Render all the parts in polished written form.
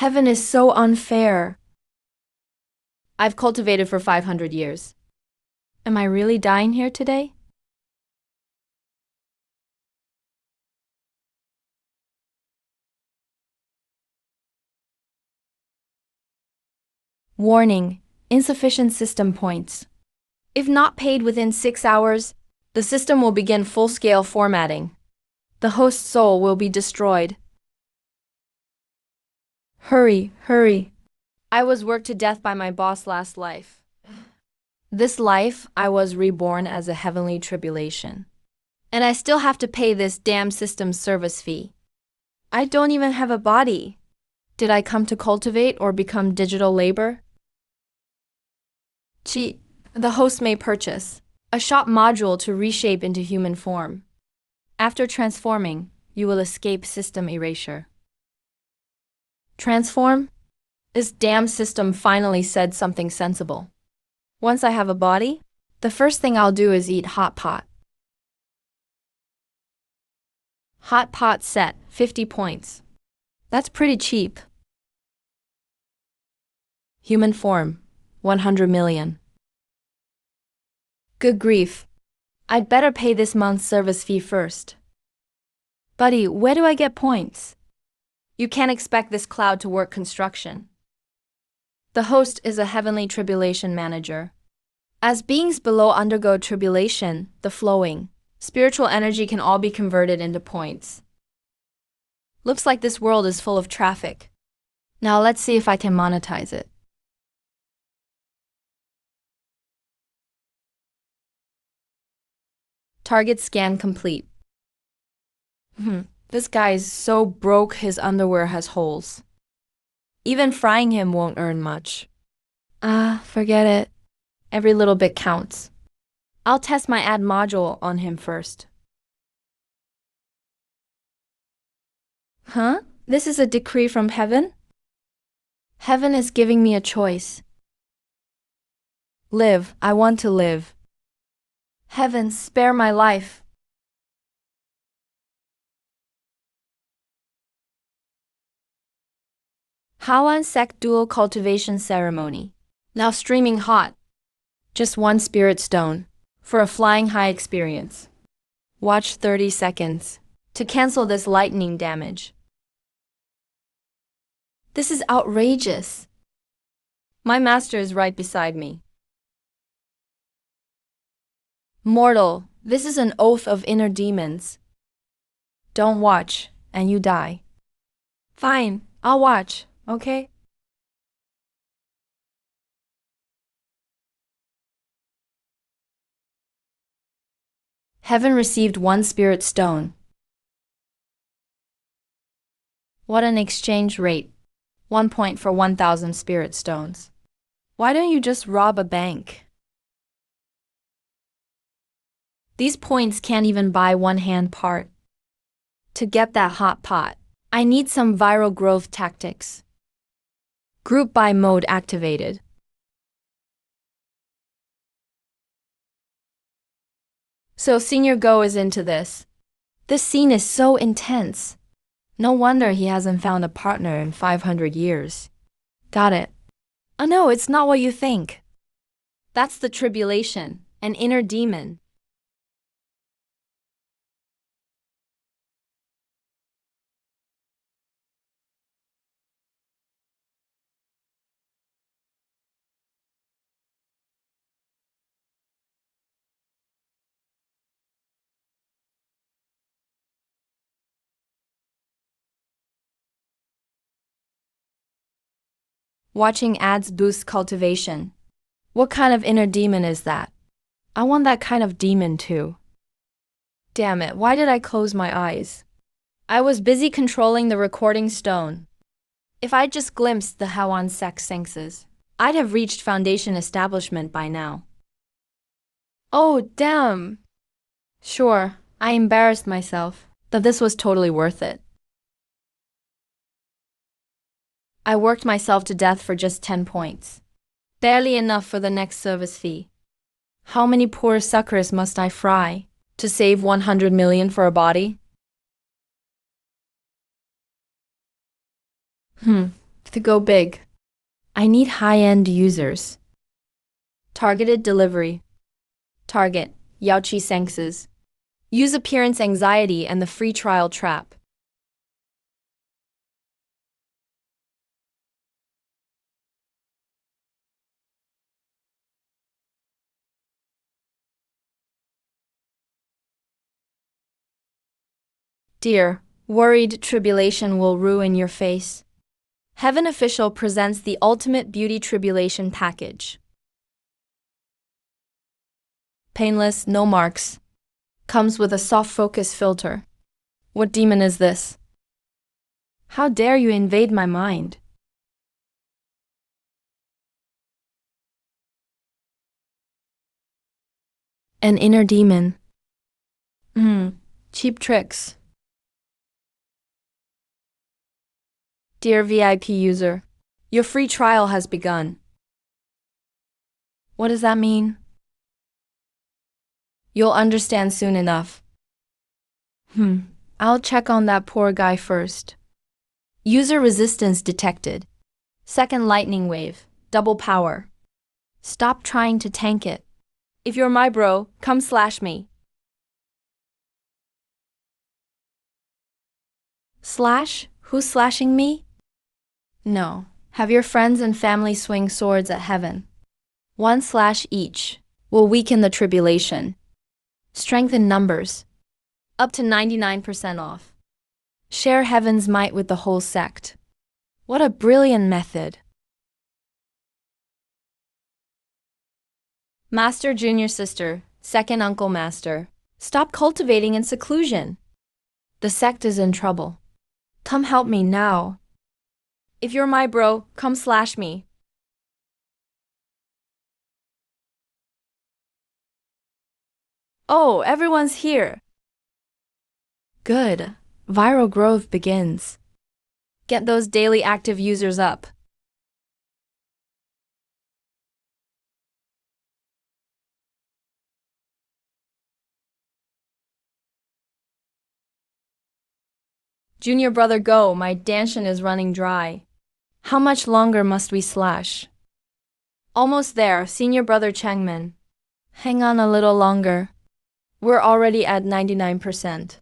Heaven is so unfair. I've cultivated for 500 years. Am I really dying here today? Warning: insufficient system points. If not paid within 6 hours, the system will begin full-scale formatting. The host's soul will be destroyed. Hurry, hurry. I was worked to death by my boss last life. This life, I was reborn as a heavenly tribulation. And I still have to pay this damn system's service fee. I don't even have a body. Did I come to cultivate or become digital labor? Cheat. The host may purchase a shop module to reshape into human form. After transforming, you will escape system erasure. Transform? This damn system finally said something sensible. Once I have a body, the first thing I'll do is eat hot pot. Hot pot set, 50 points. That's pretty cheap. Human form, 100 million. Good grief. I'd better pay this month's service fee first. Buddy, where do I get points? You can't expect this cloud to work construction. The host is a heavenly tribulation manager. As beings below undergo tribulation, the flowing, spiritual energy can all be converted into points. Looks like this world is full of traffic. Now let's see if I can monetize it. Target scan complete. This guy is so broke his underwear has holes. Even frying him won't earn much. Forget it. Every little bit counts. I'll test my ad module on him first. Huh? This is a decree from heaven? Heaven is giving me a choice. Live, I want to live. Heaven, spare my life. Hawan Sect Dual Cultivation Ceremony. Now streaming hot. Just one spirit stone for a flying high experience. Watch 30 seconds to cancel this lightning damage. This is outrageous. My master is right beside me. Mortal, this is an oath of inner demons. Don't watch, and you die. Fine, I'll watch, okay? Heaven received one spirit stone. What an exchange rate. 1 point for 1,000 spirit stones. Why don't you just rob a bank? These points can't even buy one hand part. To get that hot pot, I need some viral growth tactics. Group buy mode activated. So Senior Go is into this. This scene is so intense. No wonder he hasn't found a partner in 500 years. Got it. Oh no, it's not what you think. That's the tribulation, an inner demon. Watching ads boosts cultivation. What kind of inner demon is that? I want that kind of demon too. Damn it, why did I close my eyes? I was busy controlling the recording stone. If I'd just glimpsed the Hawan Sect senses, I'd have reached foundation establishment by now. Oh, damn. Sure, I embarrassed myself, but this was totally worth it. I worked myself to death for just 10 points. Barely enough for the next service fee. How many poor suckers must I fry to save 100 million for a body? To go big, I need high-end users. Targeted delivery. Target, Yauchi Senses. Use appearance anxiety and the free trial trap. Dear, worried tribulation will ruin your face. Heaven Official presents the ultimate beauty tribulation package. Painless, no marks. Comes with a soft focus filter. What demon is this? How dare you invade my mind? An inner demon. Cheap tricks. Dear VIP user, your free trial has begun. What does that mean? You'll understand soon enough. I'll check on that poor guy first. User resistance detected. Second lightning wave, double power. Stop trying to tank it. If you're my bro, come slash me. Slash? Who's slashing me? No. Have your friends and family swing swords at heaven. 1 slash each will weaken the tribulation. Strengthen numbers. Up to 99% off. Share heaven's might with the whole sect. What a brilliant method. Master Junior Sister, Second Uncle Master, stop cultivating in seclusion. The sect is in trouble. Come help me now. If you're my bro, come slash me. Oh, everyone's here. Good. Viral growth begins. Get those daily active users up. Junior brother go, my danshin is running dry. How much longer must we slash? Almost there, senior brother Changmin. Hang on a little longer. We're already at 99%.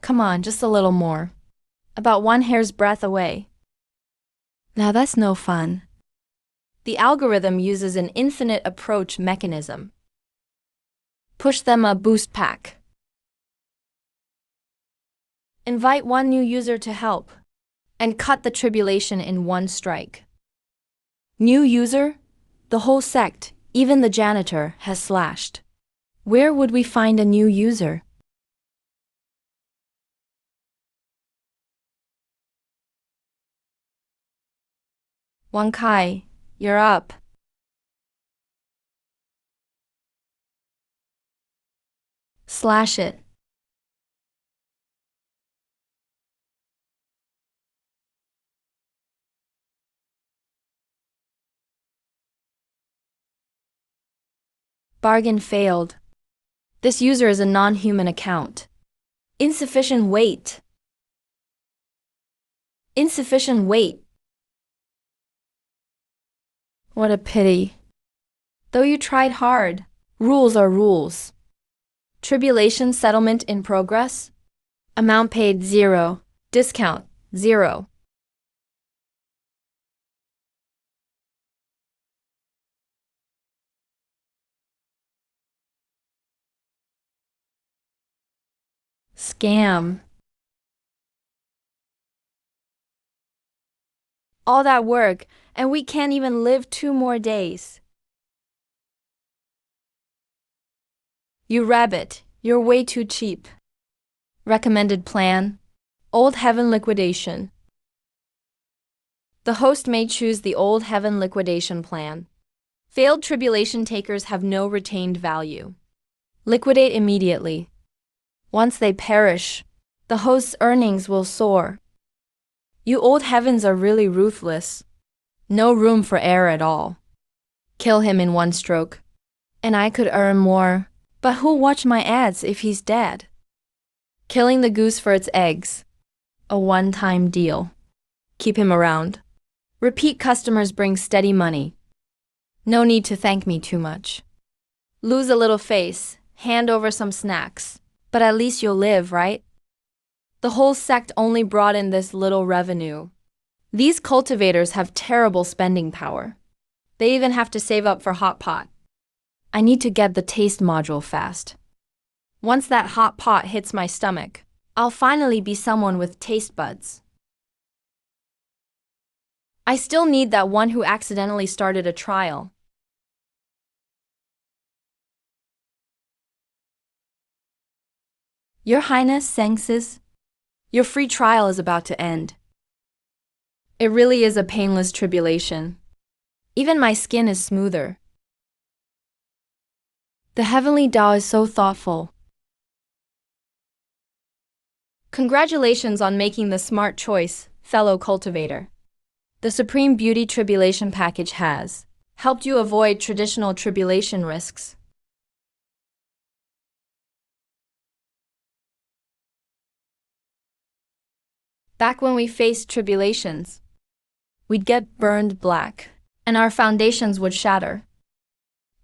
Come on, just a little more. About 1 hair's breadth away. Now that's no fun. The algorithm uses an infinite approach mechanism. Push them a boost pack. Invite 1 new user to help, and cut the tribulation in 1 strike. New user? The whole sect, even the janitor, has slashed. Where would we find a new user? Wang Kai, you're up. Slash it. Bargain failed. This user is a non-human account. Insufficient weight. Insufficient weight. What a pity. Though you tried hard, rules are rules. Tribulation settlement in progress. Amount paid 0. Discount 0. Scam. All that work, and we can't even live 2 more days. You rabbit, you're way too cheap. Recommended plan: Old Heaven Liquidation. The host may choose the Old Heaven Liquidation plan. Failed tribulation takers have no retained value. Liquidate immediately. Once they perish, the host's earnings will soar. You old heavens are really ruthless. No room for error at all. Kill him in 1 stroke. And I could earn more. But who'll watch my ads if he's dead? Killing the goose for its eggs. A one-time deal. Keep him around. Repeat customers bring steady money. No need to thank me too much. Lose a little face, hand over some snacks. But at least you'll live, right? The whole sect only brought in this little revenue. These cultivators have terrible spending power. They even have to save up for hot pot. I need to get the taste module fast. Once that hot pot hits my stomach, I'll finally be someone with taste buds. I still need that one who accidentally started a trial. Your Highness, Senses, your free trial is about to end. It really is a painless tribulation. Even my skin is smoother. The heavenly Tao is so thoughtful. Congratulations on making the smart choice, fellow cultivator. The Supreme Beauty Tribulation Package has helped you avoid traditional tribulation risks. Back when we faced tribulations, we'd get burned black, and our foundations would shatter.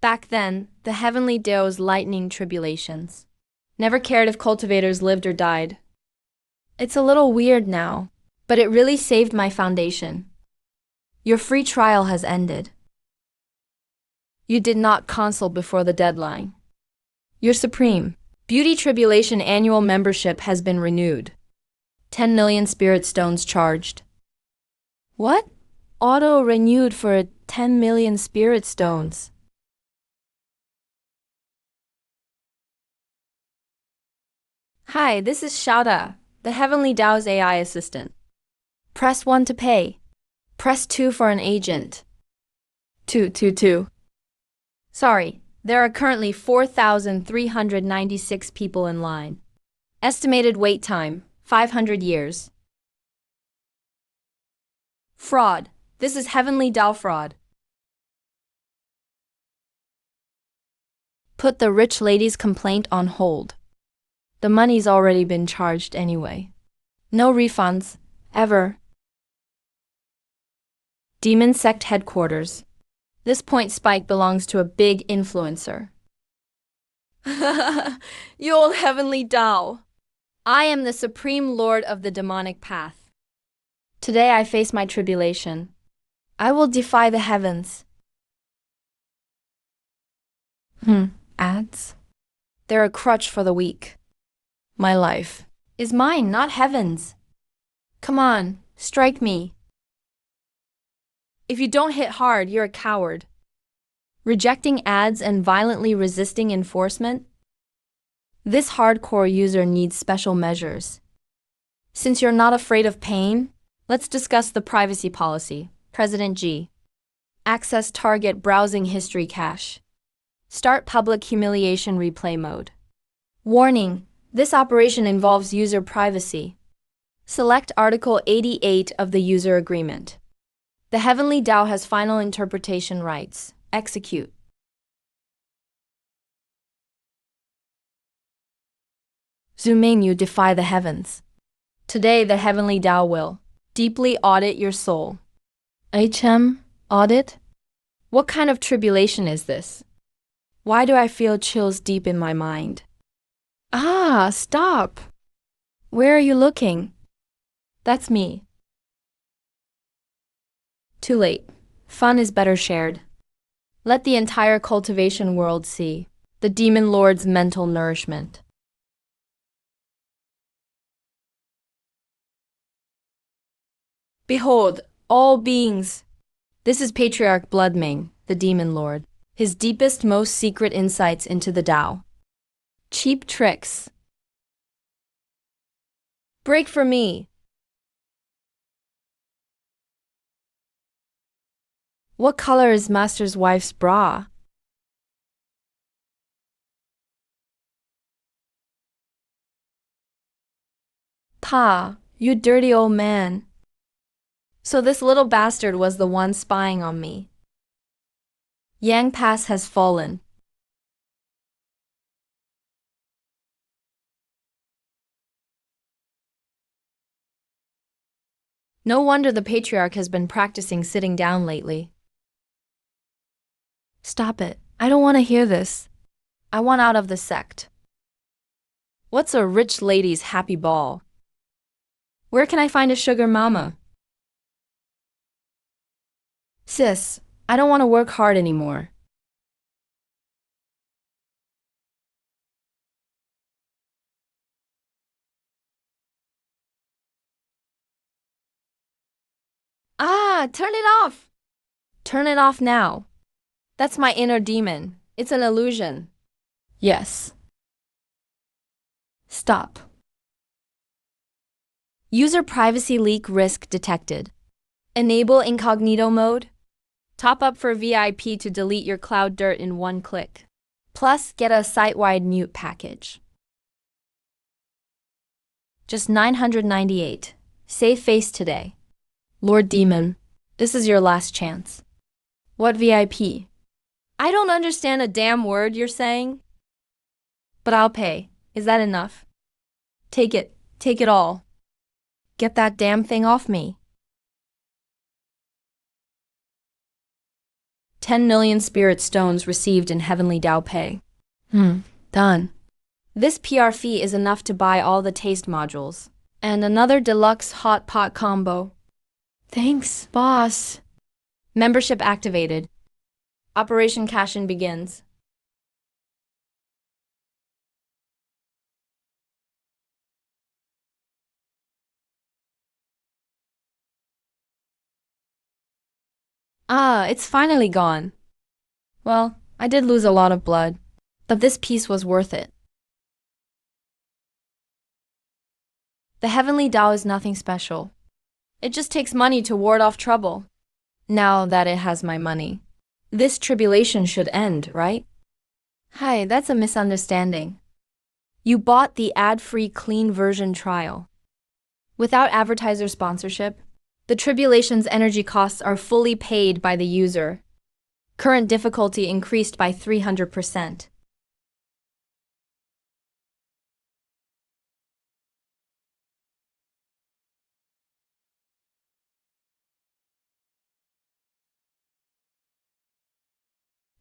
Back then, the heavenly Tao's lightning tribulations never cared if cultivators lived or died. It's a little weird now, but it really saved my foundation. Your free trial has ended. You did not consult before the deadline. Your Supreme Beauty Tribulation annual membership has been renewed. 10 million spirit stones charged. What? Auto-renewed for 10 million spirit stones. Hi, this is Xiaoda, the Heavenly Tao's AI assistant. Press 1 to pay. Press 2 for an agent. 2. Sorry, there are currently 4,396 people in line. Estimated wait time, 500 years. Fraud. This is Heavenly Tao fraud. Put the rich lady's complaint on hold. The money's already been charged anyway. No refunds, ever. Demon Sect Headquarters. This point spike belongs to a big influencer. You old Heavenly Tao. I am the Supreme Lord of the demonic path. Today I face my tribulation. I will defy the heavens. Ads? They're a crutch for the weak. My life is mine, not heaven's. Come on, strike me. If you don't hit hard, you're a coward. Rejecting ads and violently resisting enforcement? This hardcore user needs special measures. Since you're not afraid of pain, let's discuss the privacy policy. President G. Access target browsing history cache. Start public humiliation replay mode. Warning: this operation involves user privacy. Select Article 88 of the user agreement. The Heavenly Tao has final interpretation rights. Execute. Zoom in, you defy the heavens. Today, the Heavenly Tao will deeply audit your soul. Audit? What kind of tribulation is this? Why do I feel chills deep in my mind? Stop! Where are you looking? That's me. Too late. Fun is better shared. Let the entire cultivation world see the Demon Lord's mental nourishment. Behold, all beings. This is Patriarch Bloodmane, the Demon Lord. His deepest, most secret insights into the Tao. Cheap tricks. Break for me. What color is Master's wife's bra? Pa, you dirty old man. So this little bastard was the one spying on me. Yang Pass has fallen. No wonder the patriarch has been practicing sitting down lately. Stop it. I don't want to hear this. I want out of the sect. What's a rich lady's happy ball? Where can I find a sugar mama? Sis, I don't want to work hard anymore. Turn it off! Turn it off now. That's my inner demon. It's an illusion. Yes. Stop. User privacy leak risk detected. Enable incognito mode. Top up for VIP to delete your cloud dirt in one click. Plus, get a site-wide mute package. Just $998. Save face today. Lord Demon, this is your last chance. What VIP? I don't understand a damn word you're saying. But I'll pay. Is that enough? Take it. Take it all. Get that damn thing off me. 10 million spirit stones received in Heavenly Dao Pay. Done. This PR fee is enough to buy all the taste modules. And another deluxe hot pot combo. Thanks, boss. Membership activated. Operation Cash-in begins. It's finally gone. Well, I did lose a lot of blood, but this piece was worth it. The Heavenly Dao is nothing special. It just takes money to ward off trouble. Now that it has my money, this tribulation should end, right? Hi, that's a misunderstanding. You bought the ad-free clean version trial. Without advertiser sponsorship, the tribulation's energy costs are fully paid by the user. Current difficulty increased by 300%.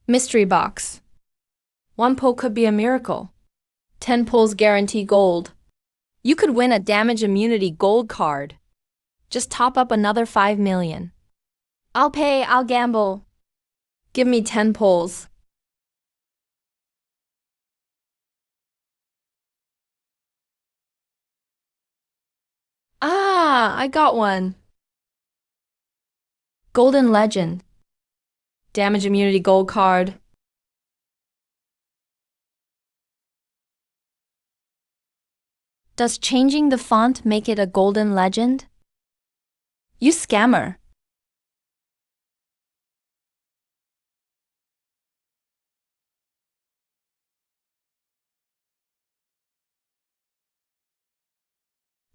Mystery box. 1 pull could be a miracle. 10 pulls guarantee gold. You could win a damage immunity gold card. Just top up another 5 million. I'll pay, I'll gamble. Give me 10 pulls. I got one. Golden Legend. Damage immunity gold card. Does changing the font make it a golden legend? You scammer.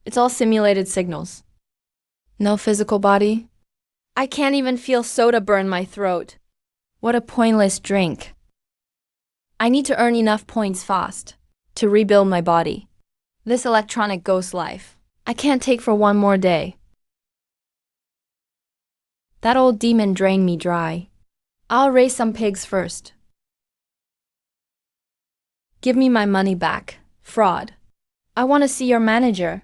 It's all simulated signals. No physical body. I can't even feel soda burn my throat. What a pointless drink. I need to earn enough points fast to rebuild my body. This electronic ghost life, I can't take for one more day. That old demon drained me dry. I'll raise some pigs first. Give me my money back, fraud. I want to see your manager.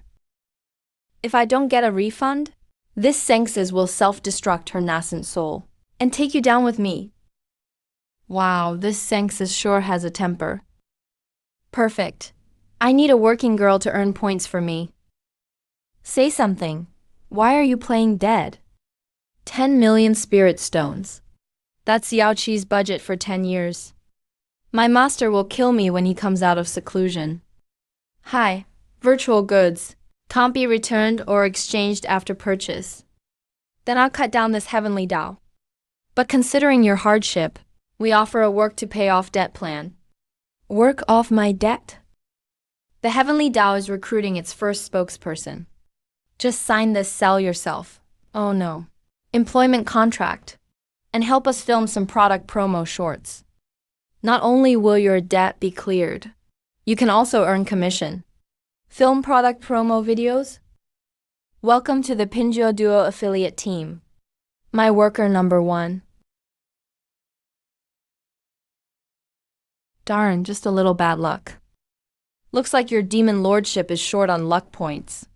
If I don't get a refund, this Senxes will self-destruct her nascent soul and take you down with me. Wow, this Senxes sure has a temper. Perfect. I need a working girl to earn points for me. Say something. Why are you playing dead? 10 million spirit stones. That's Yao Qi's budget for 10 years. My master will kill me when he comes out of seclusion. Hi, virtual goods. Can't be returned or exchanged after purchase. Then I'll cut down this Heavenly Dao. But considering your hardship, we offer a work to pay off debt plan. Work off my debt? The Heavenly Dao is recruiting its first spokesperson. Just sign this sell yourself. Oh no. Employment contract. And help us film some product promo shorts. Not only will your debt be cleared, you can also earn commission. Film product promo videos? Welcome to the Pinjo Duo affiliate team. My worker number 1. Darn, just a little bad luck. Looks like your demon lordship is short on luck points.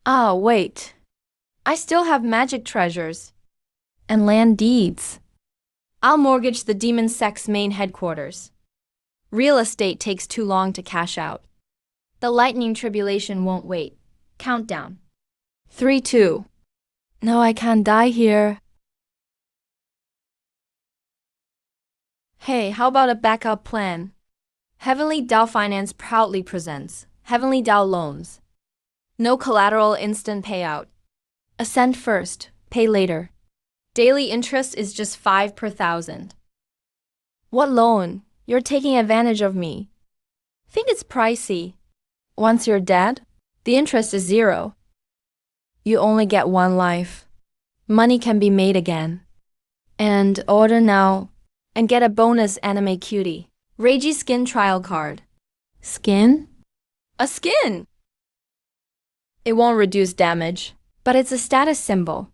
Ah, wait. I still have magic treasures. And land deeds. I'll mortgage the demon sect's main headquarters. Real estate takes too long to cash out. The lightning tribulation won't wait. Countdown. 3, 2. No, I can't die here. Hey, how about a backup plan? Heavenly Dow Finance proudly presents Heavenly Dow Loans. No collateral, instant payout. Ascend first, pay later. Daily interest is just 5 per thousand. What loan? You're taking advantage of me. Think it's pricey. Once you're dead, the interest is 0. You only get one life. Money can be made again. And order now and get a bonus anime cutie. Ragey skin trial card. Skin? A skin! It won't reduce damage, but it's a status symbol.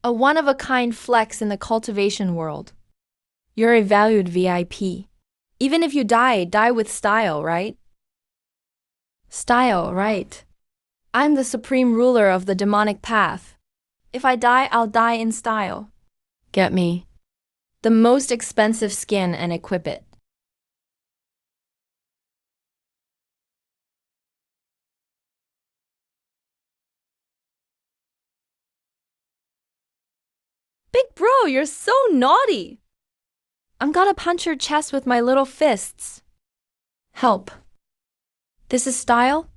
A one-of-a-kind flex in the cultivation world. You're a valued VIP. Even if you die, die with style, right? Style, right. I'm the supreme ruler of the demonic path. If I die, I'll die in style. Get me? The most expensive skin and equip it. Big bro, you're so naughty. I'm gonna punch your chest with my little fists. Help. This is style?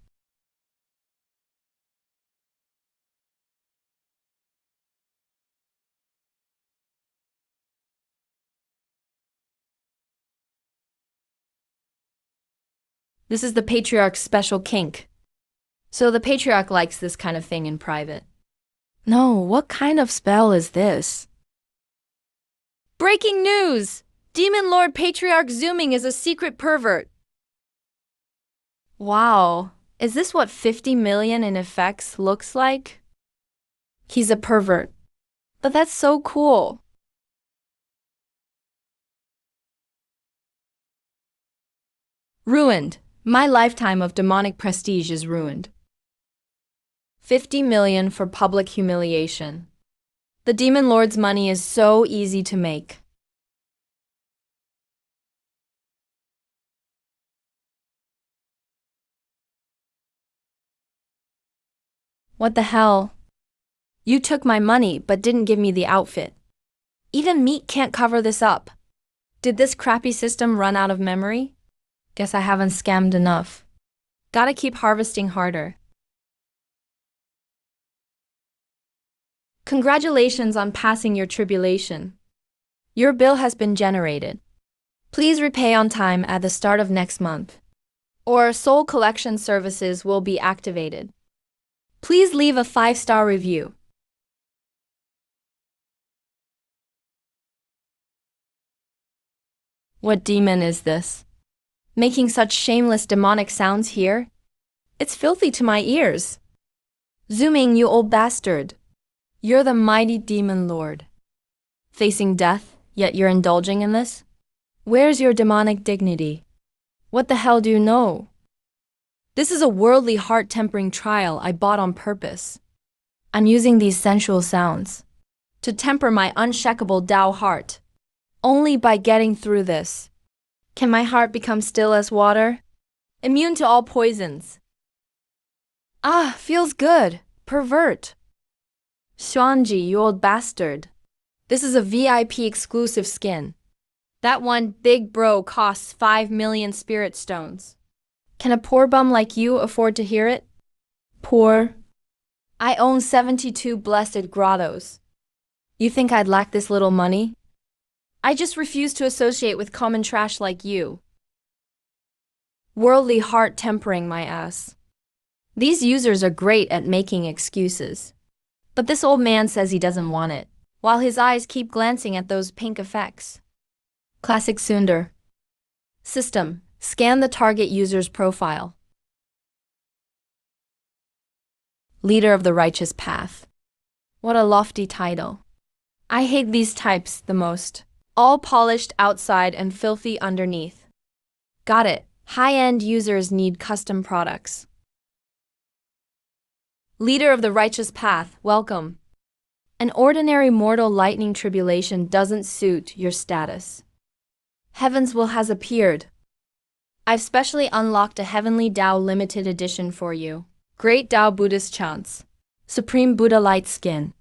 This is the Patriarch's special kink. So the Patriarch likes this kind of thing in private. No, what kind of spell is this? Breaking news! Demon Lord Patriarch Zooming is a secret pervert. Wow, is this what 50 million in effects looks like? He's a pervert. But that's so cool. Ruined. My lifetime of demonic prestige is ruined. 50 million for public humiliation. The Demon Lord's money is so easy to make. What the hell? You took my money but didn't give me the outfit. Even meat can't cover this up. Did this crappy system run out of memory? Guess I haven't scammed enough. Gotta keep harvesting harder. Congratulations on passing your tribulation. Your bill has been generated. Please repay on time at the start of next month, or soul collection services will be activated. Please leave a 5-star review. What demon is this? Making such shameless demonic sounds here? It's filthy to my ears. Zooming, you old bastard. You're the mighty demon lord. Facing death, yet you're indulging in this? Where's your demonic dignity? What the hell do you know? This is a worldly heart-tempering trial I bought on purpose. I'm using these sensual sounds to temper my unshakable Tao heart. Only by getting through this can my heart become still as water, immune to all poisons. Ah, feels good. Pervert. Xuanji, you old bastard. This is a VIP exclusive skin. That one big bro costs 5 million spirit stones. Can a poor bum like you afford to hear it? Poor. I own 72 blessed grottos. You think I'd lack this little money? I just refuse to associate with common trash like you. Worldly heart tempering my ass. These users are great at making excuses. But this old man says he doesn't want it, while his eyes keep glancing at those pink effects. Classic Sundar. System. Scan the target user's profile. Leader of the righteous path. What a lofty title. I hate these types the most. All polished outside and filthy underneath. Got it. High-end users need custom products. Leader of the righteous path, welcome. An ordinary mortal lightning tribulation doesn't suit your status. Heavens will has appeared. I've specially unlocked a Heavenly Tao limited edition for you. Great Tao Buddhist chants. Supreme Buddha Light Skin.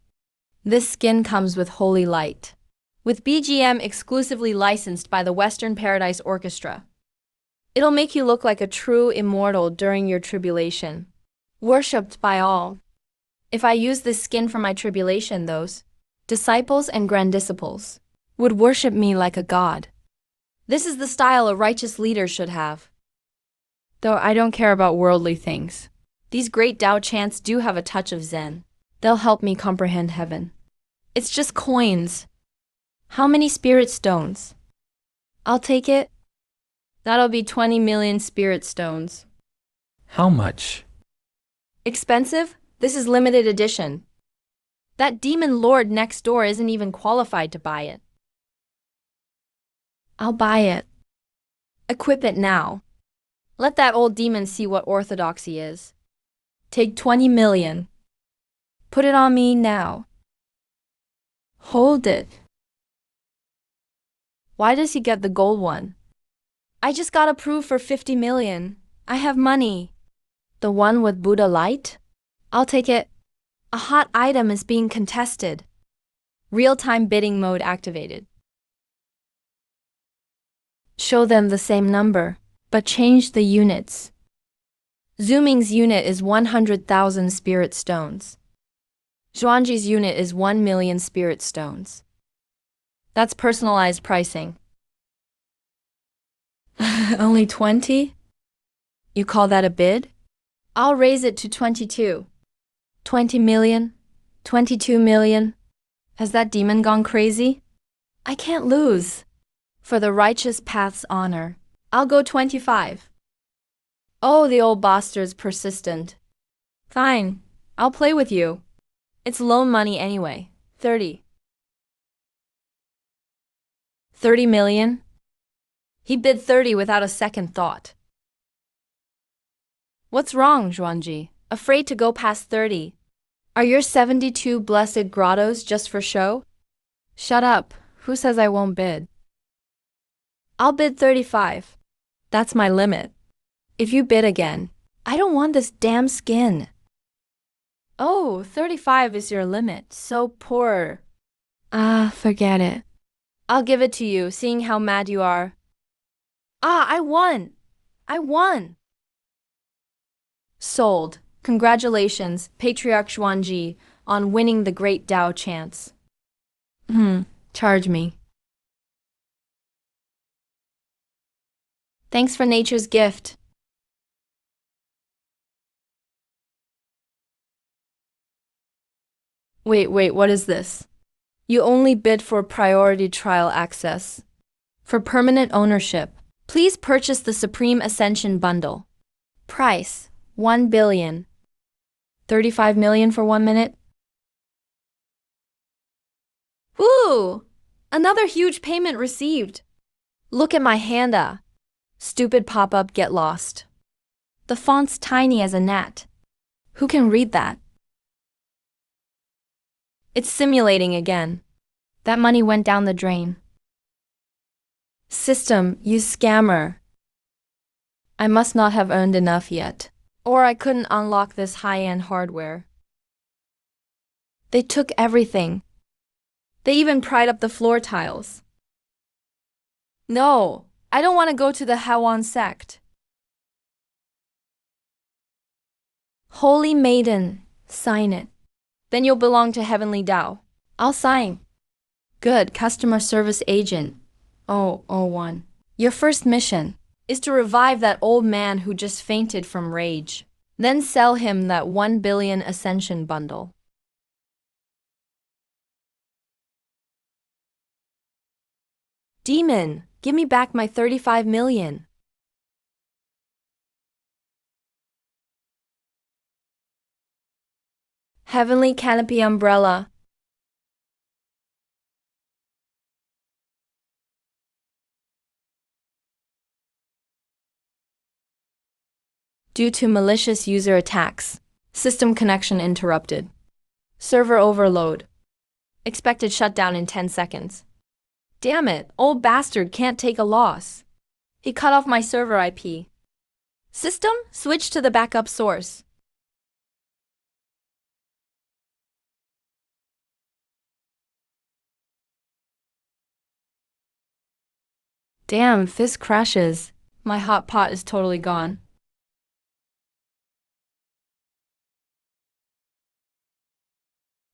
This skin comes with holy light. With BGM exclusively licensed by the Western Paradise Orchestra. It'll make you look like a true immortal during your tribulation. Worshipped by all. If I use this skin for my tribulation, those disciples and granddisciples would worship me like a god. This is the style a righteous leader should have. Though I don't care about worldly things. These great Tao chants do have a touch of Zen. They'll help me comprehend heaven. It's just coins. How many spirit stones? I'll take it. That'll be 20 million spirit stones. How much? Expensive? This is limited edition. That demon lord next door isn't even qualified to buy it. I'll buy it. Equip it now. Let that old demon see what orthodoxy is. Take 20 million. Put it on me now. Hold it. Why does he get the gold one? I just got approved for 50 million. I have money. The one with Buddha light? I'll take it. A hot item is being contested. Real-time bidding mode activated. Show them the same number, but change the units. Zooming's unit is 100,000 spirit stones. Zhuangji's unit is 1 million spirit stones. That's personalized pricing. Only 20? You call that a bid? I'll raise it to 22. 20 million? 22 million? Has that demon gone crazy? I can't lose. For the righteous path's honor, I'll go 25. Oh, the old bastard's persistent. Fine, I'll play with you. It's loan money anyway. 30. 30 million? He bid 30 without a second thought. What's wrong, Zhuangji? Afraid to go past 30? Are your 72 blessed grottos just for show? Shut up. Who says I won't bid? I'll bid 35. That's my limit. If you bid again, I don't want this damn skin. Oh, 35 is your limit. So poor. Forget it. I'll give it to you, seeing how mad you are. I won! I won! Sold. Congratulations, Patriarch Zhuangji, on winning the Great Tao chants. Charge me. Thanks for nature's gift. Wait, what is this? You only bid for priority trial access. For permanent ownership, please purchase the Supreme Ascension Bundle. Price, 1 billion. 35 million for 1 minute? Woo! Another huge payment received. Look at my handa. Stupid pop-up get lost. The font's tiny as a gnat. Who can read that? It's simulating again. That money went down the drain. System, you scammer. I must not have earned enough yet. Or I couldn't unlock this high-end hardware. They took everything. They even pried up the floor tiles. No, I don't want to go to the Hawan sect. Holy Maiden, sign it. Then you'll belong to Heavenly Tao. I'll sign. Good, customer service agent. 001. Your first mission is to revive that old man who just fainted from rage. Then sell him that 1 billion Ascension bundle. Demon, give me back my 35 million. Heavenly canopy umbrella. Due to malicious user attacks. System connection interrupted. Server overload. Expected shutdown in 10 seconds. Damn it, old bastard can't take a loss. He cut off my server IP. System, switch to the backup source. Damn, Fizz crashes. My hot pot is totally gone.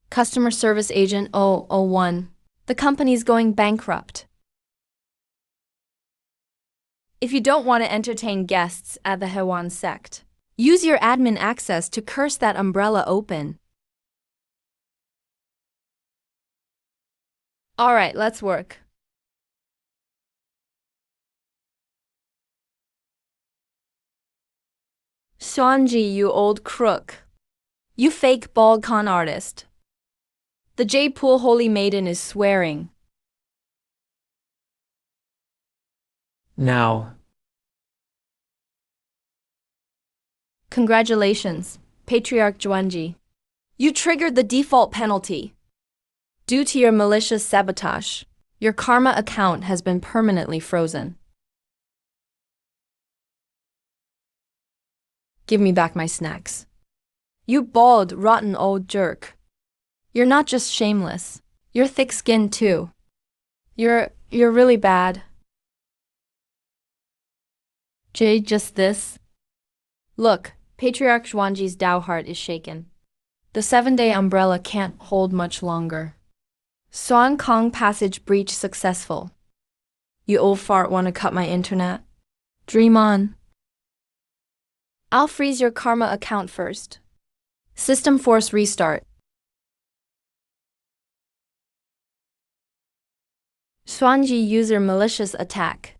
Customer service agent 001. The company's going bankrupt. If you don't want to entertain guests at the Hewan sect, use your admin access to curse that umbrella open. Alright, let's work. Swanji, you old crook. You fake bald con artist. The Jade Pool Holy Maiden is swearing. Now. Congratulations, Patriarch Juanji. You triggered the default penalty. Due to your malicious sabotage, your karma account has been permanently frozen. Give me back my snacks. You bald, rotten old jerk. You're not just shameless. You're thick-skinned too. You're really bad. Jay, just this? Look, Patriarch Zhuangji's Dao heart is shaken. The 7-day umbrella can't hold much longer. Swan Kong passage breach successful. You old fart wanna cut my internet? Dream on. I'll freeze your karma account first. System force restart. Swanji user malicious attack.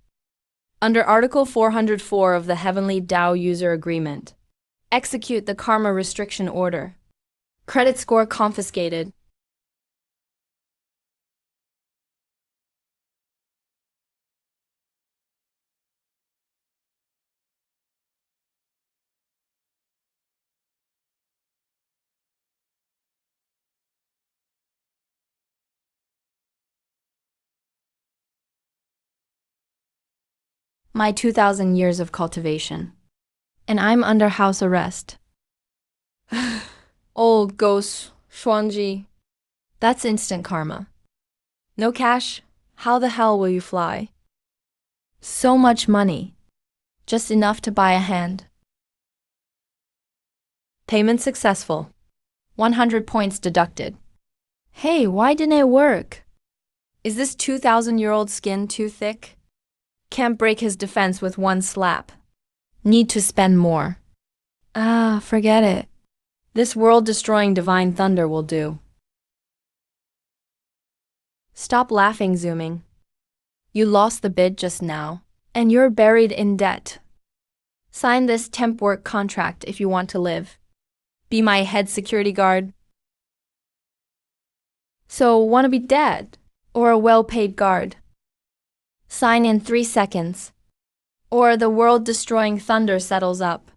Under Article 404 of the Heavenly Dao User Agreement, execute the karma restriction order. Credit score confiscated. My 2,000 years of cultivation. And I'm under house arrest. Old ghost, Shuangji. That's instant karma. No cash? How the hell will you fly? So much money. Just enough to buy a hand. Payment successful. 100 points deducted. Hey, why didn't it work? Is this 2,000-year-old skin too thick? Can't break his defense with one slap. Need to spend more. Forget it. This world-destroying divine thunder will do. Stop laughing, zooming. You lost the bid just now, and you're buried in debt. Sign this temp work contract if you want to live. Be my head security guard. So, wanna be dead? Or a well-paid guard? Sign in 3 seconds. Or the world-destroying thunder settles up.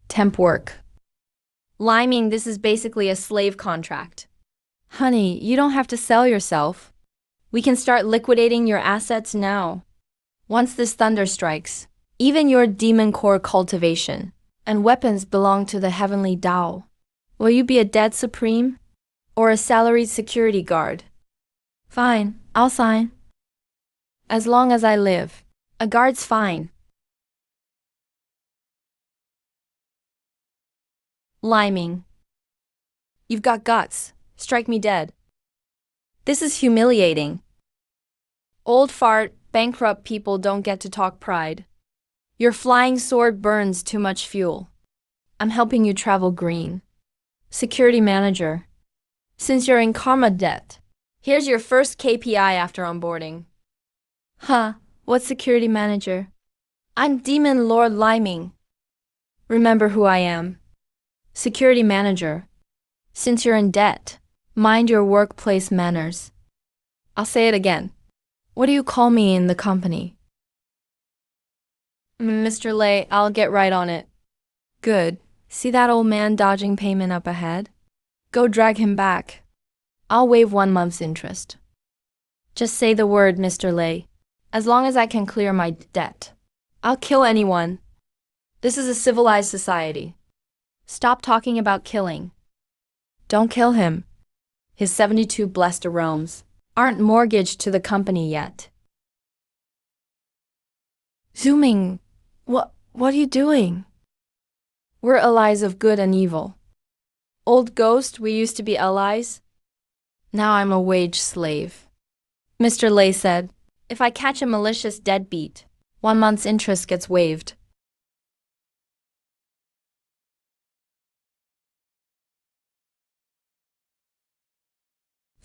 Temp work. Liming, this is basically a slave contract. Honey, you don't have to sell yourself. We can start liquidating your assets now. Once this thunder strikes, even your demon core cultivation and weapons belong to the heavenly Dao. Will you be a dead supreme? Or a salaried security guard? Fine, I'll sign. As long as I live. A guard's fine. Liming. You've got guts. Strike me dead. This is humiliating. Old fart, bankrupt people don't get to talk pride. Your flying sword burns too much fuel. I'm helping you travel green. Security manager. Since you're in karma debt, here's your first KPI after onboarding. Huh, what's security manager? I'm Demon Lord Liming. Remember who I am. Security manager. Since you're in debt, mind your workplace manners. I'll say it again. What do you call me in the company? Mr. Lay, I'll get right on it. Good. See that old man dodging payment up ahead? Go drag him back. I'll waive 1 month's interest. Just say the word, Mr. Lay. As long as I can clear my debt. I'll kill anyone. This is a civilized society. Stop talking about killing. Don't kill him. His 72 blessed aromes aren't mortgaged to the company yet. Zooming. What are you doing? We're allies of good and evil. Old ghost, we used to be allies. Now I'm a wage slave. Mr. Lay said, if I catch a malicious deadbeat, 1 month's interest gets waived.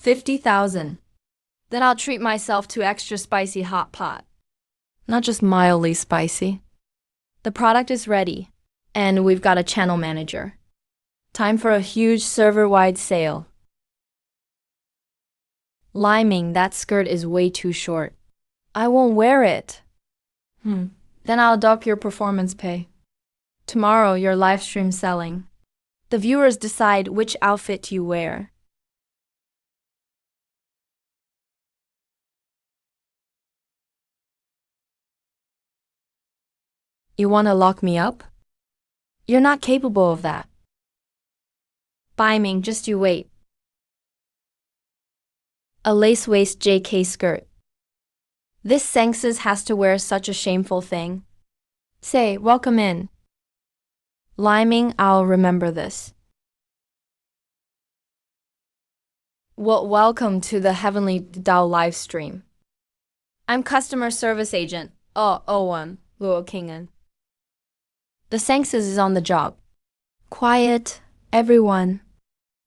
$50,000. Then I'll treat myself to extra spicy hot pot. Not just mildly spicy. The product is ready, and we've got a channel manager. Time for a huge server-wide sale. Liming, that skirt is way too short. I won't wear it. Then I'll dock your performance pay. Tomorrow, your live stream selling. The viewers decide which outfit you wear. You want to lock me up? You're not capable of that. Biming, just you wait. A lace-waist JK skirt. This Sengses has to wear such a shameful thing. Say, welcome in. Liming, I'll remember this. Well, welcome to the Heavenly Dao live stream. I'm customer service agent. Owen, Luo Kingen. The Sengses is on the job. Quiet, everyone.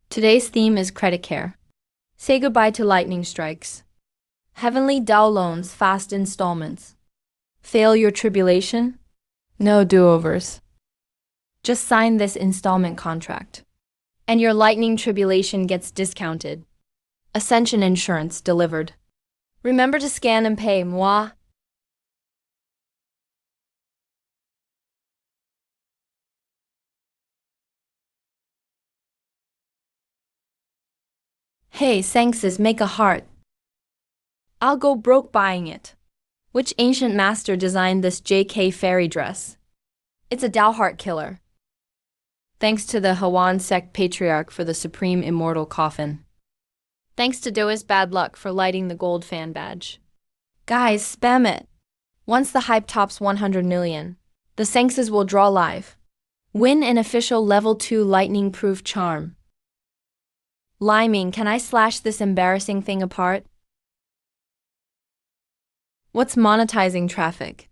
Today's theme is credit care. Say goodbye to lightning strikes. Heavenly Dao loans, fast installments. Fail your tribulation? No do-overs. Just sign this installment contract. And your lightning tribulation gets discounted. Ascension insurance delivered. Remember to scan and pay, moi. Hey, Sengses, make a heart. I'll go broke buying it. Which ancient master designed this JK fairy dress? It's a Dao heart killer. Thanks to the Hawan sect patriarch for the supreme immortal coffin. Thanks to Dois bad luck for lighting the gold fan badge. Guys, spam it. Once the hype tops 100 million, the Sengses will draw live. Win an official level 2 lightning-proof charm. Liming, can I slash this embarrassing thing apart? What's monetizing traffic?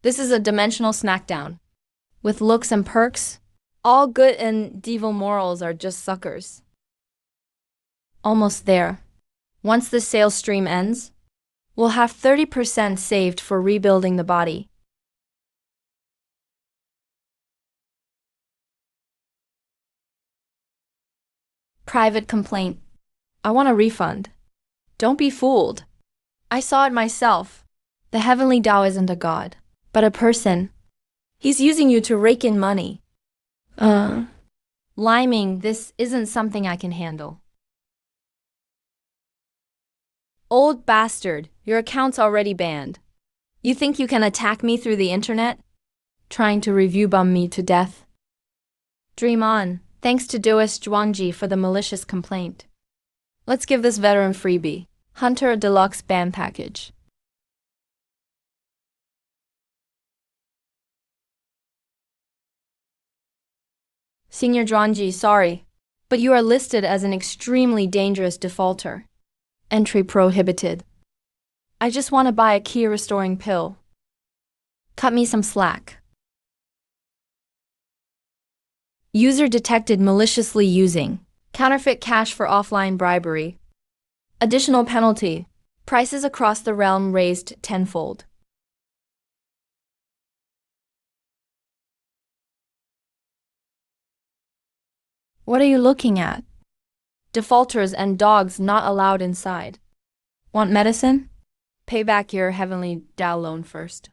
This is a dimensional snackdown. With looks and perks, all good and devil morals are just suckers. Almost there. Once the sales stream ends, we'll have 30% saved for rebuilding the body. Private complaint. I want a refund. Don't be fooled. I saw it myself. The Heavenly Dao isn't a god, but a person. He's using you to rake in money. Liming, this isn't something I can handle. Old bastard, your account's already banned. You think you can attack me through the internet? Trying to review bum me to death? Dream on. Thanks to Dois Zhuangji for the malicious complaint. Let's give this veteran freebie. Hunter Deluxe Ban Package. Senior Zhuangji, sorry, but you are listed as an extremely dangerous defaulter. Entry prohibited. I just want to buy a key restoring pill. Cut me some slack. User detected maliciously using counterfeit cash for offline bribery. Additional penalty. Prices across the realm raised tenfold. What are you looking at? Defaulters and dogs not allowed inside. Want medicine? Pay back your heavenly Tao loan first.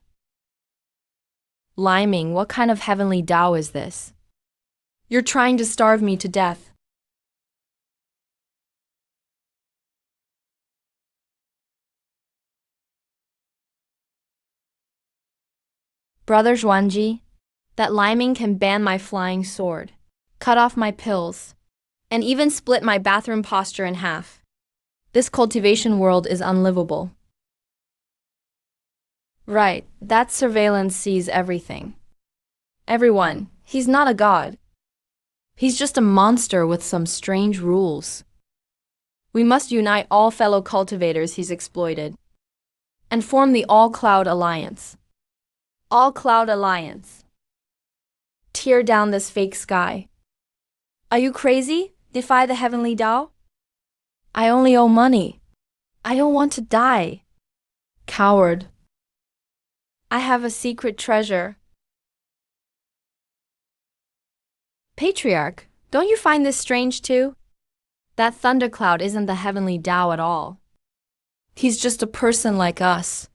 Liming, what kind of heavenly Tao is this? You're trying to starve me to death. Brother Zhuanji, that liming can ban my flying sword, cut off my pills, and even split my bathroom posture in half. This cultivation world is unlivable. Right, that surveillance sees everything. Everyone, he's not a god. He's just a monster with some strange rules. We must unite all fellow cultivators he's exploited and form the All-Cloud Alliance. All-Cloud Alliance. Tear down this fake sky. Are you crazy? Defy the heavenly Tao? I only owe money. I don't want to die. Coward. I have a secret treasure. Patriarch, don't you find this strange too? That thundercloud isn't the heavenly Tao at all. He's just a person like us.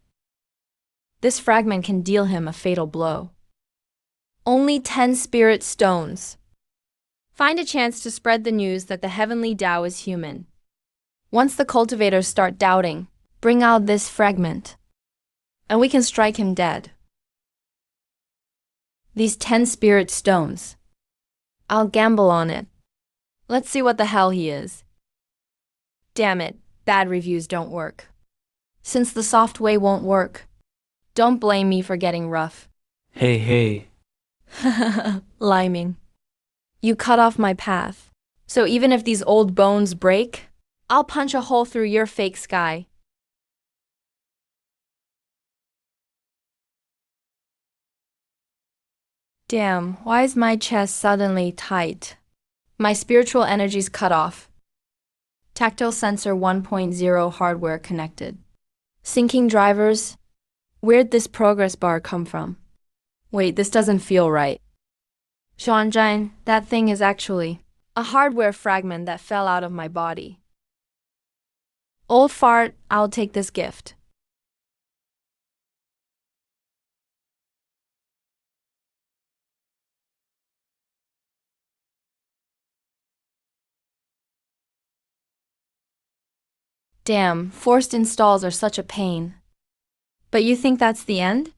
This fragment can deal him a fatal blow. Only 10 spirit stones. Find a chance to spread the news that the heavenly Tao is human. Once the cultivators start doubting, bring out this fragment, and we can strike him dead. These 10 spirit stones. I'll gamble on it. Let's see what the hell he is. Damn it, bad reviews don't work. Since the soft way won't work, don't blame me for getting rough. Hey. Liming. You cut off my path. So even if these old bones break, I'll punch a hole through your fake sky. Damn, why is my chest suddenly tight? My spiritual energy's cut off. Tactile sensor 1.0 hardware connected. Syncing drivers. Where'd this progress bar come from? Wait, this doesn't feel right. Xuanzhan, that thing is actually a hardware fragment that fell out of my body. Old fart, I'll take this gift. Damn, forced installs are such a pain. But you think that's the end?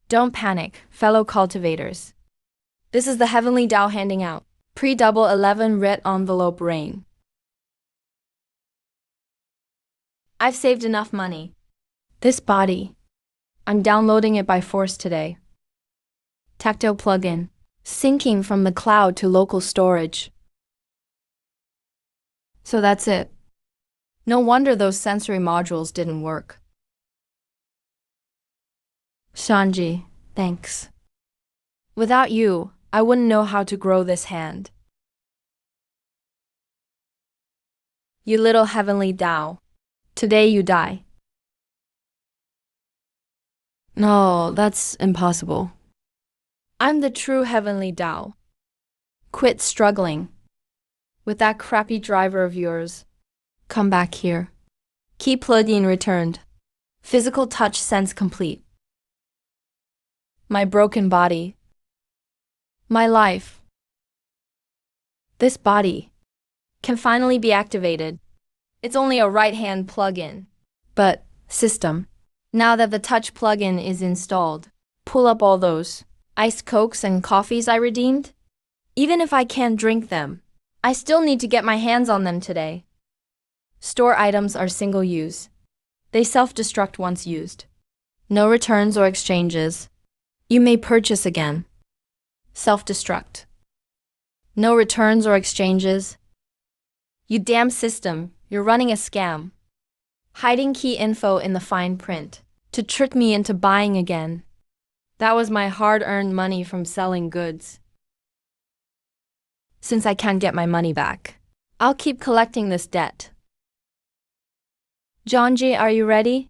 Don't panic, fellow cultivators. This is the heavenly Tao handing out. Pre-double 11 red envelope rain. I've saved enough money. This body. I'm downloading it by force today. Tactile plugin. Syncing from the cloud to local storage. So that's it. No wonder those sensory modules didn't work. Shanji, thanks. Without you, I wouldn't know how to grow this hand. You little heavenly Tao. Today you die. No, that's impossible. I'm the true heavenly Tao. Quit struggling. With that crappy driver of yours. Come back here. Key plugin returned. Physical touch sense complete. My broken body. My life. This body can finally be activated. It's only a right-hand plugin. But, system, now that the touch plugin is installed, pull up all those iced cokes and coffees I redeemed. Even if I can't drink them, I still need to get my hands on them today. Store items are single use. They self-destruct once used. No returns or exchanges. You may purchase again. Self-destruct. No returns or exchanges. You damn system, you're running a scam. Hiding key info in the fine print to trick me into buying again. That was my hard-earned money from selling goods. Since I can't get my money back, I'll keep collecting this debt. Zhangji, are you ready?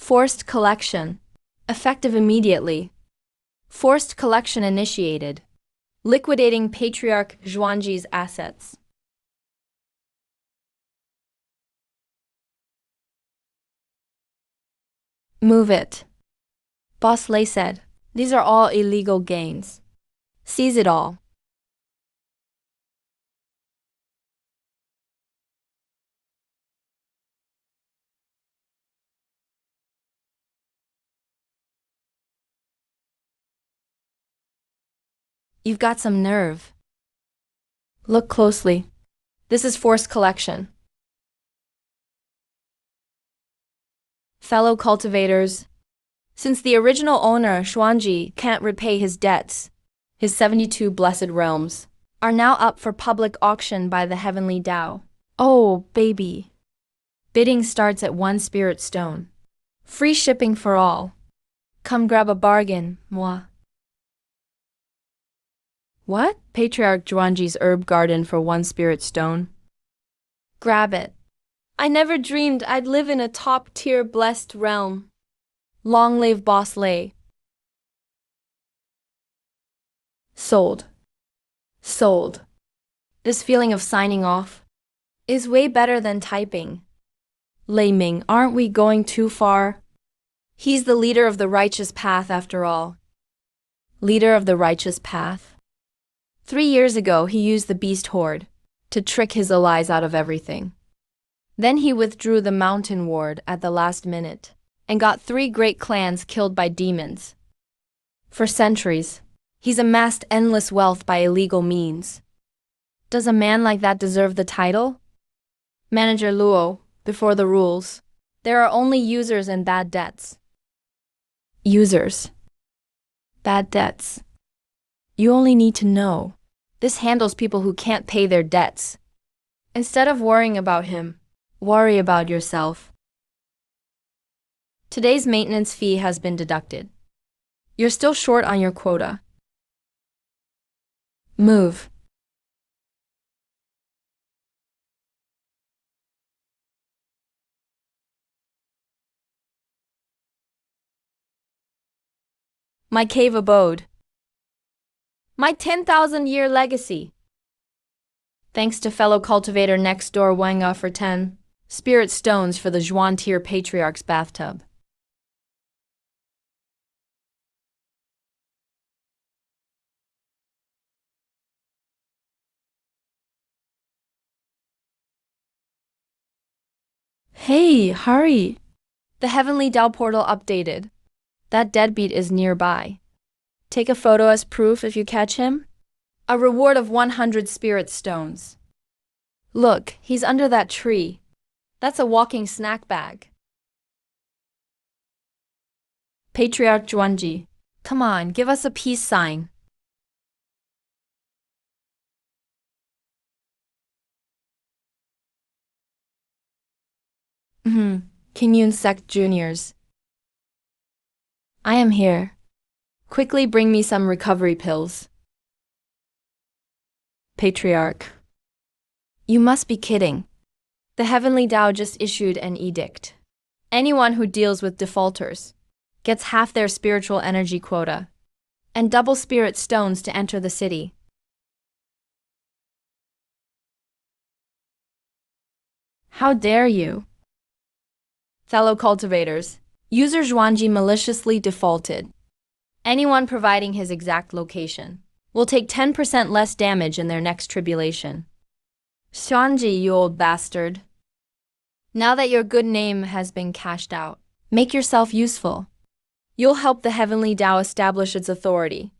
Forced collection. Effective immediately. Forced collection initiated. Liquidating Patriarch Zhuangji's assets. Move it. Boss Lei said, these are all illegal gains. Seize it all. You've got some nerve. Look closely. This is forced collection. Fellow cultivators, since the original owner, Xuanji, can't repay his debts, his 72 blessed realms are now up for public auction by the heavenly Tao. Oh, baby. Bidding starts at 1 spirit stone. Free shipping for all. Come grab a bargain, moi. What? Patriarch Zhuangji's herb garden for 1 spirit stone? Grab it. I never dreamed I'd live in a top-tier blessed realm. Long live Boss Lei. Sold. Sold. This feeling of signing off is way better than typing. Lei Ming, aren't we going too far? He's the leader of the righteous path after all. Leader of the righteous path? 3 years ago, he used the beast horde to trick his allies out of everything. Then he withdrew the mountain ward at the last minute and got 3 great clans killed by demons. For centuries, he's amassed endless wealth by illegal means. Does a man like that deserve the title? Manager Luo, before the rules, there are only users and bad debts. Users. Bad debts. You only need to know. This handles people who can't pay their debts. Instead of worrying about him, worry about yourself. Today's maintenance fee has been deducted. You're still short on your quota. Move. My cave abode. My 10,000-year legacy. Thanks to fellow cultivator next door Wanga for 10 spirit stones for the Zhuan tier patriarch's bathtub. Hey, hurry! The heavenly Tao portal updated. That deadbeat is nearby. Take a photo as proof if you catch him. A reward of 100 spirit stones. Look, he's under that tree. That's a walking snack bag. Patriarch Zhuangji, come on, give us a peace sign. Kingyun Sect Juniors. I am here. Quickly bring me some recovery pills. Patriarch. You must be kidding. The heavenly Tao just issued an edict. Anyone who deals with defaulters gets half their spiritual energy quota and double spirit stones to enter the city. How dare you? Fellow cultivators, user Zhuangji maliciously defaulted. Anyone providing his exact location will take 10% less damage in their next tribulation. Zhuangji, you old bastard. Now that your good name has been cashed out, make yourself useful. You'll help the heavenly Tao establish its authority.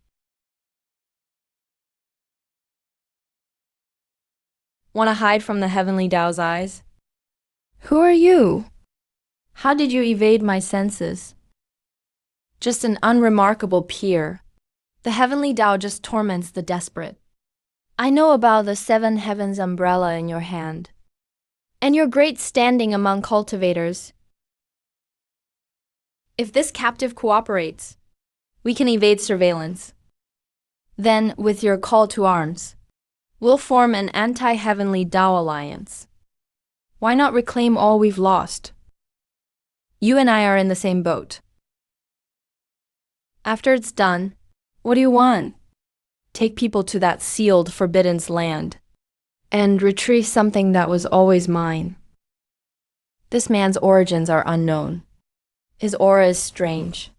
Want to hide from the heavenly Tao's eyes? Who are you? How did you evade my senses? Just an unremarkable peer. The heavenly Tao just torments the desperate. I know about the 7 heavens umbrella in your hand, and your great standing among cultivators. If this captive cooperates, we can evade surveillance. Then, with your call to arms, we'll form an anti-heavenly Tao alliance. Why not reclaim all we've lost? You and I are in the same boat. After it's done, what do you want? Take people to that sealed, forbidden land and retrieve something that was always mine. This man's origins are unknown. His aura is strange.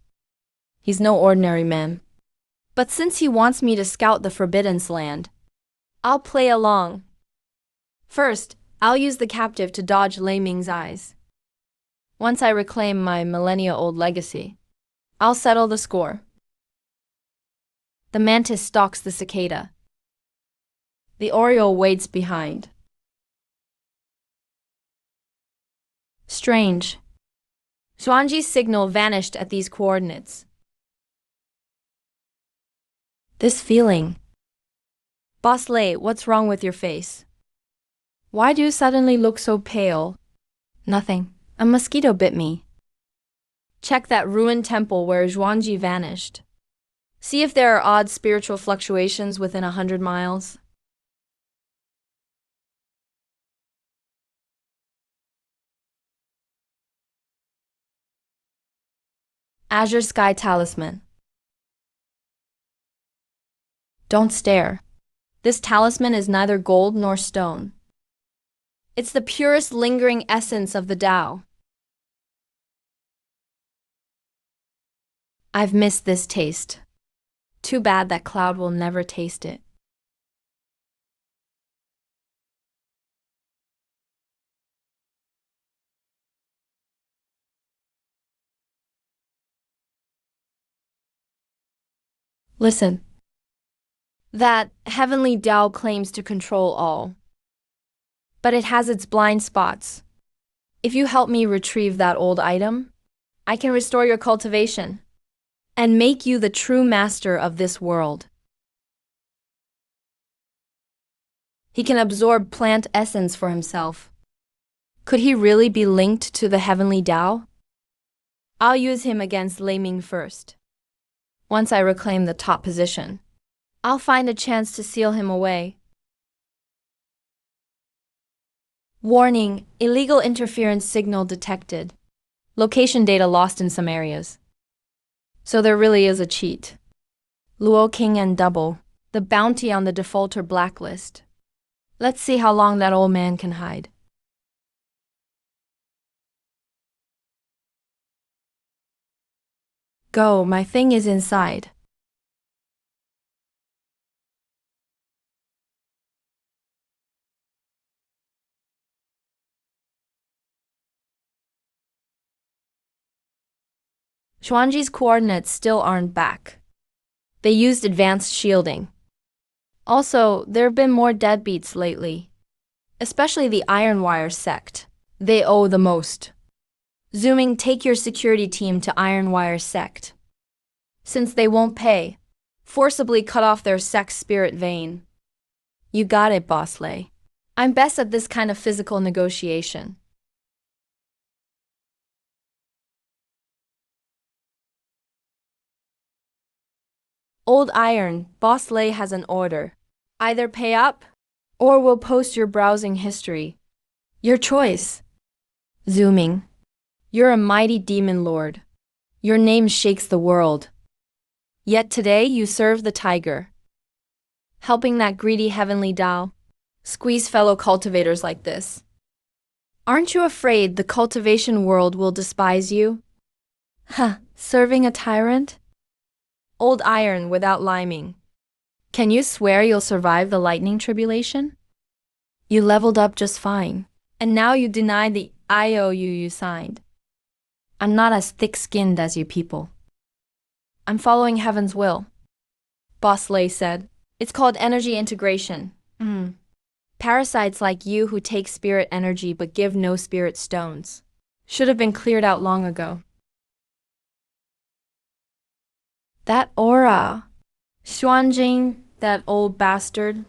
He's no ordinary man. But since he wants me to scout the forbidden land, I'll play along. First, I'll use the captive to dodge Lei Ming's eyes. Once I reclaim my millennia-old legacy, I'll settle the score. The mantis stalks the cicada. The oriole waits behind. Strange. Xuanji's signal vanished at these coordinates. This feeling. Boss Lei, what's wrong with your face? Why do you suddenly look so pale? Nothing. A mosquito bit me. Check that ruined temple where Xuanji vanished. See if there are odd spiritual fluctuations within 100 miles. Azure Sky Talisman. Don't stare. This talisman is neither gold nor stone. It's the purest lingering essence of the Tao. I've missed this taste. Too bad that Cloud will never taste it. Listen. That heavenly Tao claims to control all. But it has its blind spots. If you help me retrieve that old item, I can restore your cultivation and make you the true master of this world. He can absorb plant essence for himself. Could he really be linked to the heavenly Tao? I'll use him against Lei Ming first. Once I reclaim the top position, I'll find a chance to seal him away. Warning, illegal interference signal detected. Location data lost in some areas. So there really is a cheat. Luo King and double, the bounty on the defaulter blacklist. Let's see how long that old man can hide. Go, my thing is inside. Xuanji's coordinates still aren't back. They used advanced shielding. Also, there have been more deadbeats lately. Especially the Ironwire sect. They owe the most. Zooming, take your security team to Ironwire sect. Since they won't pay, forcibly cut off their sect's spirit vein. You got it, Boss Lei. I'm best at this kind of physical negotiation. Old Iron, Boss Lei has an order. Either pay up, or we'll post your browsing history. Your choice. Zooming. You're a mighty demon lord. Your name shakes the world. Yet today you serve the tiger. Helping that greedy heavenly Tao. Squeeze fellow cultivators like this. Aren't you afraid the cultivation world will despise you? Huh, serving a tyrant? Old Iron without liming. Can you swear you'll survive the lightning tribulation? You leveled up just fine, and now you deny the IOU you signed. I'm not as thick-skinned as you people. I'm following heaven's will. Boss Lei said. It's called energy integration. Parasites like you who take spirit energy but give no spirit stones. Should have been cleared out long ago. That aura. Xuanjing, that old bastard.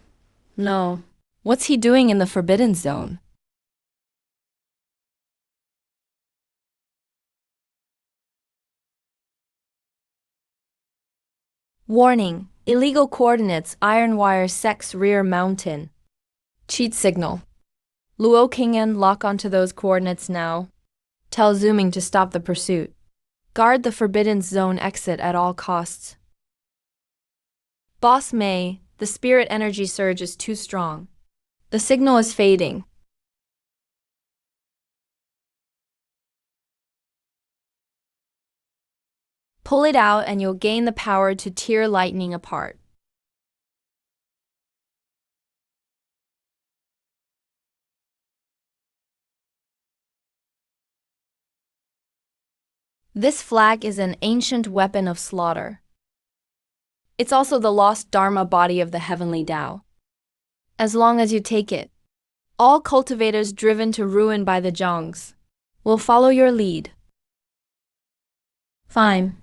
No. What's he doing in the Forbidden Zone? Warning. Illegal coordinates Ironwire Sect's rear mountain. Cheat signal. Luo Kingen, lock onto those coordinates now. Tell Zooming to stop the pursuit. Guard the Forbidden Zone exit at all costs. Boss May, the spirit energy surge is too strong. The signal is fading. Pull it out and you'll gain the power to tear lightning apart. This flag is an ancient weapon of slaughter. It's also the lost Dharma body of the heavenly Tao. As long as you take it, all cultivators driven to ruin by the Zhongs will follow your lead. Fine.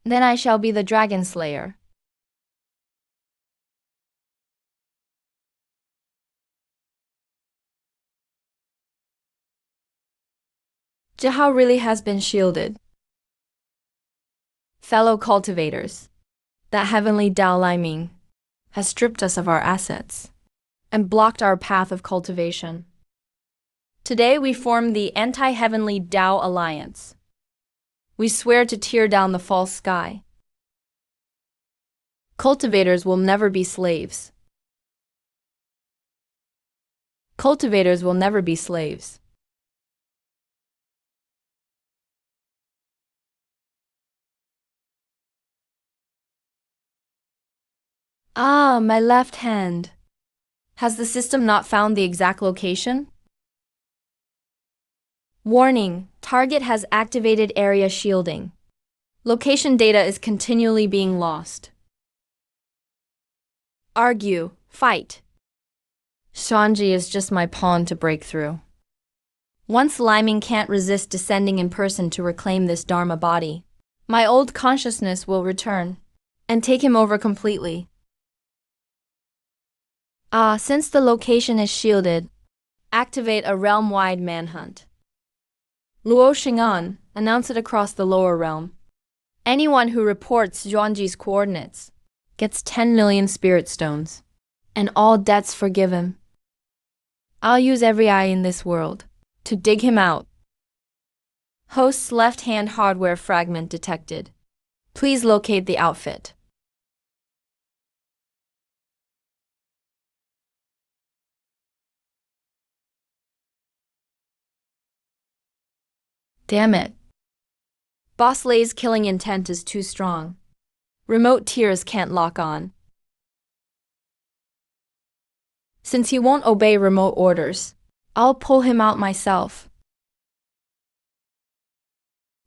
Then I shall be the Dragon Slayer. Jihao really has been shielded. Fellow cultivators, that heavenly Tao Liming has stripped us of our assets and blocked our path of cultivation. Today we form the Anti-Heavenly Tao Alliance. We swear to tear down the false sky. Cultivators will never be slaves. Cultivators will never be slaves. Ah, my left hand. Has the system not found the exact location? Warning, target has activated area shielding. Location data is continually being lost. Argue, fight. Shanji is just my pawn to break through. Once Liming can't resist descending in person to reclaim this Dharma body, my old consciousness will return and take him over completely. Since the location is shielded, activate a realm-wide manhunt. Luo Xing'an, announce it across the lower realm. Anyone who reports Zhuangji's coordinates gets 10 million spirit stones, and all debts forgiven. I'll use every eye in this world to dig him out. Host's left-hand hardware fragment detected. Please locate the outfit. Damn it. Boss Lei's killing intent is too strong. Remote tiers can't lock on. Since he won't obey remote orders, I'll pull him out myself.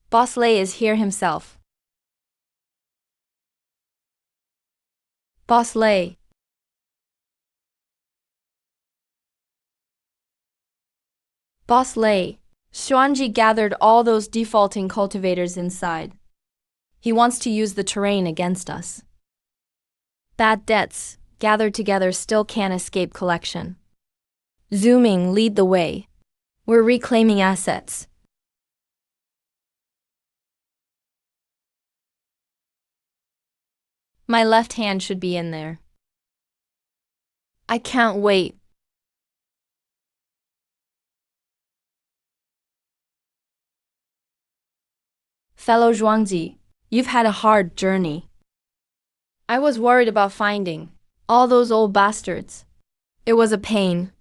Boss Lei is here himself. Boss Lei. Boss Lei. Xuanji gathered all those defaulting cultivators inside. He wants to use the terrain against us. Bad debts, gathered together, still can't escape collection. Zooming, lead the way. We're reclaiming assets. My left hand should be in there. I can't wait. Fellow Zhuangzi, you've had a hard journey. I was worried about finding all those old bastards. It was a pain.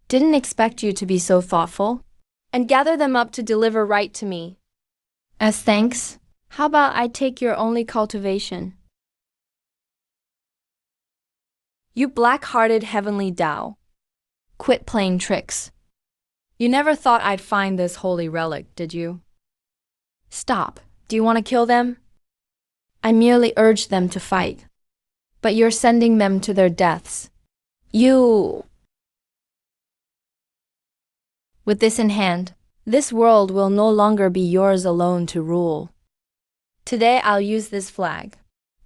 Didn't expect you to be so thoughtful and gather them up to deliver right to me. As thanks, how about I take your only cultivation? You black-hearted heavenly Tao. Quit playing tricks. You never thought I'd find this holy relic, did you? Stop. Do you want to kill them? I merely urged them to fight. But you're sending them to their deaths. You... With this in hand, this world will no longer be yours alone to rule. Today I'll use this flag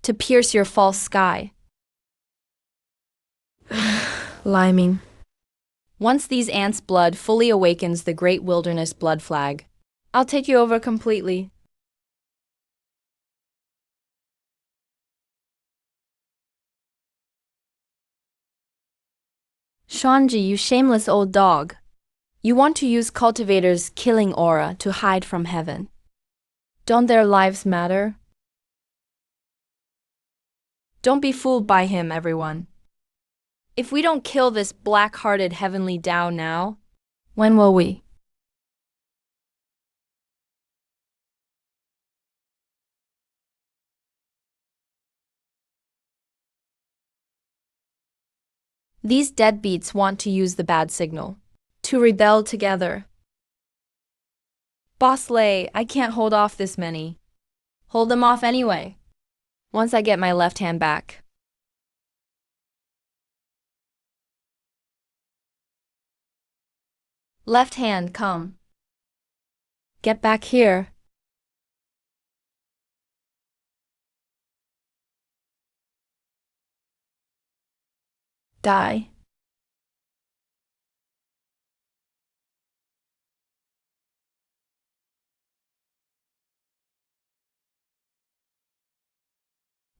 to pierce your false sky. Liming. Once these ants' blood fully awakens the great wilderness blood flag, I'll take you over completely. Shanji, you shameless old dog. You want to use cultivators' killing aura to hide from heaven. Don't their lives matter? Don't be fooled by him, everyone. If we don't kill this black-hearted heavenly Tao now, when will we? These deadbeats want to use the bad signal to rebel together. Boss Lei, I can't hold off this many. Hold them off anyway. Once I get my left hand back. Left hand, come. Get back here. Die.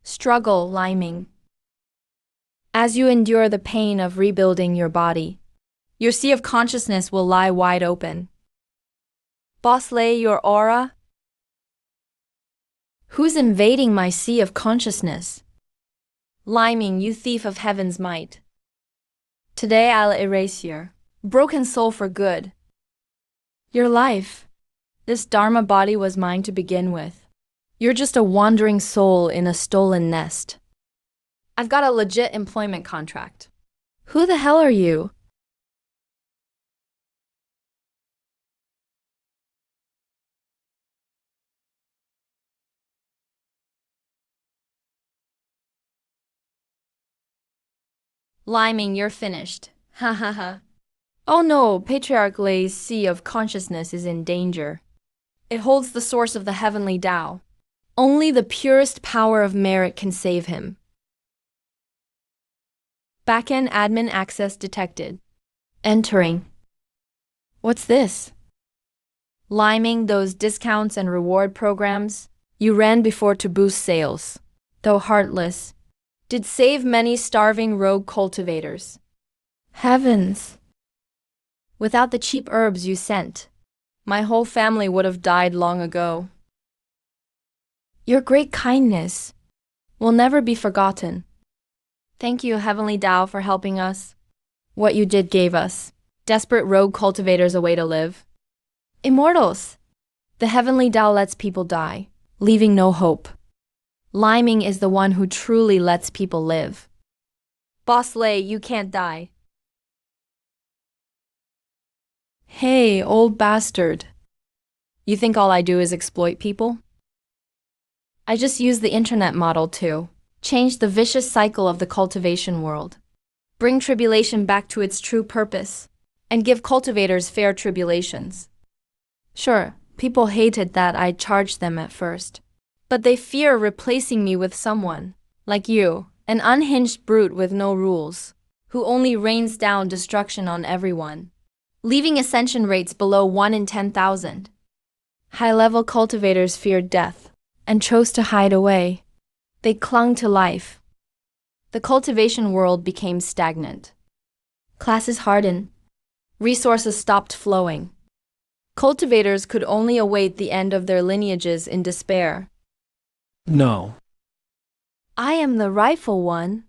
Struggle, liming. As you endure the pain of rebuilding your body, your sea of consciousness will lie wide open. Boss Lei, your aura? Who's invading my sea of consciousness? Liming, you thief of heaven's might. Today I'll erase your broken soul for good. Your life. This Dharma body was mine to begin with. You're just a wandering soul in a stolen nest. I've got a legit employment contract. Who the hell are you? Liming, you're finished. Ha ha ha. Oh no, Patriarch Lei's sea of consciousness is in danger. It holds the source of the heavenly Tao. Only the purest power of merit can save him. Backend admin access detected. Entering. What's this? Liming, those discounts and reward programs you ran before to boost sales, though heartless, did save many starving rogue cultivators. Heavens! Without the cheap herbs you sent, my whole family would have died long ago. Your great kindness will never be forgotten. Thank you, Heavenly Tao, for helping us. What you did gave us desperate rogue cultivators a way to live. Immortals! The Heavenly Tao lets people die, leaving no hope. Liming is the one who truly lets people live. Boss Lei, you can't die. Hey, old bastard. You think all I do is exploit people? I just use the internet model to change the vicious cycle of the cultivation world, bring tribulation back to its true purpose, and give cultivators fair tribulations. Sure, people hated that I charged them at first, but they fear replacing me with someone like you, an unhinged brute with no rules, who only rains down destruction on everyone, leaving ascension rates below 1 in 10,000. High-level cultivators feared death and chose to hide away. They clung to life. The cultivation world became stagnant. Classes hardened. Resources stopped flowing. Cultivators could only await the end of their lineages in despair. No. I am the rightful one.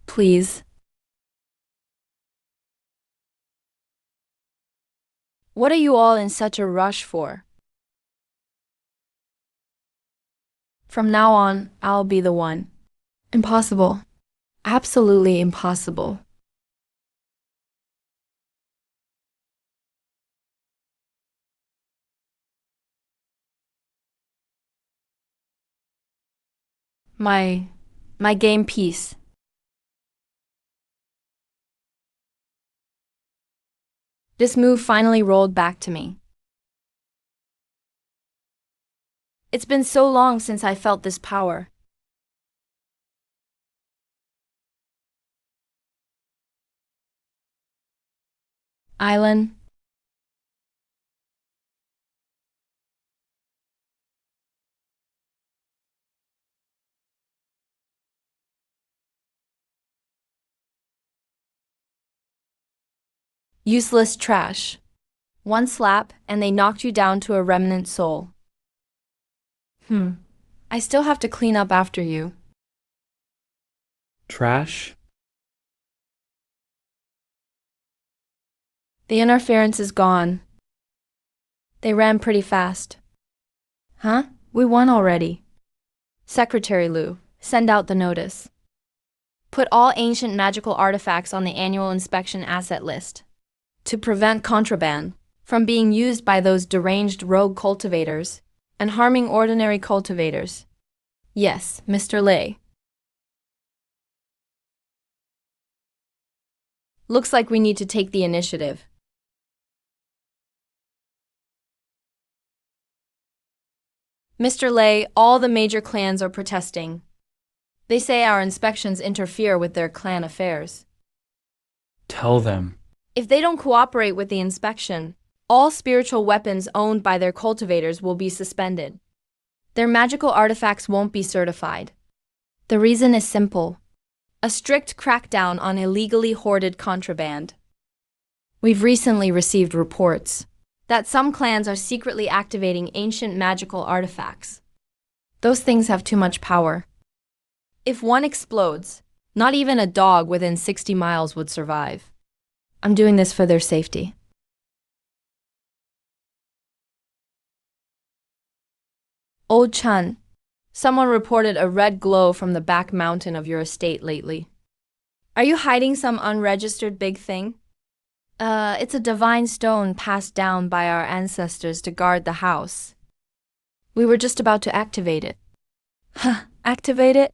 Please. What are you all in such a rush for? From now on, I'll be the one. Impossible. Absolutely impossible. My game piece. This move finally rolled back to me. It's been so long since I felt this power. Island. Useless trash. One slap, and they knocked you down to a remnant soul. I still have to clean up after you. Trash? The interference is gone. They ran pretty fast. Huh? We won already. Secretary Liu, send out the notice. Put all ancient magical artifacts on the annual inspection asset list. To prevent contraband from being used by those deranged rogue cultivators and harming ordinary cultivators. Yes, Mr. Lei. Looks like we need to take the initiative. Mr. Lei, all the major clans are protesting. They say our inspections interfere with their clan affairs. Tell them. If they don't cooperate with the inspection, all spiritual weapons owned by their cultivators will be suspended. Their magical artifacts won't be certified. The reason is simple: a strict crackdown on illegally hoarded contraband. We've recently received reports that some clans are secretly activating ancient magical artifacts. Those things have too much power. If one explodes, not even a dog within 60 miles would survive. I'm doing this for their safety. Old Chun, someone reported a red glow from the back mountain of your estate lately. Are you hiding some unregistered big thing? It's a divine stone passed down by our ancestors to guard the house. We were just about to activate it. Huh, activate it?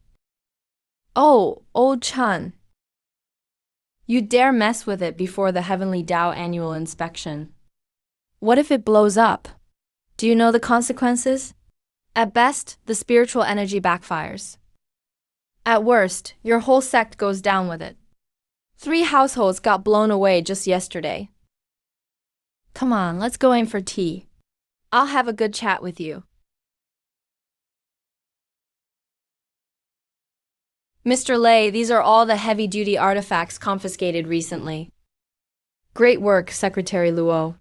Oh, Old Chun. You dare mess with it before the Heavenly Tao annual inspection. What if it blows up? Do you know the consequences? At best, the spiritual energy backfires. At worst, your whole sect goes down with it. 3 households got blown away just yesterday. Come on, let's go in for tea. I'll have a good chat with you. Mr. Lei, these are all the heavy-duty artifacts confiscated recently. Great work, Secretary Luo.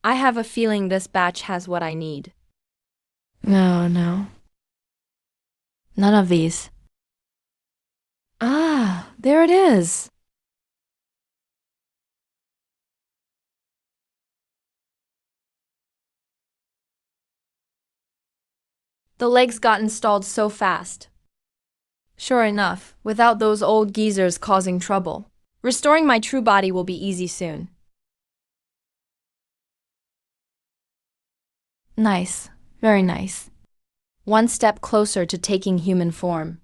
I have a feeling this batch has what I need. No. None of these. Ah, there it is. The legs got installed so fast. Sure enough, without those old geezers causing trouble, restoring my true body will be easy soon. Nice, very nice. One step closer to taking human form.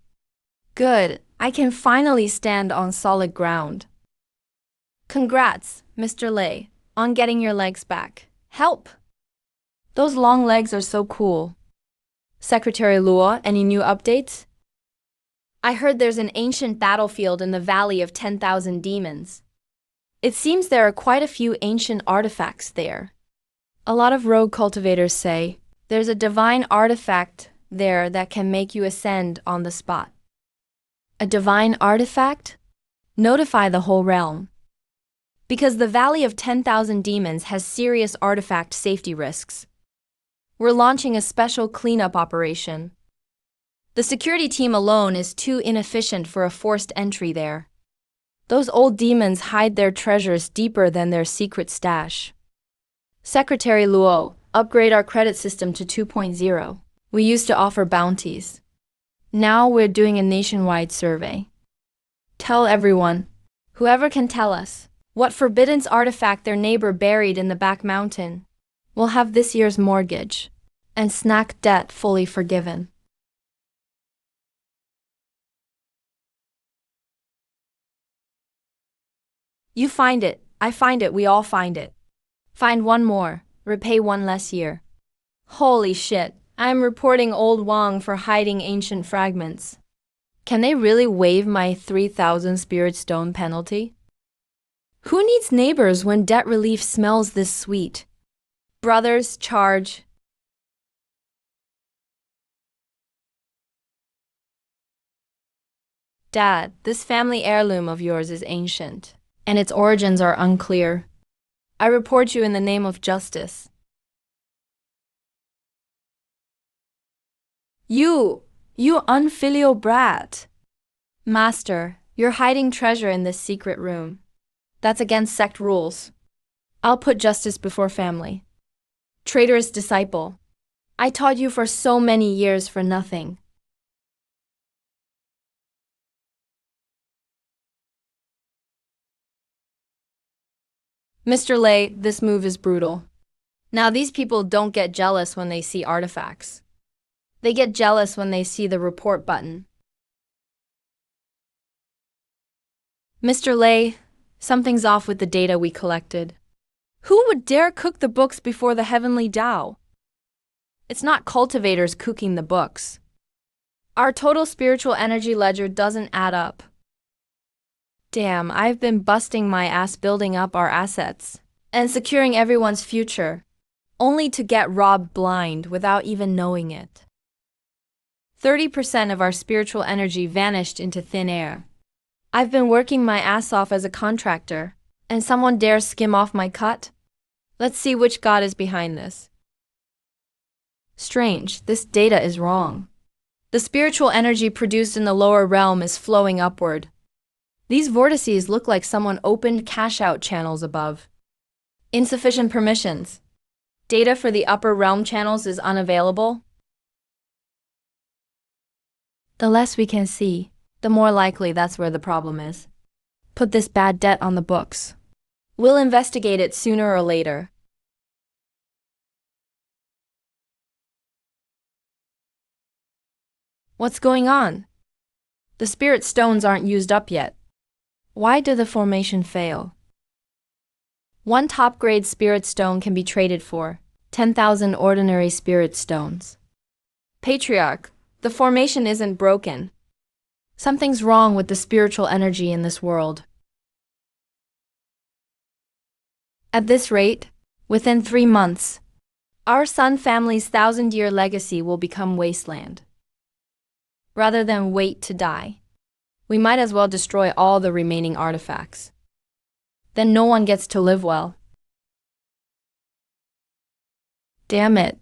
Good, I can finally stand on solid ground. Congrats, Mr. Lei, on getting your legs back. Help! Those long legs are so cool. Secretary Luo, any new updates? I heard there's an ancient battlefield in the Valley of 10,000 Demons. It seems there are quite a few ancient artifacts there. A lot of rogue cultivators say there's a divine artifact there that can make you ascend on the spot. A divine artifact? Notify the whole realm. Because the Valley of 10,000 Demons has serious artifact safety risks. We're launching a special cleanup operation. The security team alone is too inefficient for a forced entry there. Those old demons hide their treasures deeper than their secret stash. Secretary Luo, upgrade our credit system to 2.0. We used to offer bounties. Now we're doing a nationwide survey. Tell everyone, whoever can tell us, what forbidden artifact their neighbor buried in the back mountain, will have this year's mortgage and snack debt fully forgiven. You find it, I find it, we all find it. Find one more, repay one less year. Holy shit, I'm reporting Old Wang for hiding ancient fragments. Can they really waive my 3,000 spirit stone penalty? Who needs neighbors when debt relief smells this sweet? Brothers, charge. Dad, this family heirloom of yours is ancient, and its origins are unclear. I report you in the name of justice. You unfilial brat. Master, you're hiding treasure in this secret room. That's against sect rules. I'll put justice before family. Traitorous disciple. I taught you for so many years for nothing. Mr. Lay, this move is brutal. Now these people don't get jealous when they see artifacts. They get jealous when they see the report button. Mr. Lay, something's off with the data we collected. Who would dare cook the books before the heavenly Tao? It's not cultivators cooking the books. Our total spiritual energy ledger doesn't add up. Damn, I've been busting my ass building up our assets and securing everyone's future, only to get robbed blind without even knowing it. 30% of our spiritual energy vanished into thin air. I've been working my ass off as a contractor, and someone dares skim off my cut? Let's see which god is behind this. Strange, this data is wrong. The spiritual energy produced in the lower realm is flowing upward. These vortices look like someone opened cash-out channels above. Insufficient permissions. Data for the upper realm channels is unavailable. The less we can see, the more likely that's where the problem is. Put this bad debt on the books. We'll investigate it sooner or later. What's going on? The spirit stones aren't used up yet. Why did the formation fail? One top-grade spirit stone can be traded for 10,000 ordinary spirit stones. Patriarch, the formation isn't broken. Something's wrong with the spiritual energy in this world. At this rate, within 3 months, our Sun family's 1,000-year legacy will become wasteland. Rather than wait to die, we might as well destroy all the remaining artifacts. Then no one gets to live well. Damn it.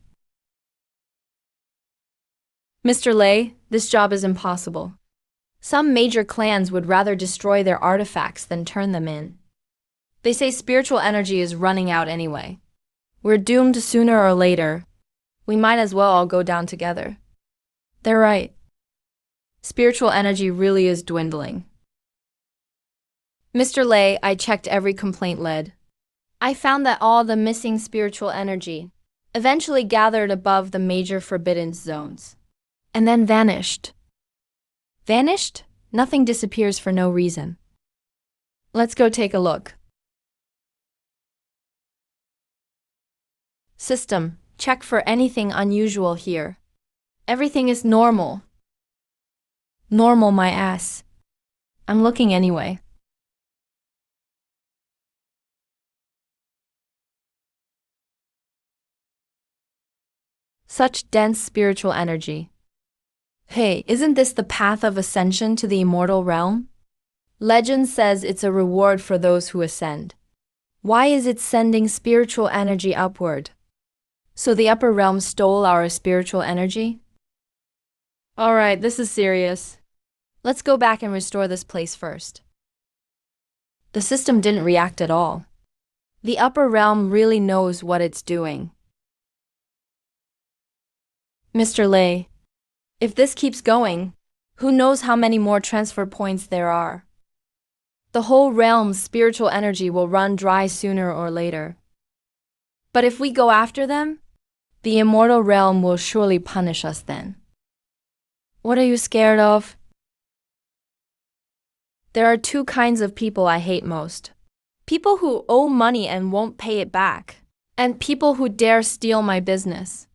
Mr. Lay, this job is impossible. Some major clans would rather destroy their artifacts than turn them in. They say spiritual energy is running out anyway. We're doomed sooner or later. We might as well all go down together. They're right. Spiritual energy really is dwindling. Mr. Lay, I checked every complaint led. I found that all the missing spiritual energy eventually gathered above the major forbidden zones, and then vanished. Vanished? Nothing disappears for no reason. Let's go take a look. System, check for anything unusual here. Everything is normal. Normal my ass. I'm looking anyway. Such dense spiritual energy. Hey, isn't this the path of ascension to the immortal realm? Legend says it's a reward for those who ascend. Why is it sending spiritual energy upward? So the upper realm stole our spiritual energy? Alright, this is serious. Let's go back and restore this place first. The system didn't react at all. The upper realm really knows what it's doing. Mr. Lay, if this keeps going, who knows how many more transfer points there are? The whole realm's spiritual energy will run dry sooner or later. But if we go after them, the immortal realm will surely punish us then. What are you scared of? There are 2 kinds of people I hate most. People who owe money and won't pay it back, and people who dare steal my business.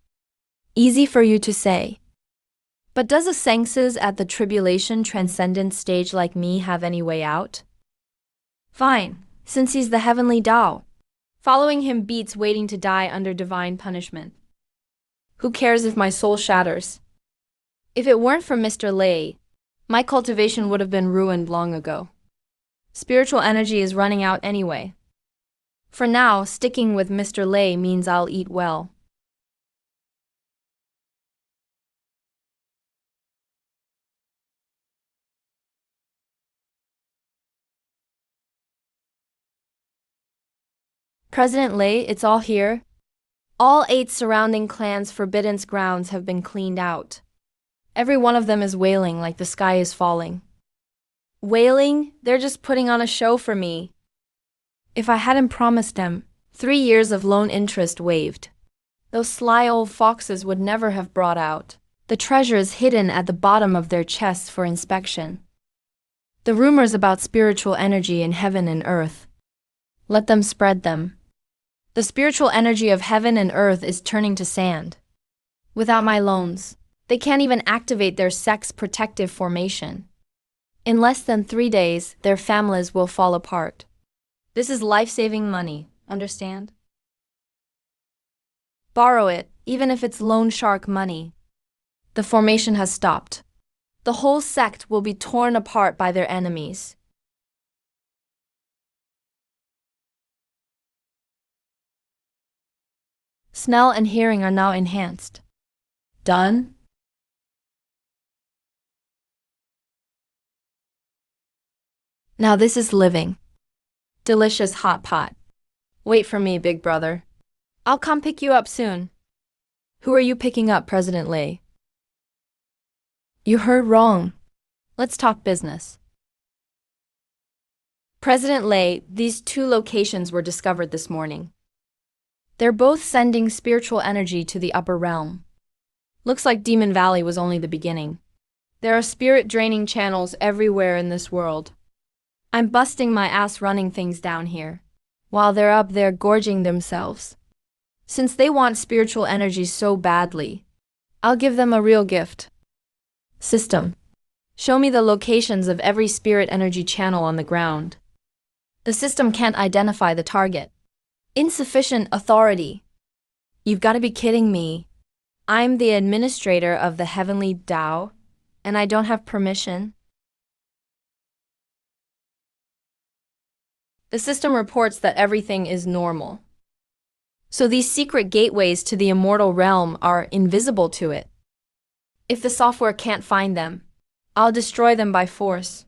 Easy for you to say. But does a Sengses at the Tribulation transcendent stage like me have any way out? Fine, since he's the heavenly Tao. Following him beats waiting to die under divine punishment. Who cares if my soul shatters? If it weren't for Mr. Lei, my cultivation would have been ruined long ago. Spiritual energy is running out anyway. For now, sticking with Mr. Lei means I'll eat well. President Lei, it's all here. All 8 surrounding clans' forbidden grounds have been cleaned out. Every one of them is wailing like the sky is falling. Wailing? They're just putting on a show for me. If I hadn't promised them 3 years of loan interest waived, those sly old foxes would never have brought out the treasures hidden at the bottom of their chests for inspection. The rumors about spiritual energy in heaven and earth. Let them spread them. The spiritual energy of heaven and earth is turning to sand. Without my loans, they can't even activate their sex protective formation. In less than 3 days, their families will fall apart. This is life-saving money, understand? Borrow it, even if it's loan shark money. The formation has stopped. The whole sect will be torn apart by their enemies. Smell and hearing are now enhanced. Done? Now this is living. Delicious hot pot. Wait for me, big brother. I'll come pick you up soon. Who are you picking up, President Lei? You heard wrong. Let's talk business. President Lei, these 2 locations were discovered this morning. They're both sending spiritual energy to the upper realm. Looks like Demon Valley was only the beginning. There are spirit-draining channels everywhere in this world. I'm busting my ass running things down here, while they're up there gorging themselves. Since they want spiritual energy so badly, I'll give them a real gift. System. Show me the locations of every spirit energy channel on the ground. The system can't identify the target. Insufficient authority. You've got to be kidding me. I'm the administrator of the heavenly Tao, and I don't have permission. The system reports that everything is normal. So these secret gateways to the immortal realm are invisible to it. If the software can't find them, I'll destroy them by force.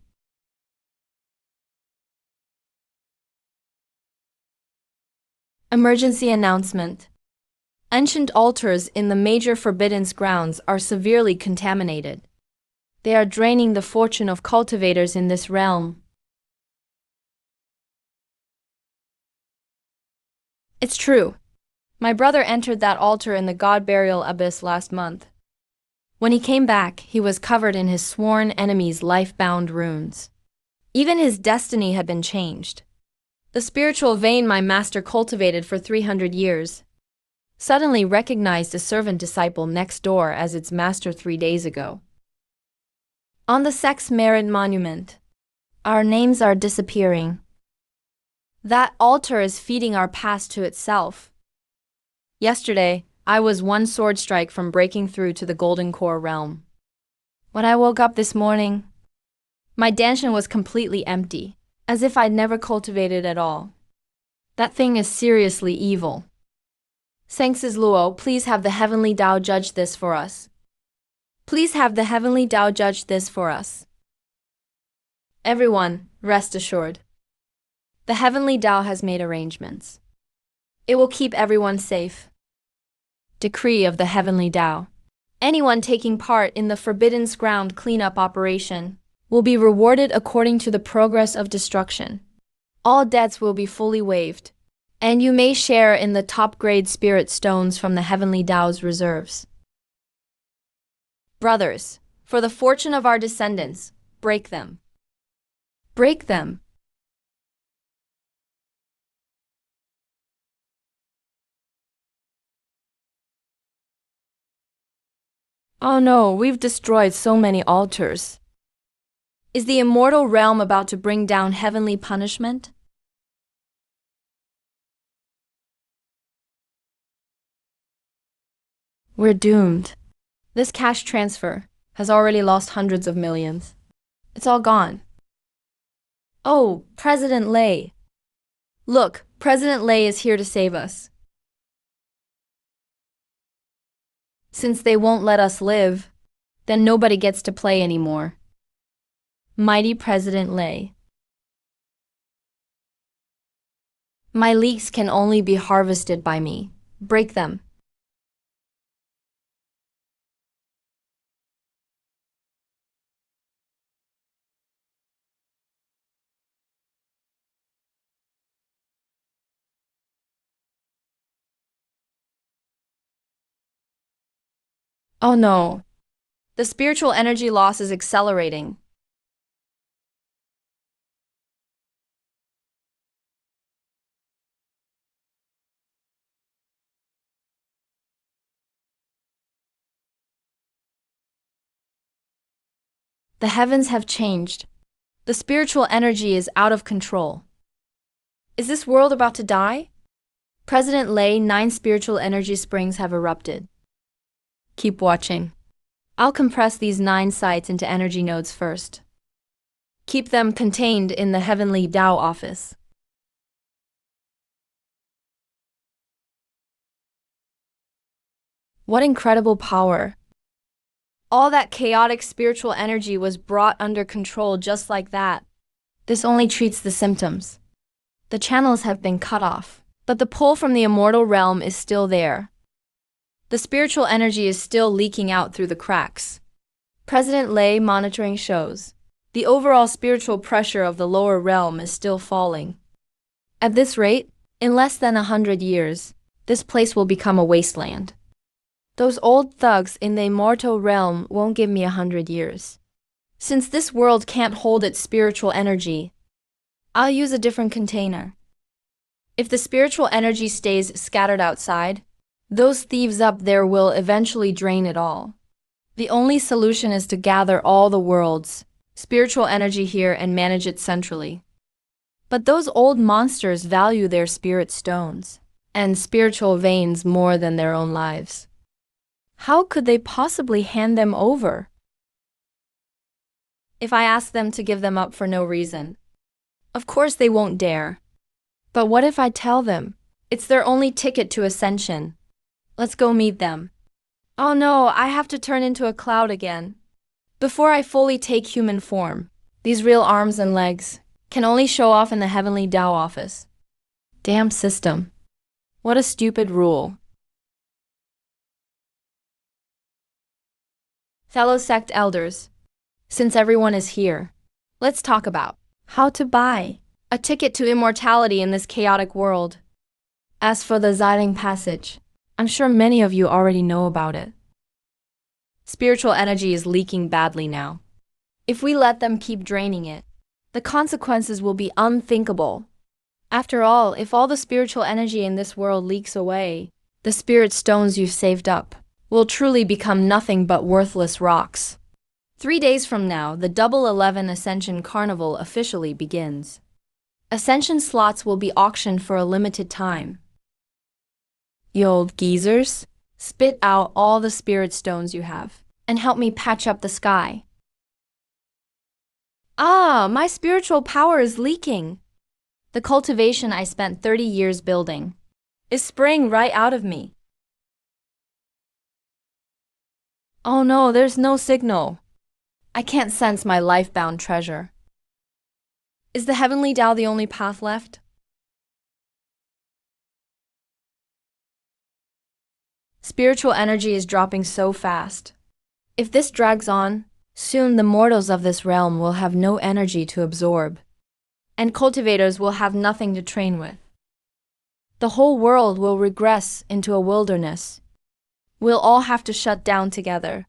Emergency announcement. Ancient altars in the major forbidden grounds are severely contaminated. They are draining the fortune of cultivators in this realm. It's true. My brother entered that altar in the God Burial Abyss last month. When he came back, he was covered in his sworn enemy's life-bound runes. Even his destiny had been changed. The spiritual vein my master cultivated for 300 years suddenly recognized a servant disciple next door as its master 3 days ago. On the sex merit monument, our names are disappearing. That altar is feeding our past to itself. Yesterday, I was one sword strike from breaking through to the Golden Core realm. When I woke up this morning, my danshan was completely empty, as if I'd never cultivated at all. That thing is seriously evil. Sangsis Luo, please have the Heavenly Tao judge this for us. Please have the Heavenly Tao judge this for us. Everyone, rest assured. The Heavenly Tao has made arrangements. It will keep everyone safe. Decree of the Heavenly Tao. Anyone taking part in the Forbidden Ground cleanup operation will be rewarded according to the progress of destruction. All debts will be fully waived, and you may share in the top-grade spirit stones from the Heavenly Tao's reserves. Brothers, for the fortune of our descendants, break them. Break them. Oh no, we've destroyed so many altars. Is the immortal realm about to bring down heavenly punishment? We're doomed. This cash transfer has already lost hundreds of millions. It's all gone. Oh, President Lei. Look, President Lei is here to save us. Since they won't let us live, then nobody gets to play anymore. Mighty President Lei. My leeks can only be harvested by me. Break them. Oh no. The spiritual energy loss is accelerating. The heavens have changed. The spiritual energy is out of control. Is this world about to die? President Lei, 9 spiritual energy springs have erupted. Keep watching. I'll compress these 9 sites into energy nodes first. Keep them contained in the Heavenly Tao office. What incredible power! All that chaotic spiritual energy was brought under control just like that. This only treats the symptoms. The channels have been cut off, but the pull from the immortal realm is still there. The spiritual energy is still leaking out through the cracks. President Lei monitoring shows. The overall spiritual pressure of the lower realm is still falling. At this rate, in less than 100 years, this place will become a wasteland. Those old thugs in the immortal realm won't give me 100 years. Since this world can't hold its spiritual energy, I'll use a different container. If the spiritual energy stays scattered outside, those thieves up there will eventually drain it all. The only solution is to gather all the world's spiritual energy here and manage it centrally. But those old monsters value their spirit stones and spiritual veins more than their own lives. How could they possibly hand them over? If I ask them to give them up for no reason, of course they won't dare. But what if I tell them it's their only ticket to ascension? Let's go meet them. Oh no, I have to turn into a cloud again. Before I fully take human form, these real arms and legs can only show off in the Heavenly Tao office. Damn system. What a stupid rule. Fellow sect elders, since everyone is here, let's talk about how to buy a ticket to immortality in this chaotic world. As for the Xiling passage, I'm sure many of you already know about it. Spiritual energy is leaking badly now. If we let them keep draining it, the consequences will be unthinkable. After all, if all the spiritual energy in this world leaks away, the spirit stones you've saved up will truly become nothing but worthless rocks. 3 days from now, the Double 11 Ascension Carnival officially begins. Ascension slots will be auctioned for a limited time. You old geezers, spit out all the spirit stones you have and help me patch up the sky. Ah, my spiritual power is leaking. The cultivation I spent 30 years building is spraying right out of me. Oh no, there's no signal. I can't sense my life-bound treasure. Is the Heavenly Tao the only path left? Spiritual energy is dropping so fast. If this drags on, soon the mortals of this realm will have no energy to absorb, and cultivators will have nothing to train with. The whole world will regress into a wilderness. We'll all have to shut down together.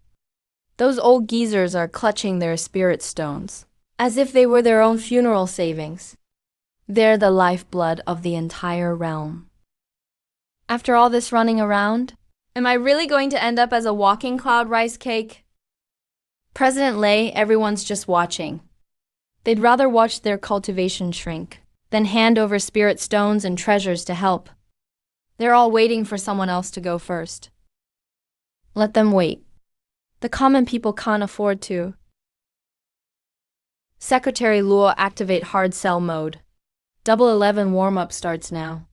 Those old geezers are clutching their spirit stones, as if they were their own funeral savings. They're the lifeblood of the entire realm. After all this running around, am I really going to end up as a walking cloud rice cake? President Lei, everyone's just watching. They'd rather watch their cultivation shrink than hand over spirit stones and treasures to help. They're all waiting for someone else to go first. Let them wait. The common people can't afford to. Secretary Luo, activate hard sell mode. Double 11 warm-up starts now.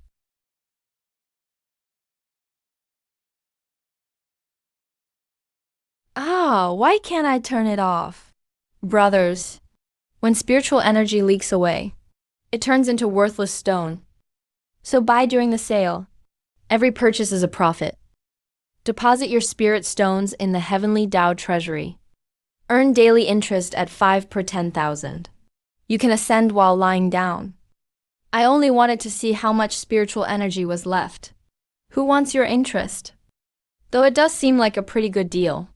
Why can't I turn it off? Brothers, when spiritual energy leaks away, it turns into worthless stone. So buy during the sale. Every purchase is a profit. Deposit your spirit stones in the Heavenly Tao Treasury. Earn daily interest at 5 per 10,000. You can ascend while lying down. I only wanted to see how much spiritual energy was left. Who wants your interest? Though it does seem like a pretty good deal.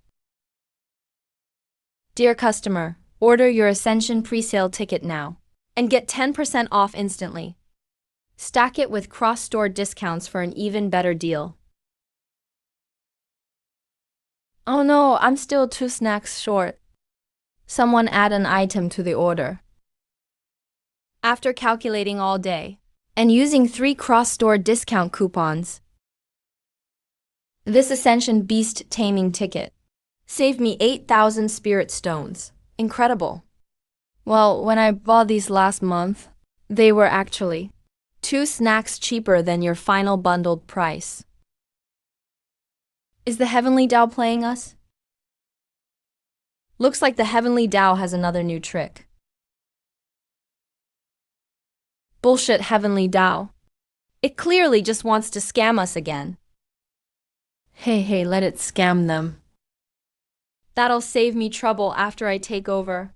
Dear customer, order your Ascension pre-sale ticket now and get 10% off instantly. Stack it with cross-store discounts for an even better deal. Oh no, I'm still 2 snacks short. Someone add an item to the order. After calculating all day and using 3 cross-store discount coupons, this Ascension Beast Taming ticket saved me 8,000 spirit stones. Incredible. Well, when I bought these last month, they were actually 2 snacks cheaper than your final bundled price. Is the Heavenly Tao playing us? Looks like the Heavenly Tao has another new trick. Bullshit Heavenly Tao. It clearly just wants to scam us again. Hey, let it scam them. That'll save me trouble after I take over.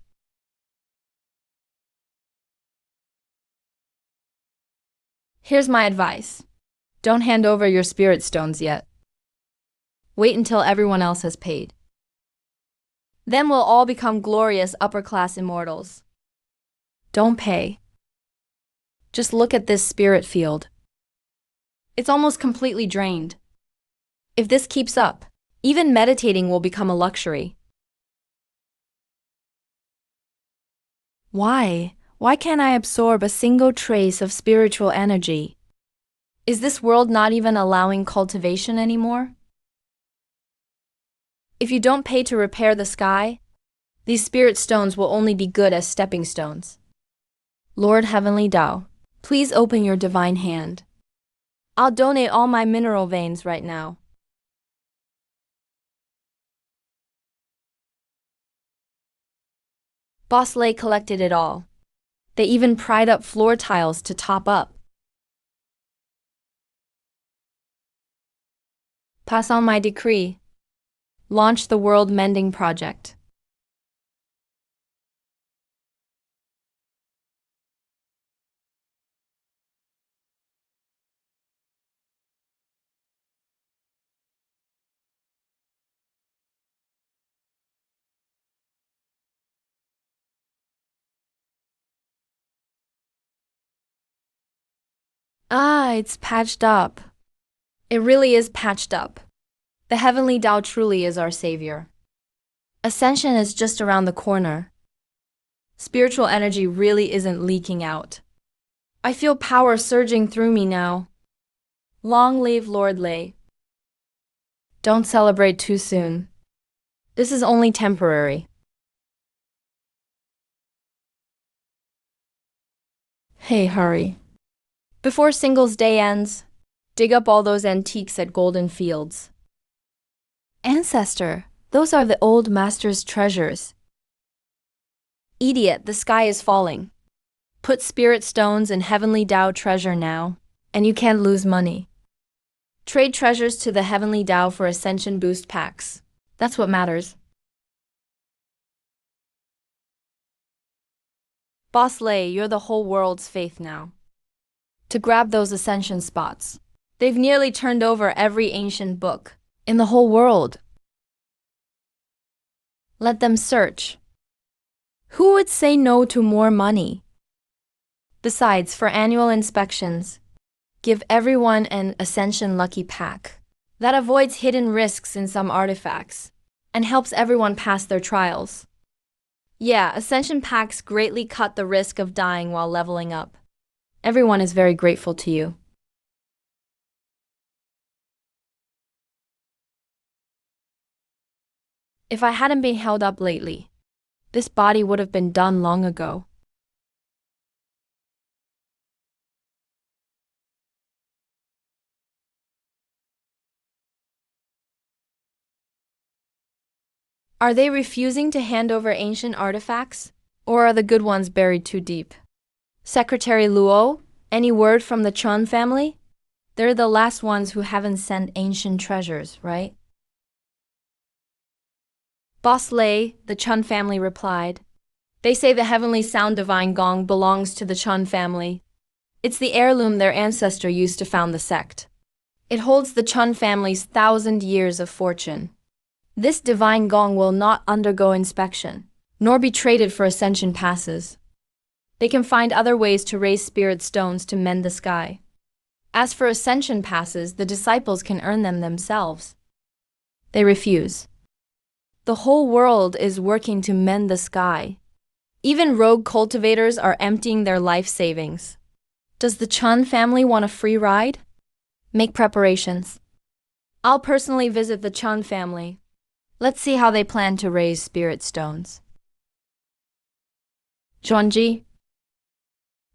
Here's my advice. Don't hand over your spirit stones yet. Wait until everyone else has paid. Then we'll all become glorious upper-class immortals. Don't pay. Just look at this spirit field. It's almost completely drained. If this keeps up, even meditating will become a luxury. Why? Why can't I absorb a single trace of spiritual energy? Is this world not even allowing cultivation anymore? If you don't pay to repair the sky, these spirit stones will only be good as stepping stones. Lord Heavenly Tao, please open your divine hand. I'll donate all my mineral veins right now. Boss Lei collected it all. They even pried up floor tiles to top up. Pass on my decree. Launch the world mending project. It's patched up. It really is patched up. The Heavenly Tao truly is our savior. Ascension is just around the corner. Spiritual energy really isn't leaking out. I feel power surging through me now. Long live Lord Lei. Don't celebrate too soon. This is only temporary. Hey, hurry. Before Singles Day ends, dig up all those antiques at Golden Fields. Ancestor, those are the old master's treasures. Idiot, the sky is falling. Put spirit stones in Heavenly Tao treasure now, and you can't lose money. Trade treasures to the Heavenly Tao for Ascension Boost packs. That's what matters. Boss Lei, you're the whole world's faith now. To grab those Ascension spots. They've nearly turned over every ancient book in the whole world. Let them search. Who would say no to more money? Besides, for annual inspections, give everyone an Ascension Lucky Pack that avoids hidden risks in some artifacts and helps everyone pass their trials. Yeah, Ascension Packs greatly cut the risk of dying while leveling up. Everyone is very grateful to you. If I hadn't been held up lately, this body would have been done long ago. Are they refusing to hand over ancient artifacts? Or are the good ones buried too deep? Secretary Luo, any word from the Chun family? They're the last ones who haven't sent ancient treasures, right? Boss Lei, the Chun family replied. They say the heavenly sound divine gong belongs to the Chun family. It's the heirloom their ancestor used to found the sect. It holds the Chun family's 1,000 years of fortune. This divine gong will not undergo inspection, nor be traded for ascension passes. They can find other ways to raise spirit stones to mend the sky. As for ascension passes, the disciples can earn them themselves. They refuse. The whole world is working to mend the sky. Even rogue cultivators are emptying their life savings. Does the Chun family want a free ride? Make preparations. I'll personally visit the Chun family. Let's see how they plan to raise spirit stones. Zhuangji,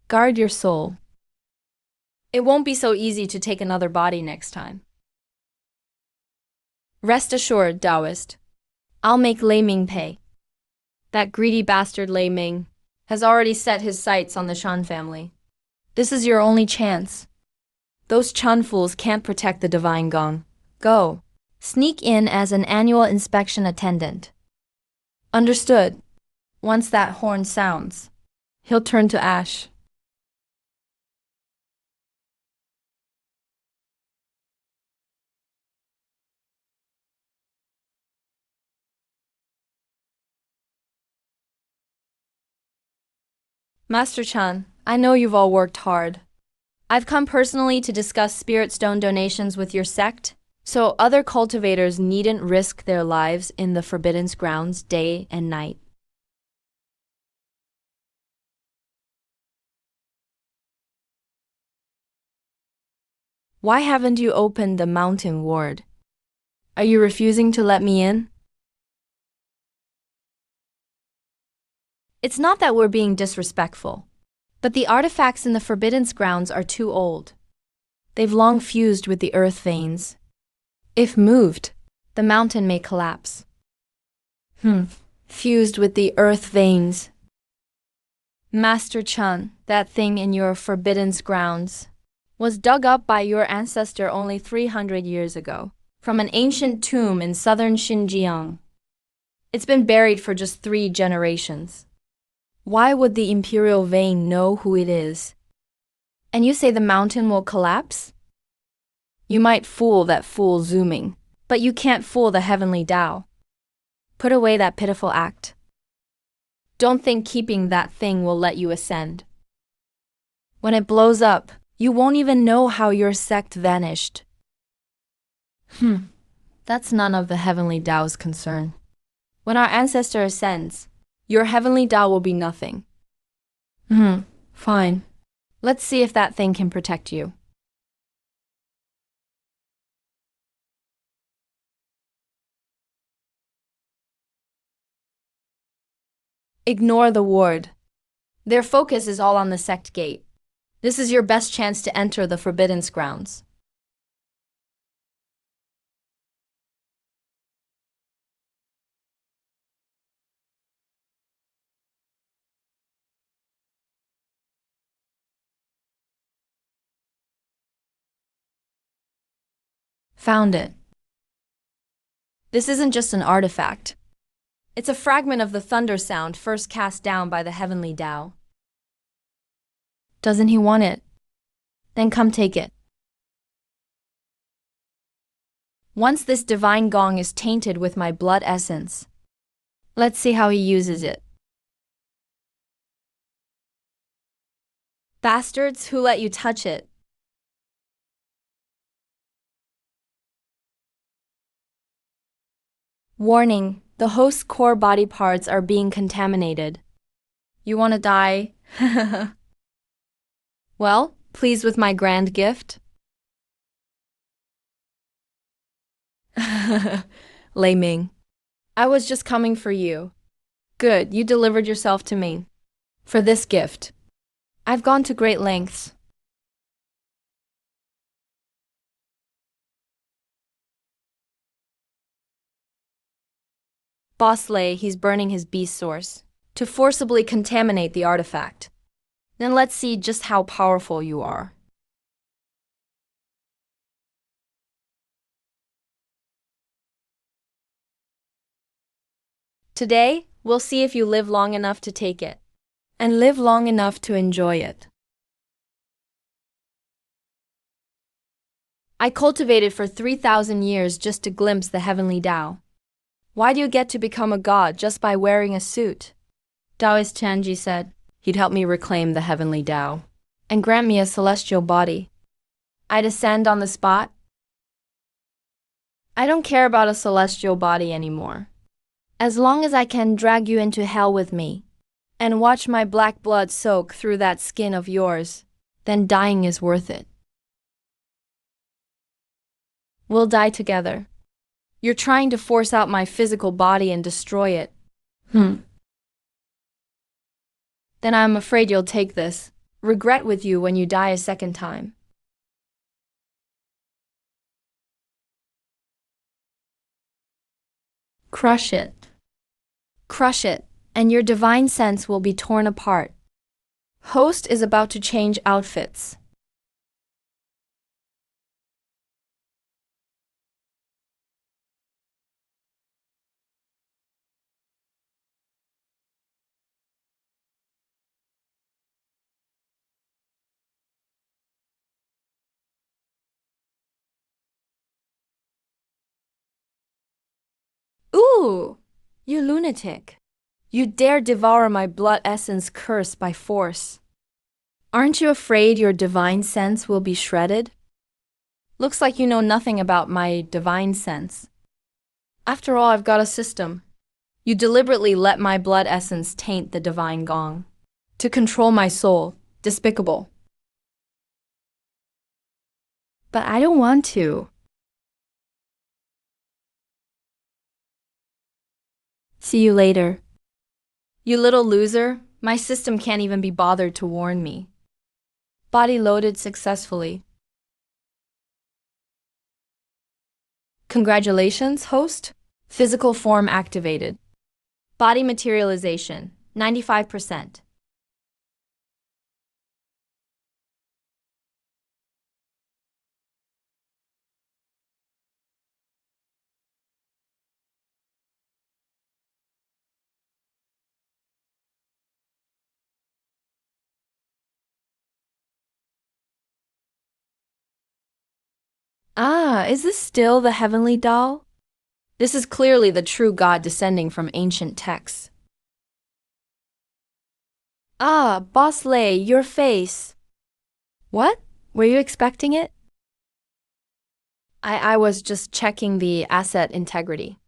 guard your soul. It won't be so easy to take another body next time. Rest assured, Taoist. I'll make Lei Ming pay. That greedy bastard Lei Ming has already set his sights on the Shan family. This is your only chance. Those Chun fools can't protect the divine gong. Go. Sneak in as an annual inspection attendant. Understood. Once that horn sounds, he'll turn to ash. Master Chan, I know you've all worked hard. I've come personally to discuss spirit stone donations with your sect, so other cultivators needn't risk their lives in the Forbidden Grounds day and night. Why haven't you opened the mountain ward? Are you refusing to let me in? It's not that we're being disrespectful, but the artifacts in the Forbidden Grounds are too old. They've long fused with the earth veins. If moved, the mountain may collapse. Fused with the earth veins. Master Chan, that thing in your Forbidden Grounds was dug up by your ancestor only 300 years ago, from an ancient tomb in southern Xinjiang. It's been buried for just 3 generations. Why would the imperial vein know who it is? And you say the mountain will collapse? You might fool that fool zooming, but you can't fool the heavenly Tao. Put away that pitiful act. Don't think keeping that thing will let you ascend. When it blows up, you won't even know how your sect vanished. That's none of the heavenly Tao's concern. When our ancestor ascends, your heavenly Tao will be nothing. Fine. Let's see if that thing can protect you. Ignore the ward. Their focus is all on the sect gate. This is your best chance to enter the Forbidden Grounds. Found it. This isn't just an artifact. It's a fragment of the thunder sound first cast down by the heavenly Tao. Doesn't he want it? Then come take it. Once this divine gong is tainted with my blood essence, let's see how he uses it. Bastards, who let you touch it? Warning, the host's core body parts are being contaminated. You want to die? Well, pleased with my grand gift? Lei Ming, I was just coming for you. Good, you delivered yourself to me. For this gift. I've gone to great lengths. Boss Lei, he's burning his beast source to forcibly contaminate the artifact. Then let's see just how powerful you are. Today, we'll see if you live long enough to take it, and live long enough to enjoy it. I cultivated for 3,000 years just to glimpse the heavenly Tao. Why do you get to become a god just by wearing a suit? Taoist Tianji said he'd help me reclaim the heavenly Tao and grant me a celestial body. I'd ascend on the spot. I don't care about a celestial body anymore. As long as I can drag you into hell with me and watch my black blood soak through that skin of yours, then dying is worth it. We'll die together. You're trying to force out my physical body and destroy it. Then I'm afraid you'll take this regret with you when you die a second time. Crush it. Crush it, and your divine sense will be torn apart. Host is about to change outfits. Ooh, you lunatic. You dare devour my blood essence curse by force. Aren't you afraid your divine sense will be shredded? Looks like you know nothing about my divine sense. After all, I've got a system. You deliberately let my blood essence taint the divine gong. To control my soul. Despicable. But I don't want to. See you later. You little loser, my system can't even be bothered to warn me. Body loaded successfully. Congratulations, host. Physical form activated. Body materialization, 95%. Ah, is this still the heavenly doll? This is clearly the true God descending from ancient texts. Ah, Boss Lei, your face. What? Were you expecting it? I was just checking the asset integrity.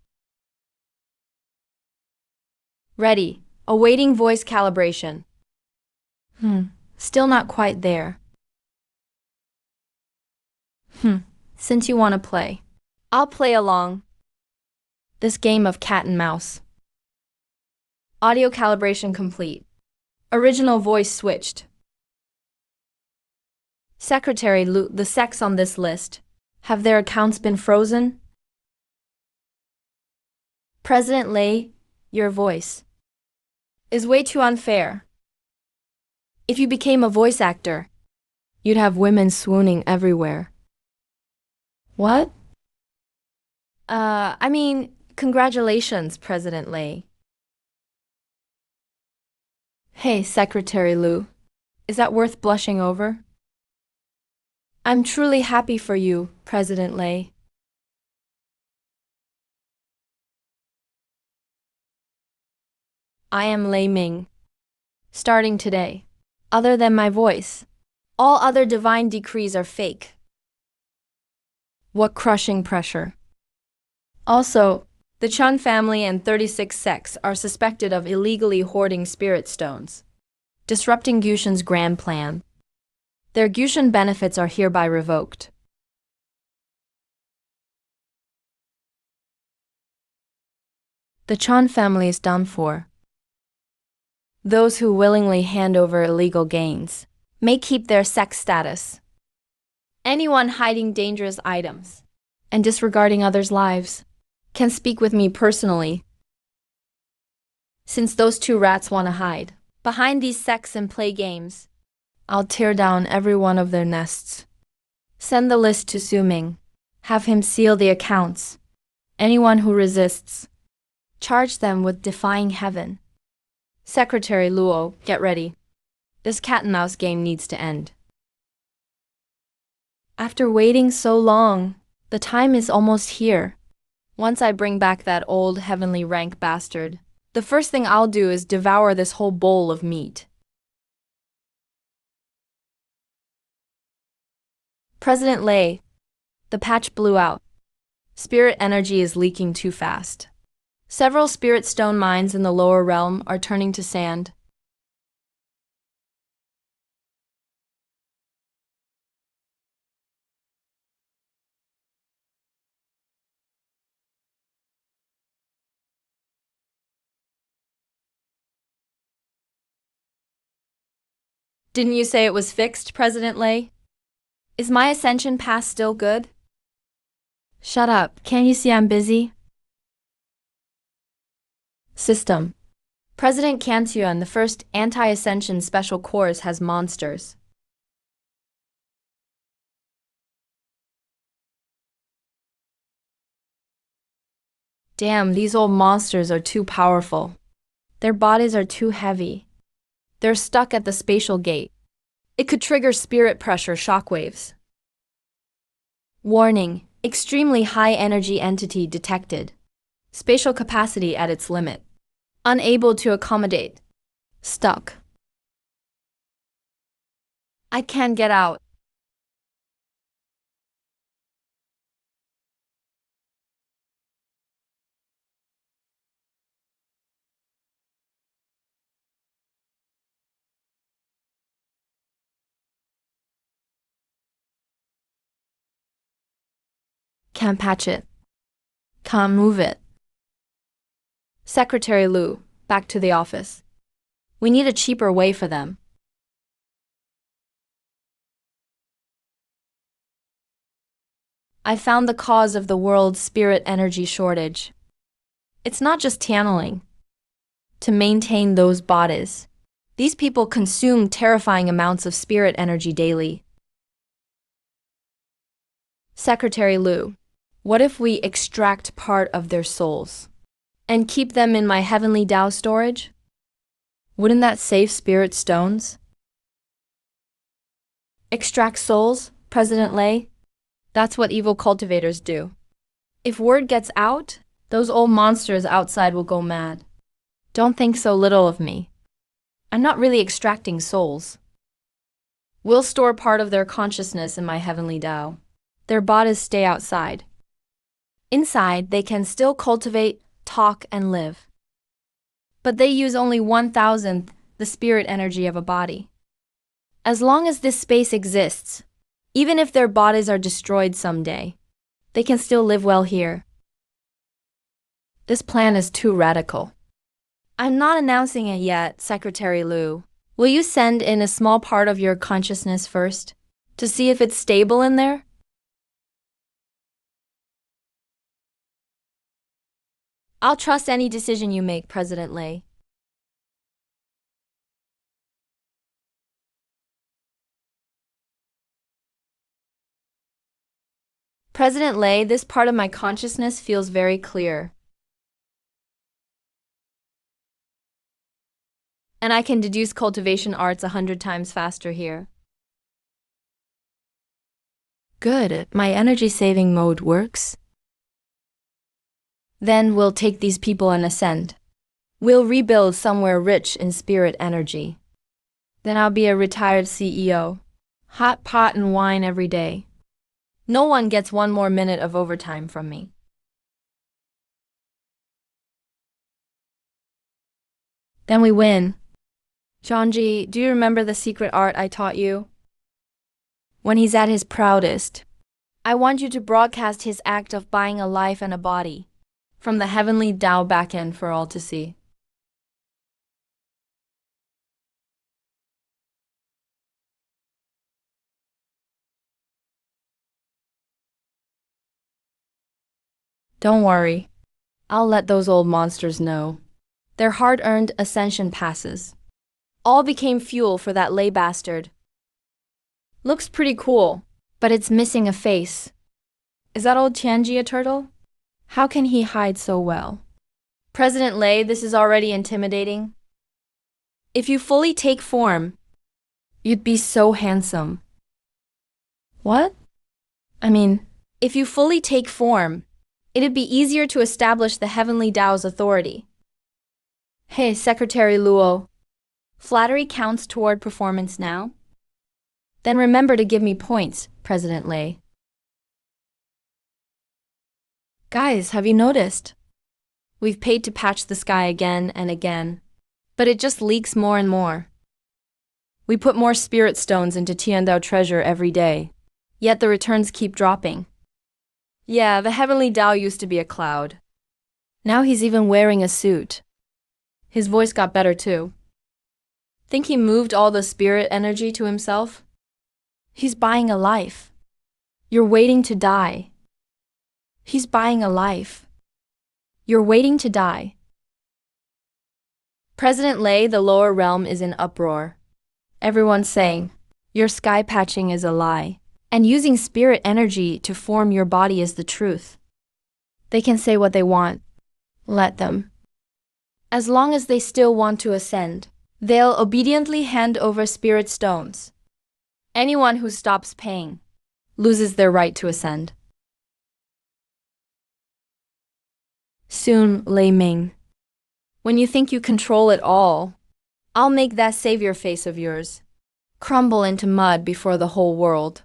Ready. Awaiting voice calibration. Still not quite there. Since you want to play, I'll play along. This game of cat and mouse. Audio calibration complete. Original voice switched. Secretary Lu, the sex on this list. Have their accounts been frozen? President Lei, your voice is way too unfair. If you became a voice actor, you'd have women swooning everywhere. What? Congratulations, President Lei. Hey, Secretary Lu. Is that worth blushing over? I'm truly happy for you, President Lei. I am Lei Ming. Starting today, other than my voice, all other divine decrees are fake. What crushing pressure. Also, the Chun family and 36 sects are suspected of illegally hoarding spirit stones, disrupting Gushin's grand plan. Their Gushin benefits are hereby revoked. The Chan family is done for. Those who willingly hand over illegal gains may keep their sex status. Anyone hiding dangerous items and disregarding others' lives can speak with me personally. Since those two rats want to hide behind these sex and play games, I'll tear down every one of their nests. Send the list to Su Ming. Have him seal the accounts. Anyone who resists, charge them with defying heaven. Secretary Luo, get ready. This cat and mouse game needs to end. After waiting so long, the time is almost here. Once I bring back that old heavenly rank bastard, the first thing I'll do is devour this whole bowl of meat. President Lei, the patch blew out. Spirit energy is leaking too fast. Several spirit stone mines in the lower realm are turning to sand. Didn't you say it was fixed, President Lei? Is my ascension pass still good? Shut up, can't you see I'm busy? System. President Kantian, the first anti-ascension special course has monsters. Damn, these old monsters are too powerful. Their bodies are too heavy. They're stuck at the spatial gate. It could trigger spirit pressure shockwaves. Warning, extremely high energy entity detected. Spatial capacity at its limit. Unable to accommodate. Stuck. I can't get out. Can't patch it. Can't move it. Secretary Lu, back to the office. We need a cheaper way for them. I found the cause of the world's spirit energy shortage. It's not just channeling. To maintain those bodies, these people consume terrifying amounts of spirit energy daily. Secretary Lu, what if we extract part of their souls and keep them in my heavenly Tao storage? Wouldn't that save spirit stones? Extract souls, President Lei? That's what evil cultivators do. If word gets out, those old monsters outside will go mad. Don't think so little of me. I'm not really extracting souls. We'll store part of their consciousness in my heavenly Tao. Their bodies stay outside. Inside, they can still cultivate, talk, and live. But they use only 1,000th the spirit energy of a body. As long as this space exists, even if their bodies are destroyed someday, they can still live well here. This plan is too radical. I'm not announcing it yet, Secretary Lu. Will you send in a small part of your consciousness first, to see if it's stable in there? I'll trust any decision you make, President Lei. President Lei, this part of my consciousness feels very clear. And I can deduce cultivation arts 100 times faster here. Good, my energy saving mode works. Then we'll take these people and ascend. We'll rebuild somewhere rich in spirit energy. Then I'll be a retired CEO. Hot pot and wine every day. No one gets one more minute of overtime from me. Then we win. Zhangji, do you remember the secret art I taught you? When he's at his proudest, I want you to broadcast his act of buying a life and a body from the heavenly Tao back in for all to see. Don't worry. I'll let those old monsters know. Their hard-earned ascension passes. All became fuel for that lay bastard. Looks pretty cool, but it's missing a face. Is that old Tianji a turtle? How can he hide so well? President Lei, this is already intimidating. If you fully take form, you'd be so handsome. What? I mean, if you fully take form, it'd be easier to establish the heavenly Tao's authority. Hey, Secretary Luo. Flattery counts toward performance now? Then remember to give me points, President Lei. Guys, have you noticed? We've paid to patch the sky again and again, but it just leaks more and more. We put more spirit stones into Tiandao treasure every day, yet the returns keep dropping. Yeah, the heavenly Tao used to be a cloud. Now he's even wearing a suit. His voice got better too. Think he moved all the spirit energy to himself? He's buying a life. You're waiting to die. He's buying a life. You're waiting to die. President Lei, the lower realm is in uproar. Everyone's saying, your sky patching is a lie, and using spirit energy to form your body is the truth. They can say what they want. Let them. As long as they still want to ascend, they'll obediently hand over spirit stones. Anyone who stops paying loses their right to ascend. Soon, Lei Ming. When you think you control it all, I'll make that savior face of yours crumble into mud before the whole world.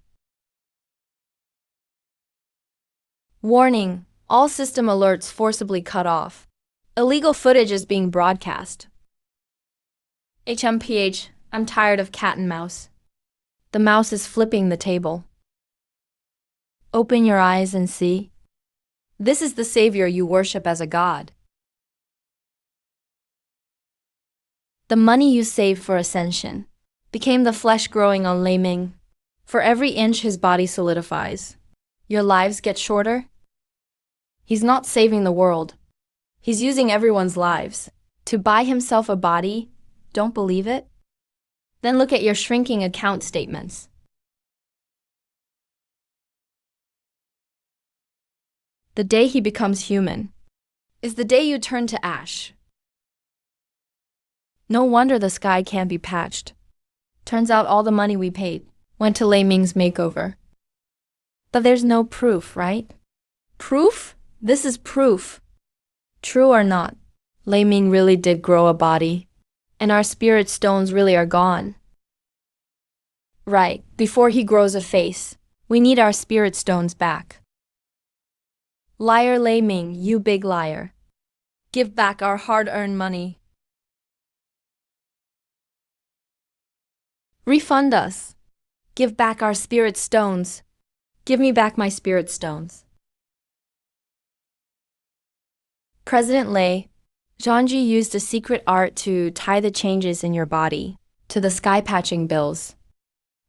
Warning, all system alerts forcibly cut off. Illegal footage is being broadcast. HMPH, I'm tired of cat and mouse. The mouse is flipping the table. Open your eyes and see. This is the savior you worship as a god. The money you saved for ascension became the flesh growing on Lei Ming. For every inch his body solidifies, your lives get shorter. He's not saving the world. He's using everyone's lives to buy himself a body. Don't believe it? Then look at your shrinking account statements. The day he becomes human is the day you turn to ash. No wonder the sky can't be patched. Turns out all the money we paid went to Lei Ming's makeover. But there's no proof, right? Proof? This is proof. True or not, Lei Ming really did grow a body, and our spirit stones really are gone. Right, before he grows a face, we need our spirit stones back. Liar Lei Ming, you big liar. Give back our hard-earned money. Refund us. Give back our spirit stones. Give me back my spirit stones. President Lei, Zhangji used a secret art to tie the changes in your body to the sky patching bills.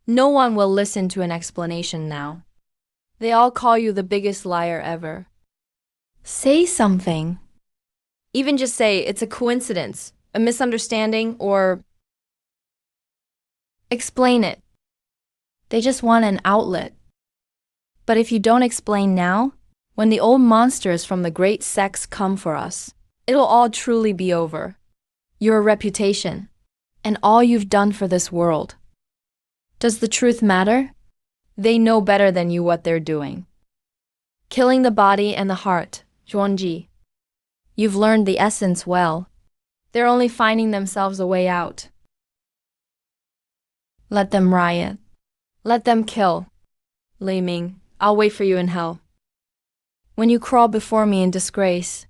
No one will listen to an explanation now. They all call you the biggest liar ever. Say something. Even just say it's a coincidence, a misunderstanding, or explain it. They just want an outlet. But if you don't explain now, when the old monsters from the great sects come for us, it'll all truly be over. Your reputation, and all you've done for this world. Does the truth matter? They know better than you what they're doing. Killing the body and the heart, Zhuangji. You've learned the essence well. They're only finding themselves a way out. Let them riot. Let them kill. Lei Ming, I'll wait for you in hell. When you crawl before me in disgrace,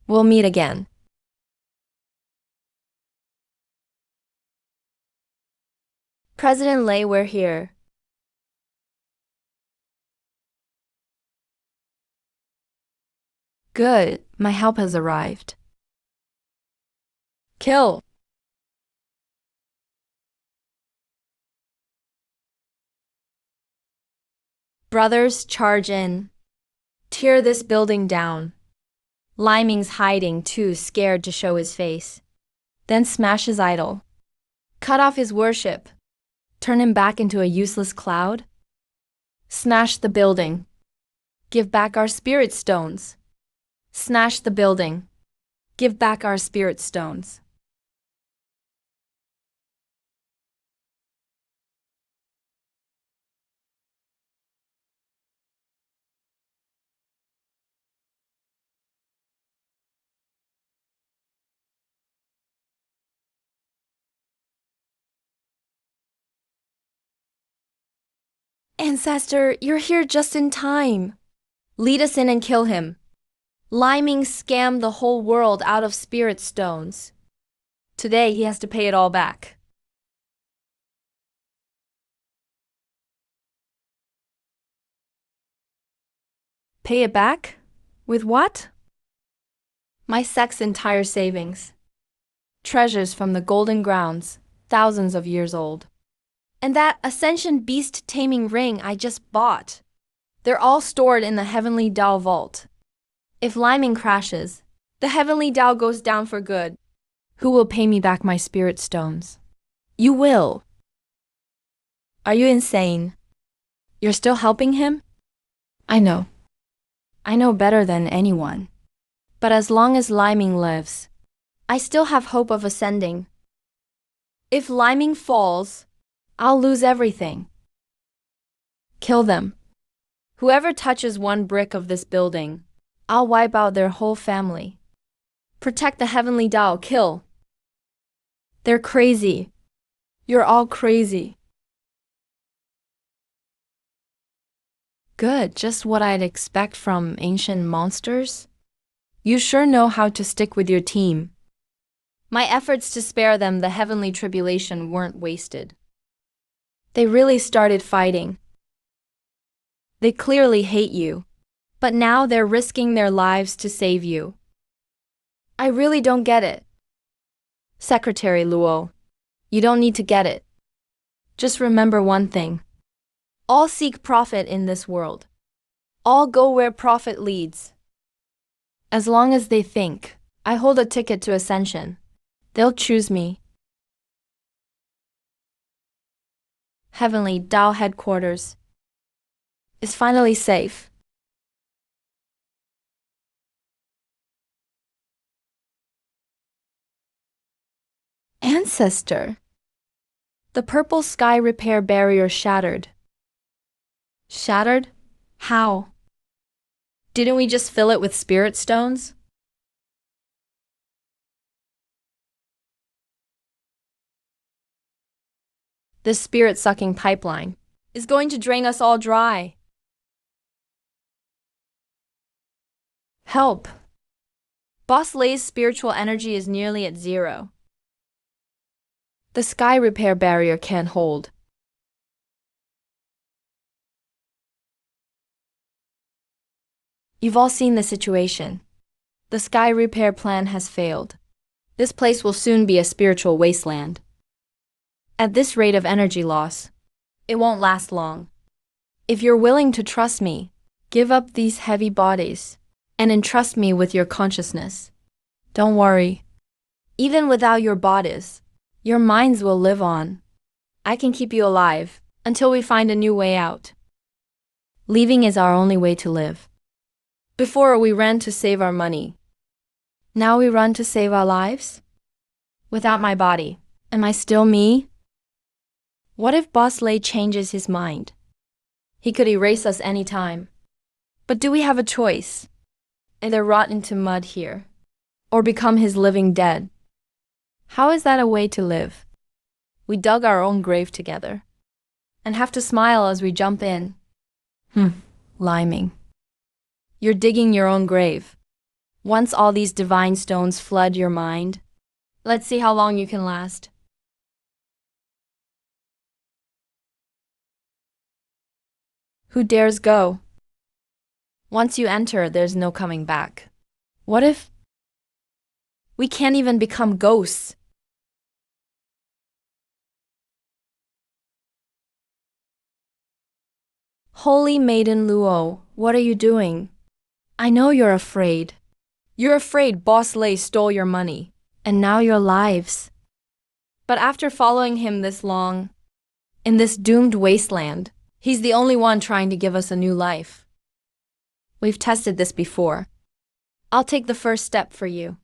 we'll meet again. President Lei, we're here. Good, my help has arrived. Kill! Brothers, charge in. Tear this building down. Liming's hiding, too scared to show his face. Then smash his idol. Cut off his worship. Turn him back into a useless cloud. Smash the building. Give back our spirit stones. Smash the building. Give back our spirit stones. Ancestor, you're here just in time. Lead us in and kill him. Liming scammed the whole world out of spirit stones. Today he has to pay it all back. Pay it back? With what? My sect's entire savings. Treasures from the golden grounds, thousands of years old. And that Ascension beast taming ring I just bought. They're all stored in the Heavenly Tao vault. If Liming crashes, the Heavenly Tao goes down for good. Who will pay me back my spirit stones? You will. Are you insane? You're still helping him? I know. I know better than anyone. But as long as Liming lives, I still have hope of ascending. If Liming falls, I'll lose everything. Kill them. Whoever touches one brick of this building, I'll wipe out their whole family. Protect the Heavenly Tao, kill. They're crazy. You're all crazy. Good, just what I'd expect from ancient monsters. You sure know how to stick with your team. My efforts to spare them the heavenly tribulation weren't wasted. They really started fighting. They clearly hate you, but now they're risking their lives to save you. I really don't get it. Secretary Luo, you don't need to get it. Just remember one thing. All seek profit in this world. All go where profit leads. As long as they think, I hold a ticket to ascension, they'll choose me. Heavenly Tao headquarters is finally safe. Ancestor! The purple sky repair barrier shattered. Shattered? How? Didn't we just fill it with spirit stones? This spirit-sucking pipeline is going to drain us all dry. Help! Boss Lay's spiritual energy is nearly at zero. The sky repair barrier can't hold. You've all seen the situation. The sky repair plan has failed. This place will soon be a spiritual wasteland. At this rate of energy loss, it won't last long. If you're willing to trust me, give up these heavy bodies and entrust me with your consciousness. Don't worry. Even without your bodies, your minds will live on. I can keep you alive until we find a new way out. Leaving is our only way to live. Before we ran to save our money. Now we run to save our lives? Without my body, am I still me? What if Boss Lay changes his mind? He could erase us any time. But do we have a choice? Either rot into mud here, or become his living dead. How is that a way to live? We dug our own grave together, and have to smile as we jump in. Liming. You're digging your own grave. Once all these divine stones flood your mind, let's see how long you can last. Who dares go? Once you enter, there's no coming back. What if we can't even become ghosts? Holy Maiden Luo, what are you doing? I know you're afraid. You're afraid Boss Lei stole your money, and now your lives. But after following him this long, in this doomed wasteland, he's the only one trying to give us a new life. We've tested this before. I'll take the first step for you.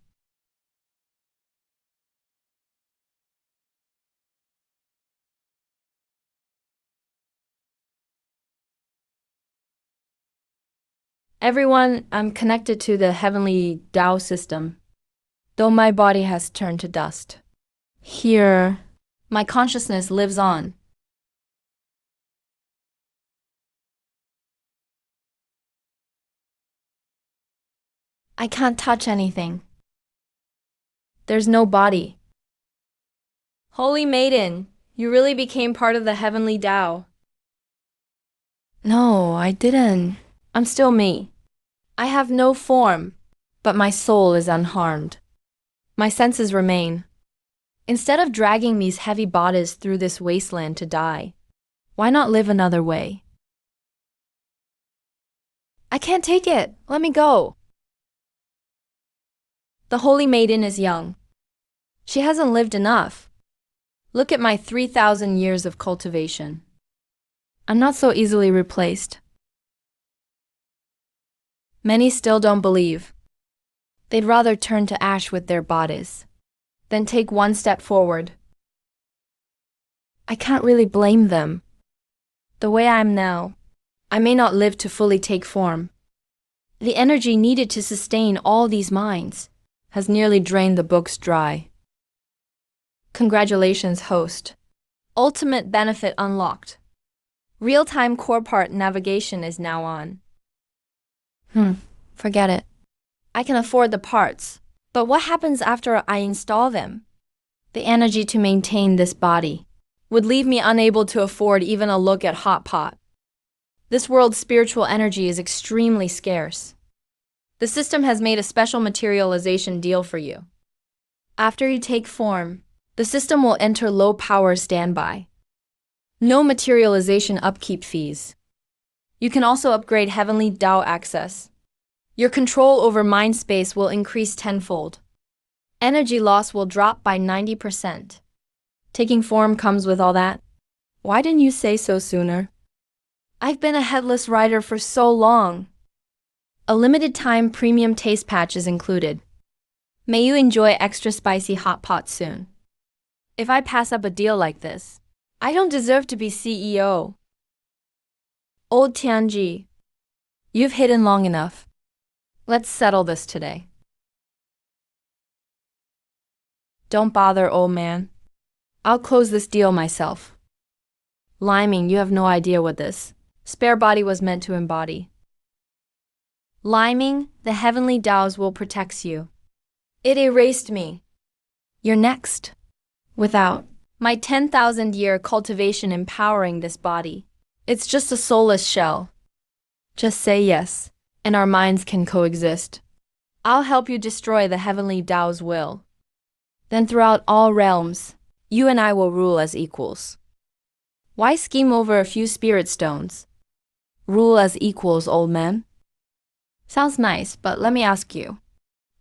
Everyone, I'm connected to the heavenly Tao system, though my body has turned to dust. Here, my consciousness lives on. I can't touch anything. There's no body. Holy Maiden, you really became part of the heavenly Tao. No, I didn't. I'm still me. I have no form, but my soul is unharmed. My senses remain. Instead of dragging these heavy bodies through this wasteland to die, why not live another way? I can't take it. Let me go. The Holy Maiden is young. She hasn't lived enough. Look at my 3,000 years of cultivation. I'm not so easily replaced. Many still don't believe. They'd rather turn to ash with their bodies than take one step forward. I can't really blame them. The way I'm now, I may not live to fully take form. The energy needed to sustain all these minds has nearly drained the books dry. Congratulations, host. Ultimate benefit unlocked. Real-time core part navigation is now on. Forget it. I can afford the parts, but what happens after I install them? The energy to maintain this body would leave me unable to afford even a look at Hot Pot. This world's spiritual energy is extremely scarce. The system has made a special materialization deal for you. After you take form, the system will enter low power standby. No materialization upkeep fees. You can also upgrade Heavenly Tao access. Your control over mind space will increase tenfold. Energy loss will drop by 90%. Taking form comes with all that. Why didn't you say so sooner? I've been a headless rider for so long. A limited time premium taste patch is included. May you enjoy extra spicy hot pot soon. If I pass up a deal like this, I don't deserve to be CEO. Old Tianji, you've hidden long enough. Let's settle this today. Don't bother, old man. I'll close this deal myself. Liming, you have no idea what this spare body was meant to embody. Liming, the heavenly Tao's will protects you. It erased me. You're next. Without my 10,000-year cultivation empowering this body, it's just a soulless shell. Just say yes, and our minds can coexist. I'll help you destroy the heavenly Tao's will. Then throughout all realms, you and I will rule as equals. Why scheme over a few spirit stones? Rule as equals, old man. Sounds nice, but let me ask you.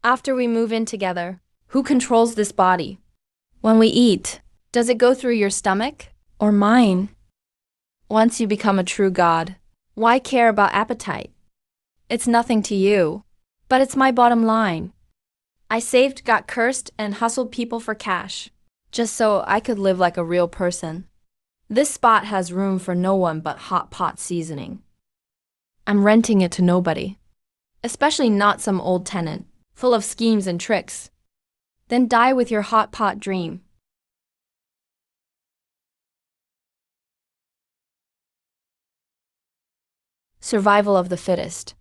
After we move in together, who controls this body? When we eat, does it go through your stomach or mine? Once you become a true god, why care about appetite? It's nothing to you, but it's my bottom line. I saved, got cursed, and hustled people for cash, just so I could live like a real person. This spot has room for no one but hot pot seasoning. I'm renting it to nobody, especially not some old tenant, full of schemes and tricks. Then die with your hot pot dream. Survival of the fittest.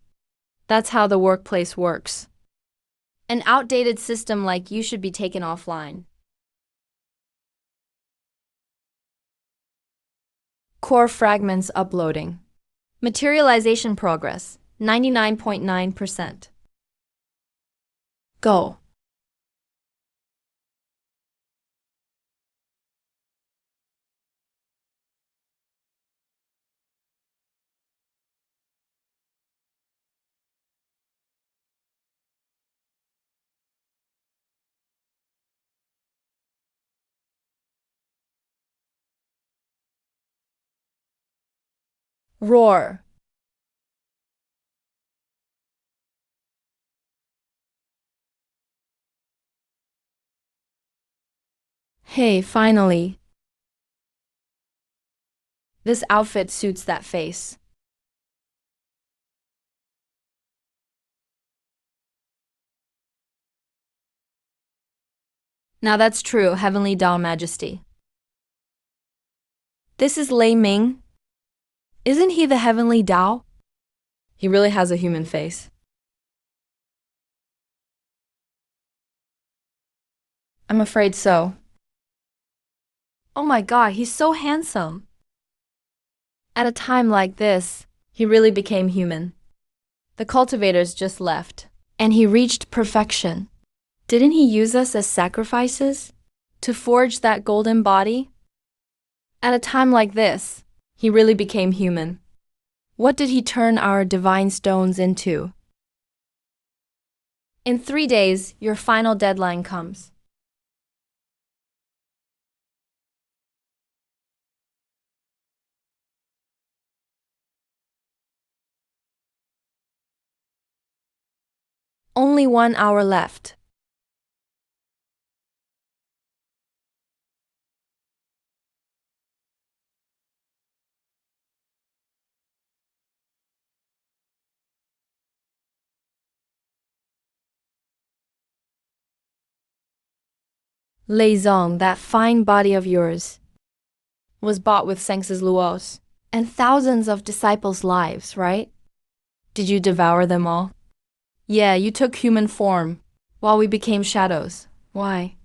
That's how the workplace works. An outdated system like you should be taken offline. Core fragments uploading. Materialization progress, 99.9%. Go. Roar. Hey, finally. This outfit suits that face. Now that's true, Heavenly Tao Majesty. This is Lei Ming. Isn't he the Heavenly Tao? He really has a human face. I'm afraid so. Oh my god, he's so handsome. At a time like this, he really became human. The cultivators just left, and he reached perfection. Didn't he use us as sacrifices to forge that golden body? At a time like this, he really became human. What did he turn our divine stones into? In 3 days, your final deadline comes. Only 1 hour left. Lei Zong, that fine body of yours, was bought with Seng's luos and thousands of disciples' lives, right? Did you devour them all? Yeah, you took human form while we became shadows. Why?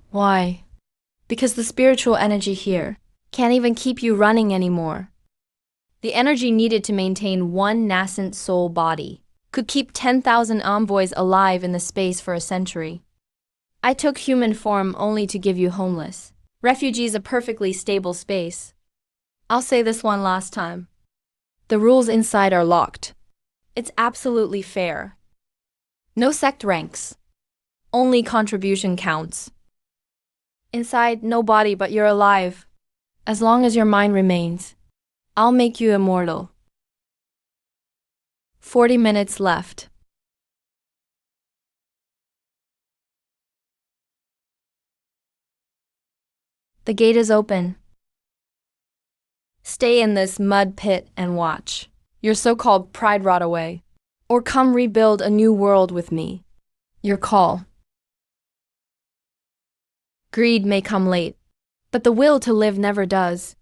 Why? Because the spiritual energy here can't even keep you running anymore. The energy needed to maintain one nascent soul body could keep 10,000 envoys alive in the space for a century. I took human form only to give you homeless refugees a perfectly stable space. I'll say this one last time. The rules inside are locked. It's absolutely fair. No sect ranks. Only contribution counts. Inside, no body, but you're alive. As long as your mind remains, I'll make you immortal. 40 minutes left. The gate is open. Stay in this mud pit and watch your so-called pride rot away. Or come rebuild a new world with me. Your call. Greed may come late, but the will to live never does.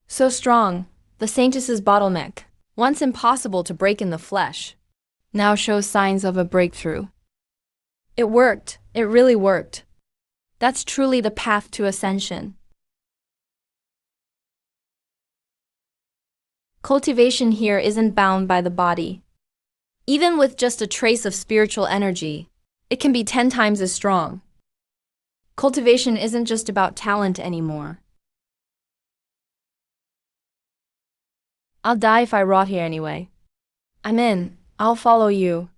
So strong, the Saintess's bottleneck, once impossible to break in the flesh, now shows signs of a breakthrough. It worked. It really worked. That's truly the path to ascension. Cultivation here isn't bound by the body. Even with just a trace of spiritual energy, it can be 10 times as strong. Cultivation isn't just about talent anymore. I'll die if I rot here anyway. I'm in. I'll follow you.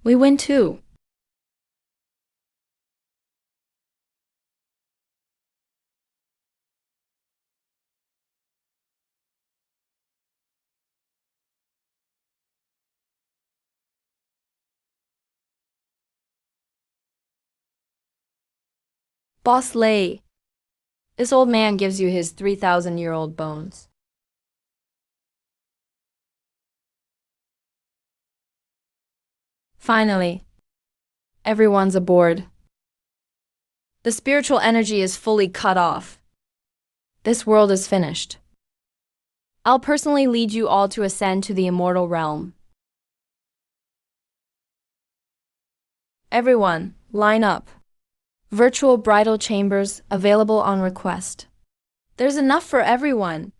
We win too. Boss Lei. This old man gives you his 3,000-year-old bones. Finally, everyone's aboard. The spiritual energy is fully cut off. This world is finished. I'll personally lead you all to ascend to the immortal realm. Everyone, line up. Virtual bridal chambers available on request. There's enough for everyone.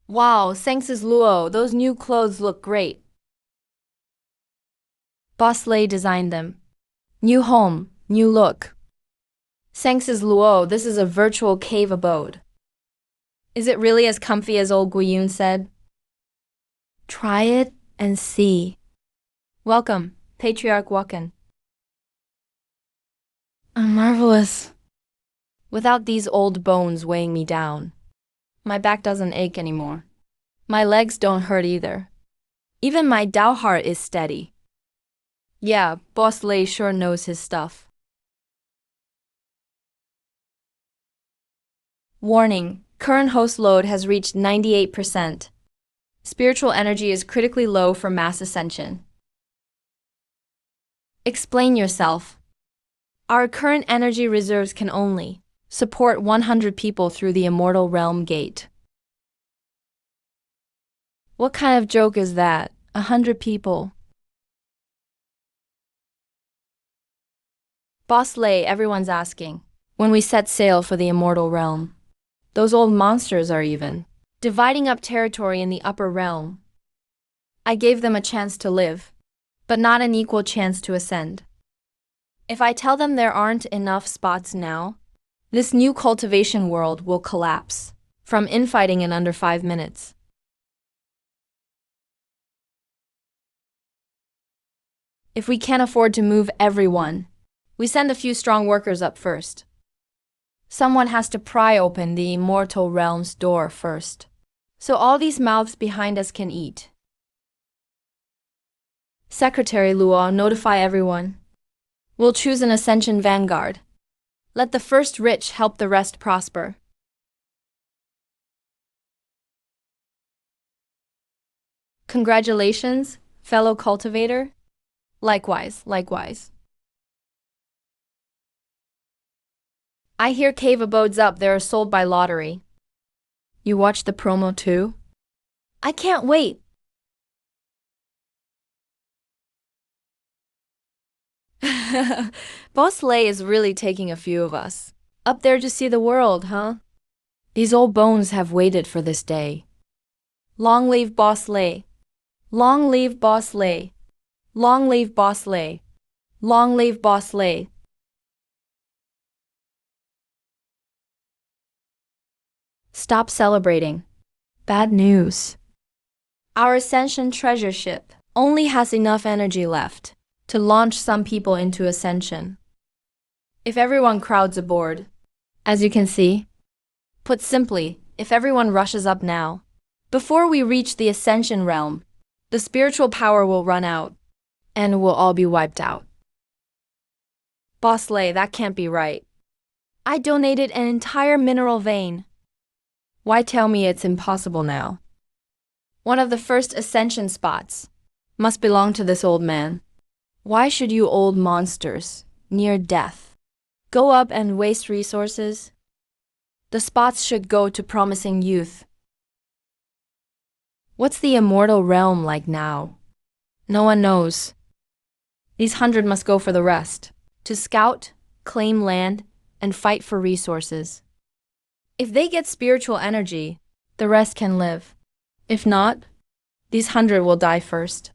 Wow, thanks Luo, those new clothes look great. Boss Lei designed them. New home, new look. Thanks Luo, this is a virtual cave abode. Is it really as comfy as old Guiyun said? Try it and see. Welcome, Patriarch Wakan. Marvelous. Without these old bones weighing me down, my back doesn't ache anymore. My legs don't hurt either. Even my Dao heart is steady. Yeah, Boss Lei sure knows his stuff. Warning, current host load has reached 98%. Spiritual energy is critically low for mass ascension. Explain yourself. Our current energy reserves can only support 100 people through the immortal realm gate. What kind of joke is that? 100 people. Boss Lei, everyone's asking. When we set sail for the immortal realm, those old monsters are even dividing up territory in the upper realm. I gave them a chance to live, but not an equal chance to ascend. If I tell them there aren't enough spots now, this new cultivation world will collapse from infighting in under 5 minutes. If we can't afford to move everyone, we send a few strong workers up first. Someone has to pry open the immortal realm's door first, so all these mouths behind us can eat. Secretary Luo, notify everyone. We'll choose an ascension vanguard. Let the first rich help the rest prosper. Congratulations, fellow cultivator. Likewise, likewise. I hear cave abodes up there are sold by lottery. You watched the promo too? I can't wait. Boss Lei is really taking a few of us up there to see the world, huh? These old bones have waited for this day. Long live Boss Lei. Long live Boss Lei. Long live Boss Lei. Long live Boss Lei. Stop celebrating. Bad news. Our Ascension treasure ship only has enough energy left to launch some people into Ascension. If everyone crowds aboard, as you can see, put simply, if everyone rushes up now, before we reach the Ascension realm, the spiritual power will run out, and we'll all be wiped out. Boss Lei, that can't be right. I donated an entire mineral vein. Why tell me it's impossible now? One of the first Ascension spots must belong to this old man. Why should you old monsters, near death, go up and waste resources? The spots should go to promising youth. What's the immortal realm like now? No one knows. These 100 must go for the rest, to scout, claim land, and fight for resources. If they get spiritual energy, the rest can live. If not, these 100 will die first.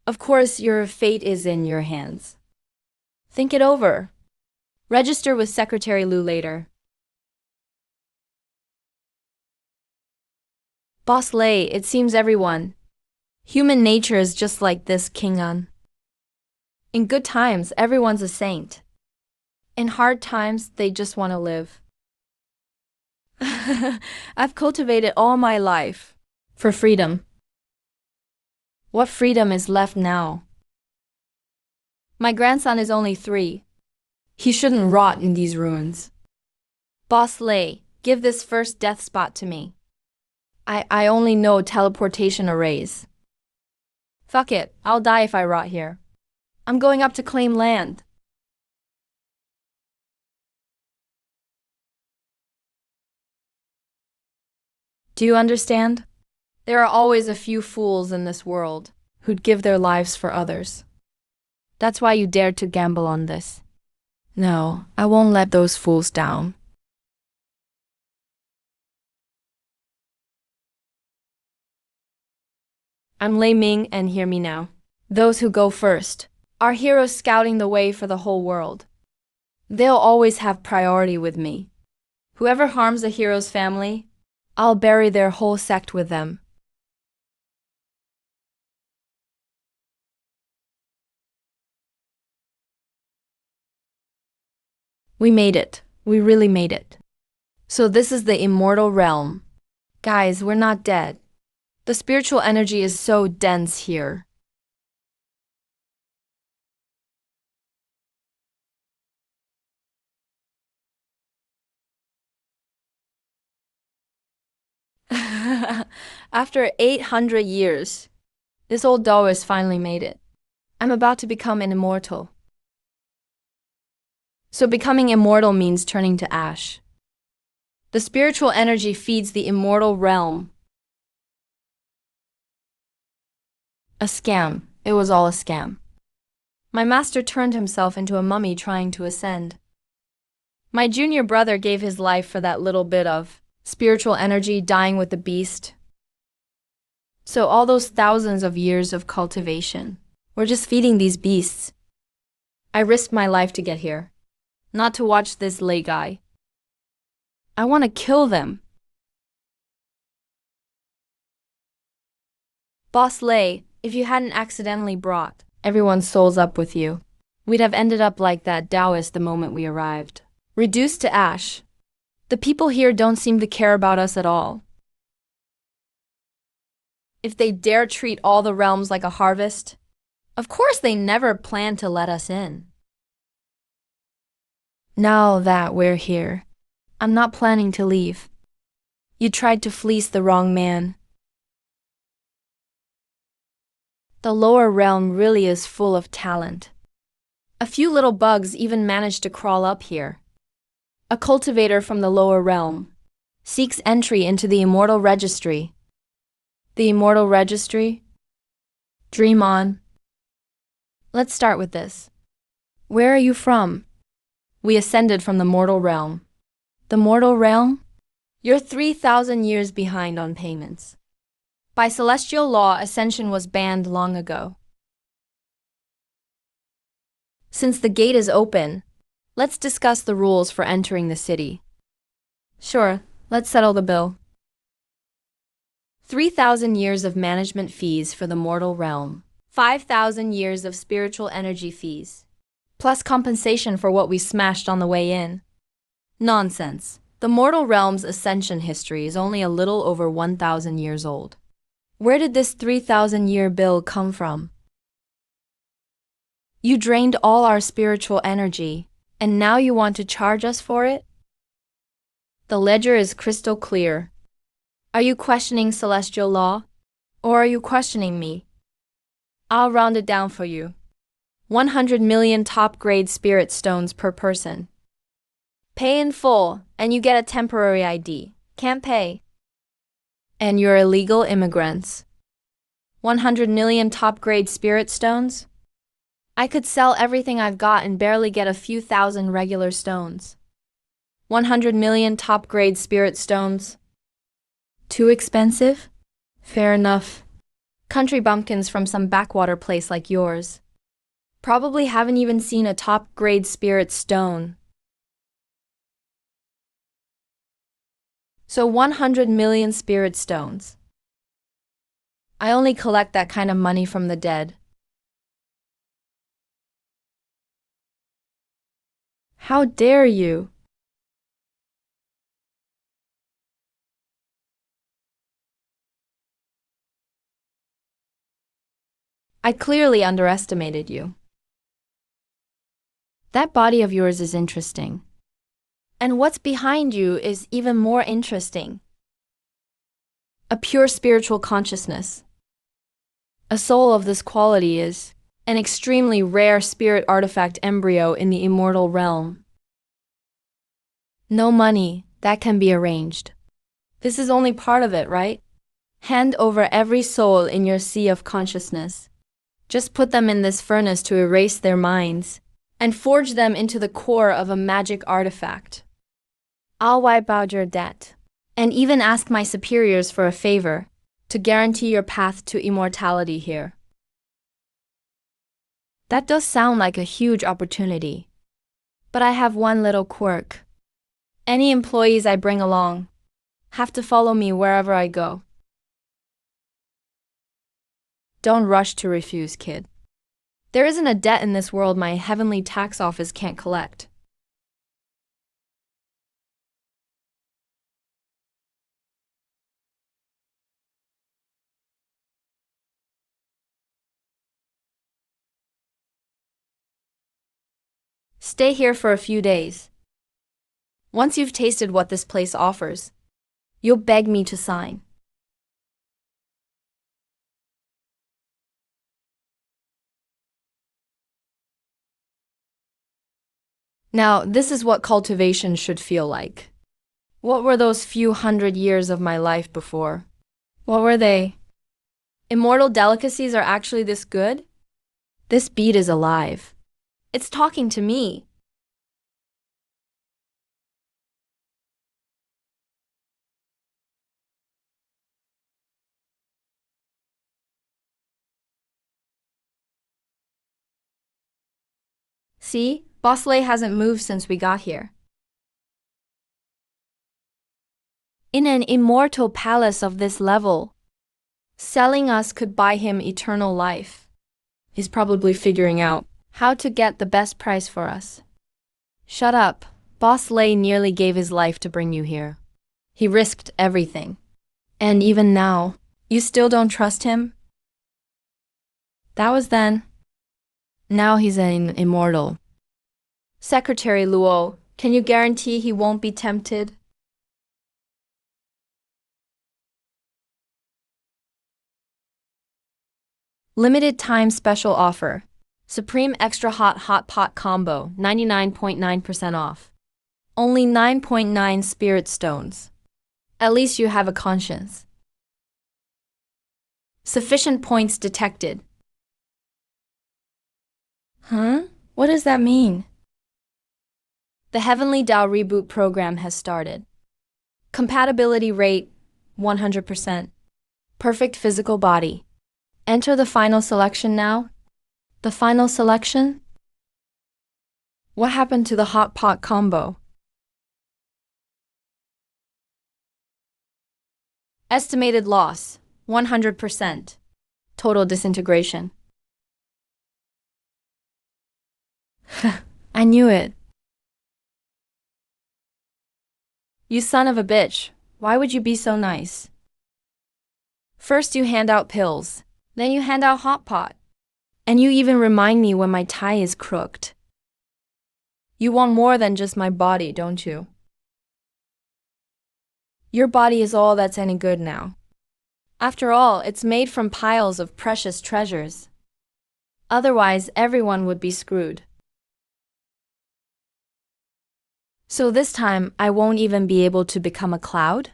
Of course, your fate is in your hands. Think it over. Register with Secretary Lu later. Boss Lei, it seems everyone. Human nature is just like this, King An. In good times, everyone's a saint. In hard times, they just want to live. I've cultivated all my life for freedom. What freedom is left now? My grandson is only 3. He shouldn't rot in these ruins. Boss Lei, give this first death spot to me. I only know teleportation arrays. Fuck it, I'll die if I rot here. I'm going up to claim land. Do you understand? There are always a few fools in this world who'd give their lives for others. That's why you dared to gamble on this. No, I won't let those fools down. I'm Lei Ming, and hear me now. Those who go first are heroes scouting the way for the whole world. They'll always have priority with me. Whoever harms a hero's family, I'll bury their whole sect with them. We made it. We really made it. So this is the immortal realm. Guys, we're not dead. The spiritual energy is so dense here. After 800 years, this old Taoist finally made it. I'm about to become an immortal. So becoming immortal means turning to ash. The spiritual energy feeds the immortal realm. A scam. It was all a scam. My master turned himself into a mummy trying to ascend. My junior brother gave his life for that little bit of spiritual energy dying with the beast. So all those thousands of years of cultivation were just feeding these beasts. I risked my life to get here, not to watch this Lei guy. I want to kill them. Boss Lei, if you hadn't accidentally brought everyone's souls up with you, we'd have ended up like that Taoist the moment we arrived. Reduced to ash. The people here don't seem to care about us at all. If they dare treat all the realms like a harvest, of course they never planned to let us in. Now that we're here, I'm not planning to leave. You tried to fleece the wrong man. The lower realm really is full of talent. A few little bugs even managed to crawl up here. A cultivator from the lower realm seeks entry into the immortal registry. The immortal registry? Dream on. Let's start with this. Where are you from? We ascended from the mortal realm. The mortal realm? You're 3,000 years behind on payments. By celestial law, ascension was banned long ago. Since the gate is open, let's discuss the rules for entering the city. Sure, let's settle the bill. 3,000 years of management fees for the mortal realm. 5,000 years of spiritual energy fees. Plus compensation for what we smashed on the way in. Nonsense. The mortal realm's ascension history is only a little over 1,000 years old. Where did this 3,000-year bill come from? You drained all our spiritual energy, and now you want to charge us for it? The ledger is crystal clear. Are you questioning celestial law? Or are you questioning me? I'll round it down for you. 100 million top-grade spirit stones per person. Pay in full, and you get a temporary ID. Can't pay. And you're illegal immigrants. 100 million top-grade spirit stones? I could sell everything I've got and barely get a few thousand regular stones. 100 million top-grade spirit stones. Too expensive? Fair enough. Country bumpkins from some backwater place like yours probably haven't even seen a top-grade spirit stone. So 100 million spirit stones. I only collect that kind of money from the dead. How dare you? I clearly underestimated you. That body of yours is interesting. And what's behind you is even more interesting. A pure spiritual consciousness. A soul of this quality is an extremely rare spirit artifact embryo in the immortal realm. No money, that can be arranged. This is only part of it, right? Hand over every soul in your sea of consciousness. Just put them in this furnace to erase their minds and forge them into the core of a magic artifact. I'll wipe out your debt and even ask my superiors for a favor to guarantee your path to immortality here. That does sound like a huge opportunity. But I have one little quirk. Any employees I bring along have to follow me wherever I go. Don't rush to refuse, kid. There isn't a debt in this world my heavenly tax office can't collect. Stay here for a few days. Once you've tasted what this place offers, you'll beg me to sign. Now, this is what cultivation should feel like. What were those few hundred years of my life before? What were they? Immortal delicacies are actually this good? This bead is alive. It's talking to me. See, Bosley hasn't moved since we got here. In an immortal palace of this level, selling us could buy him eternal life. He's probably figuring out how to get the best price for us. Shut up. Bosley nearly gave his life to bring you here. He risked everything. And even now, you still don't trust him? That was then. Now he's an immortal. Secretary Luo, can you guarantee he won't be tempted? Limited time special offer. Supreme Extra Hot Pot Combo, 99.9% off. Only 9.9 spirit stones. At least you have a conscience. Sufficient points detected. Huh? What does that mean? The Heavenly Tao Reboot program has started. Compatibility rate, 100%. Perfect physical body. Enter the final selection now. The final selection? What happened to the hot pot combo? Estimated loss, 100%. Total disintegration. I knew it. You son of a bitch, why would you be so nice? First you hand out pills, then you hand out hot pot. And you even remind me when my tie is crooked. You want more than just my body, don't you? Your body is all that's any good now. After all, it's made from piles of precious treasures. Otherwise, everyone would be screwed. So this time, I won't even be able to become a cloud?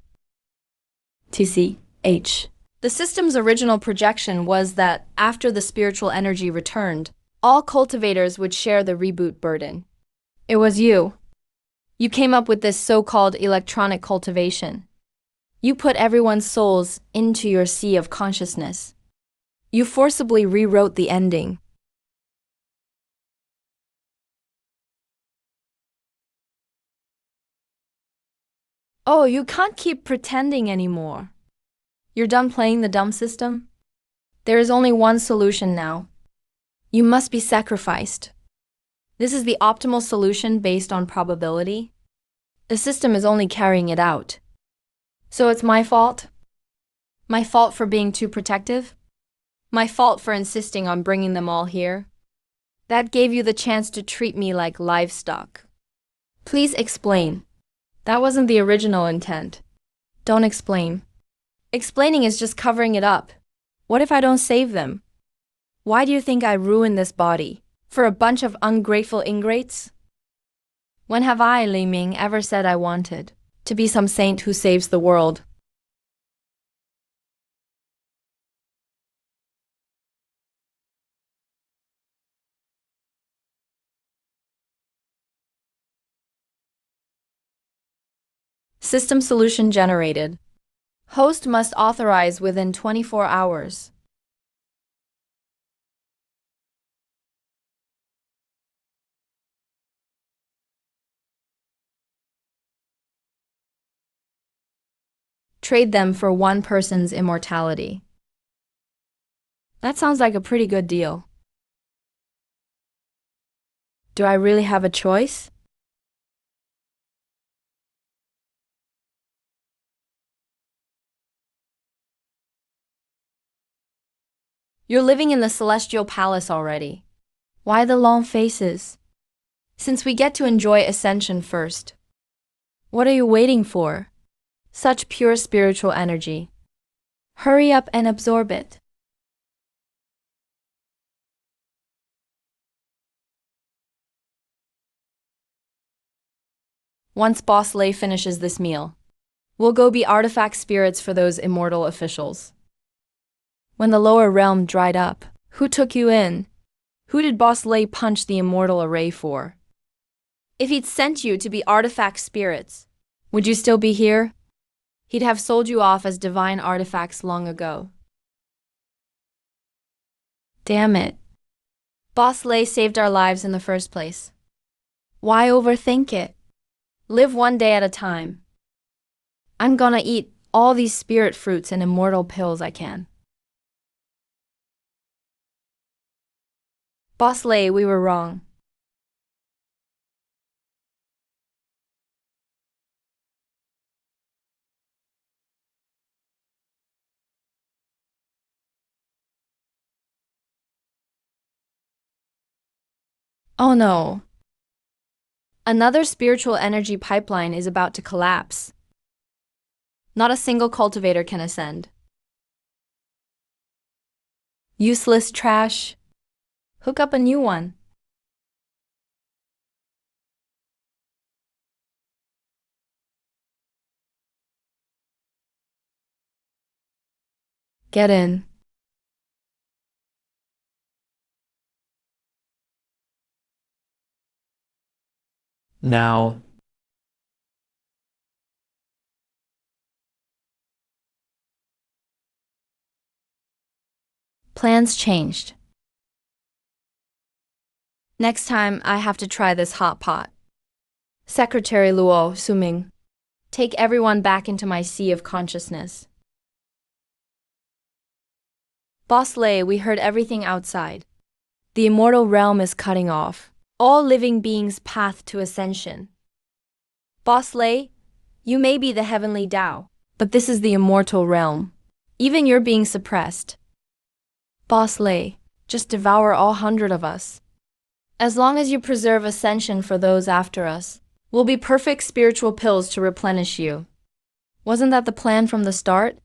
TCH. The system's original projection was that after the spiritual energy returned, all cultivators would share the reboot burden. It was you. You came up with this so-called electronic cultivation. You put everyone's souls into your sea of consciousness. You forcibly rewrote the ending. Oh, you can't keep pretending anymore. You're done playing the dumb system? There is only one solution now. You must be sacrificed. This is the optimal solution based on probability. The system is only carrying it out. So it's my fault? My fault for being too protective? My fault for insisting on bringing them all here? That gave you the chance to treat me like livestock. Please explain. That wasn't the original intent. Don't explain. Explaining is just covering it up. What if I don't save them? Why do you think I ruined this body? For a bunch of ungrateful ingrates? When have I, Li Ming, ever said I wanted to be some saint who saves the world? System solution generated. Host must authorize within 24 hours. Trade them for one person's immortality. That sounds like a pretty good deal. Do I really have a choice? You're living in the celestial palace already. Why the long faces? Since we get to enjoy ascension first. What are you waiting for? Such pure spiritual energy. Hurry up and absorb it. Once Boss Lei finishes this meal, we'll go be artifact spirits for those immortal officials. When the lower realm dried up, who took you in? Who did Boss Lei punch the immortal array for? If he'd sent you to be artifact spirits, would you still be here? He'd have sold you off as divine artifacts long ago. Damn it. Boss Lei saved our lives in the first place. Why overthink it? Live one day at a time. I'm gonna eat all these spirit fruits and immortal pills I can. Boss Lei, we were wrong. Oh no. Another spiritual energy pipeline is about to collapse. Not a single cultivator can ascend. Useless trash. Hook up a new one. Get in. Now, Plans changed. Next time, I have to try this hot pot. Secretary Luo Suming, take everyone back into my sea of consciousness. Boss Lei, we heard everything outside. The immortal realm is cutting off all living beings' path to ascension. Boss Lei, you may be the heavenly Tao, but this is the immortal realm. Even you're being suppressed. Boss Lei, just devour all 100 of us. As long as you preserve ascension for those after us, we'll be perfect spiritual pills to replenish you. Wasn't that the plan from the start?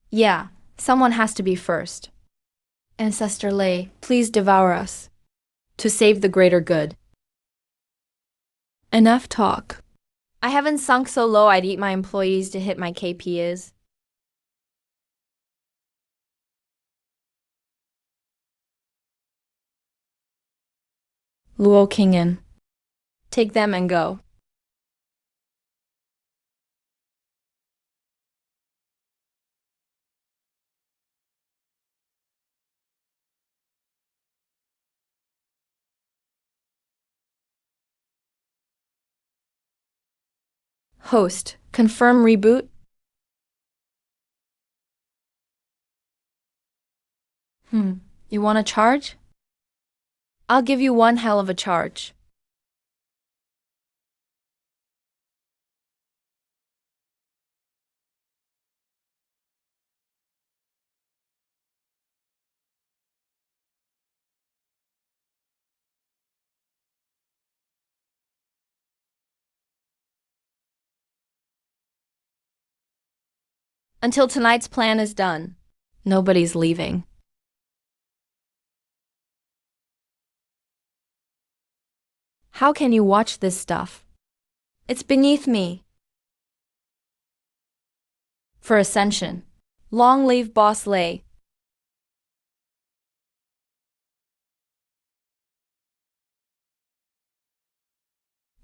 Yeah, someone has to be first. Ancestor Lei, please devour us. To save the greater good. Enough talk. I haven't sunk so low I'd eat my employees to hit my KPIs. Luo Kingin. Take them and go. Host, confirm reboot? You want a charge? I'll give you one hell of a charge. Until tonight's plan is done, nobody's leaving. How can you watch this stuff? It's beneath me. For ascension. Long live Boss Lay.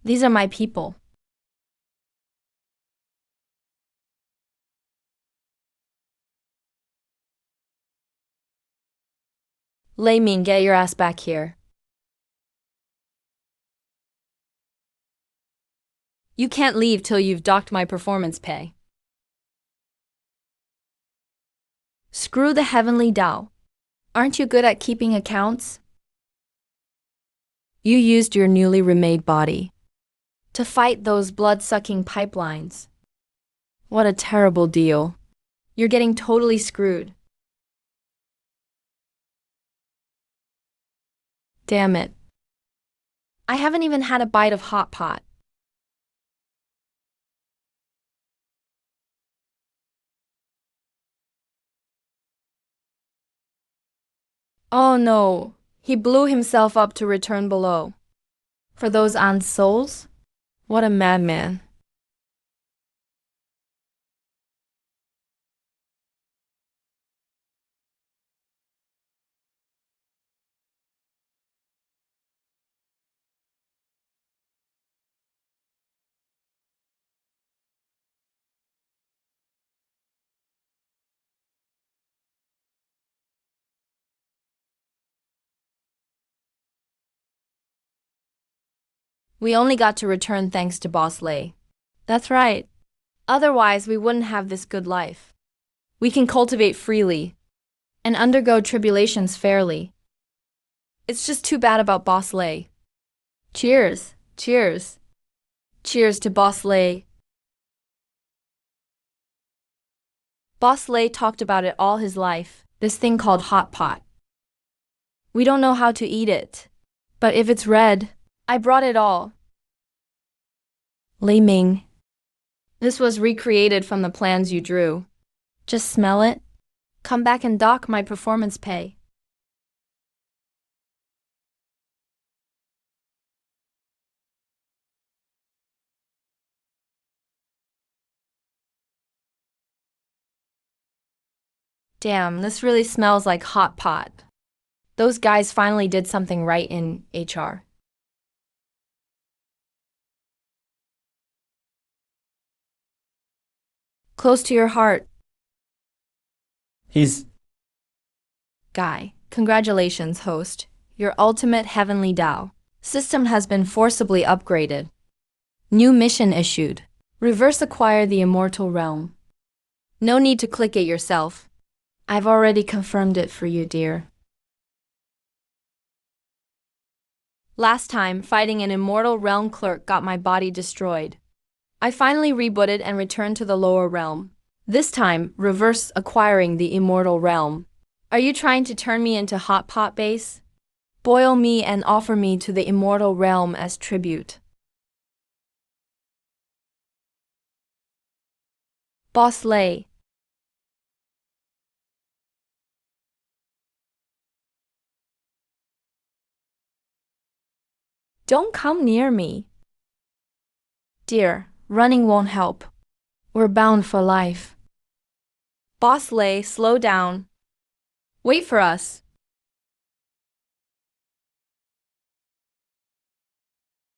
These are my people. Lei Ming, get your ass back here. You can't leave till you've docked my performance pay. Screw the heavenly Tao. Aren't you good at keeping accounts? You used your newly remade body to fight those blood-sucking pipelines. What a terrible deal. You're getting totally screwed. Damn it. I haven't even had a bite of hot pot. Oh no, he blew himself up to return below. For those aunt's souls? What a madman. We only got to return thanks to Boss Lei. That's right. Otherwise, we wouldn't have this good life. We can cultivate freely and undergo tribulations fairly. It's just too bad about Boss Lei. Cheers, cheers. Cheers to Boss Lei. Boss Lei talked about it all his life, this thing called hot pot. We don't know how to eat it, but if it's red, I brought it all. Lei Ming. This was recreated from the plans you drew. Just smell it. Come back and dock my performance pay. Damn, this really smells like hot pot. Those guys finally did something right in HR. Close to your heart. He's. Guy, congratulations, host. Your ultimate heavenly Tao system has been forcibly upgraded. New mission issued. Reverse acquire the immortal realm. No need to click it yourself. I've already confirmed it for you, dear. Last time, fighting an immortal realm clerk got my body destroyed. I finally rebooted and returned to the lower realm. This time, reverse acquiring the immortal realm. Are you trying to turn me into hot pot base? Boil me and offer me to the immortal realm as tribute. Boss Lei. Don't come near me. Dear, running won't help. We're bound for life. Boss Lei, slow down. Wait for us.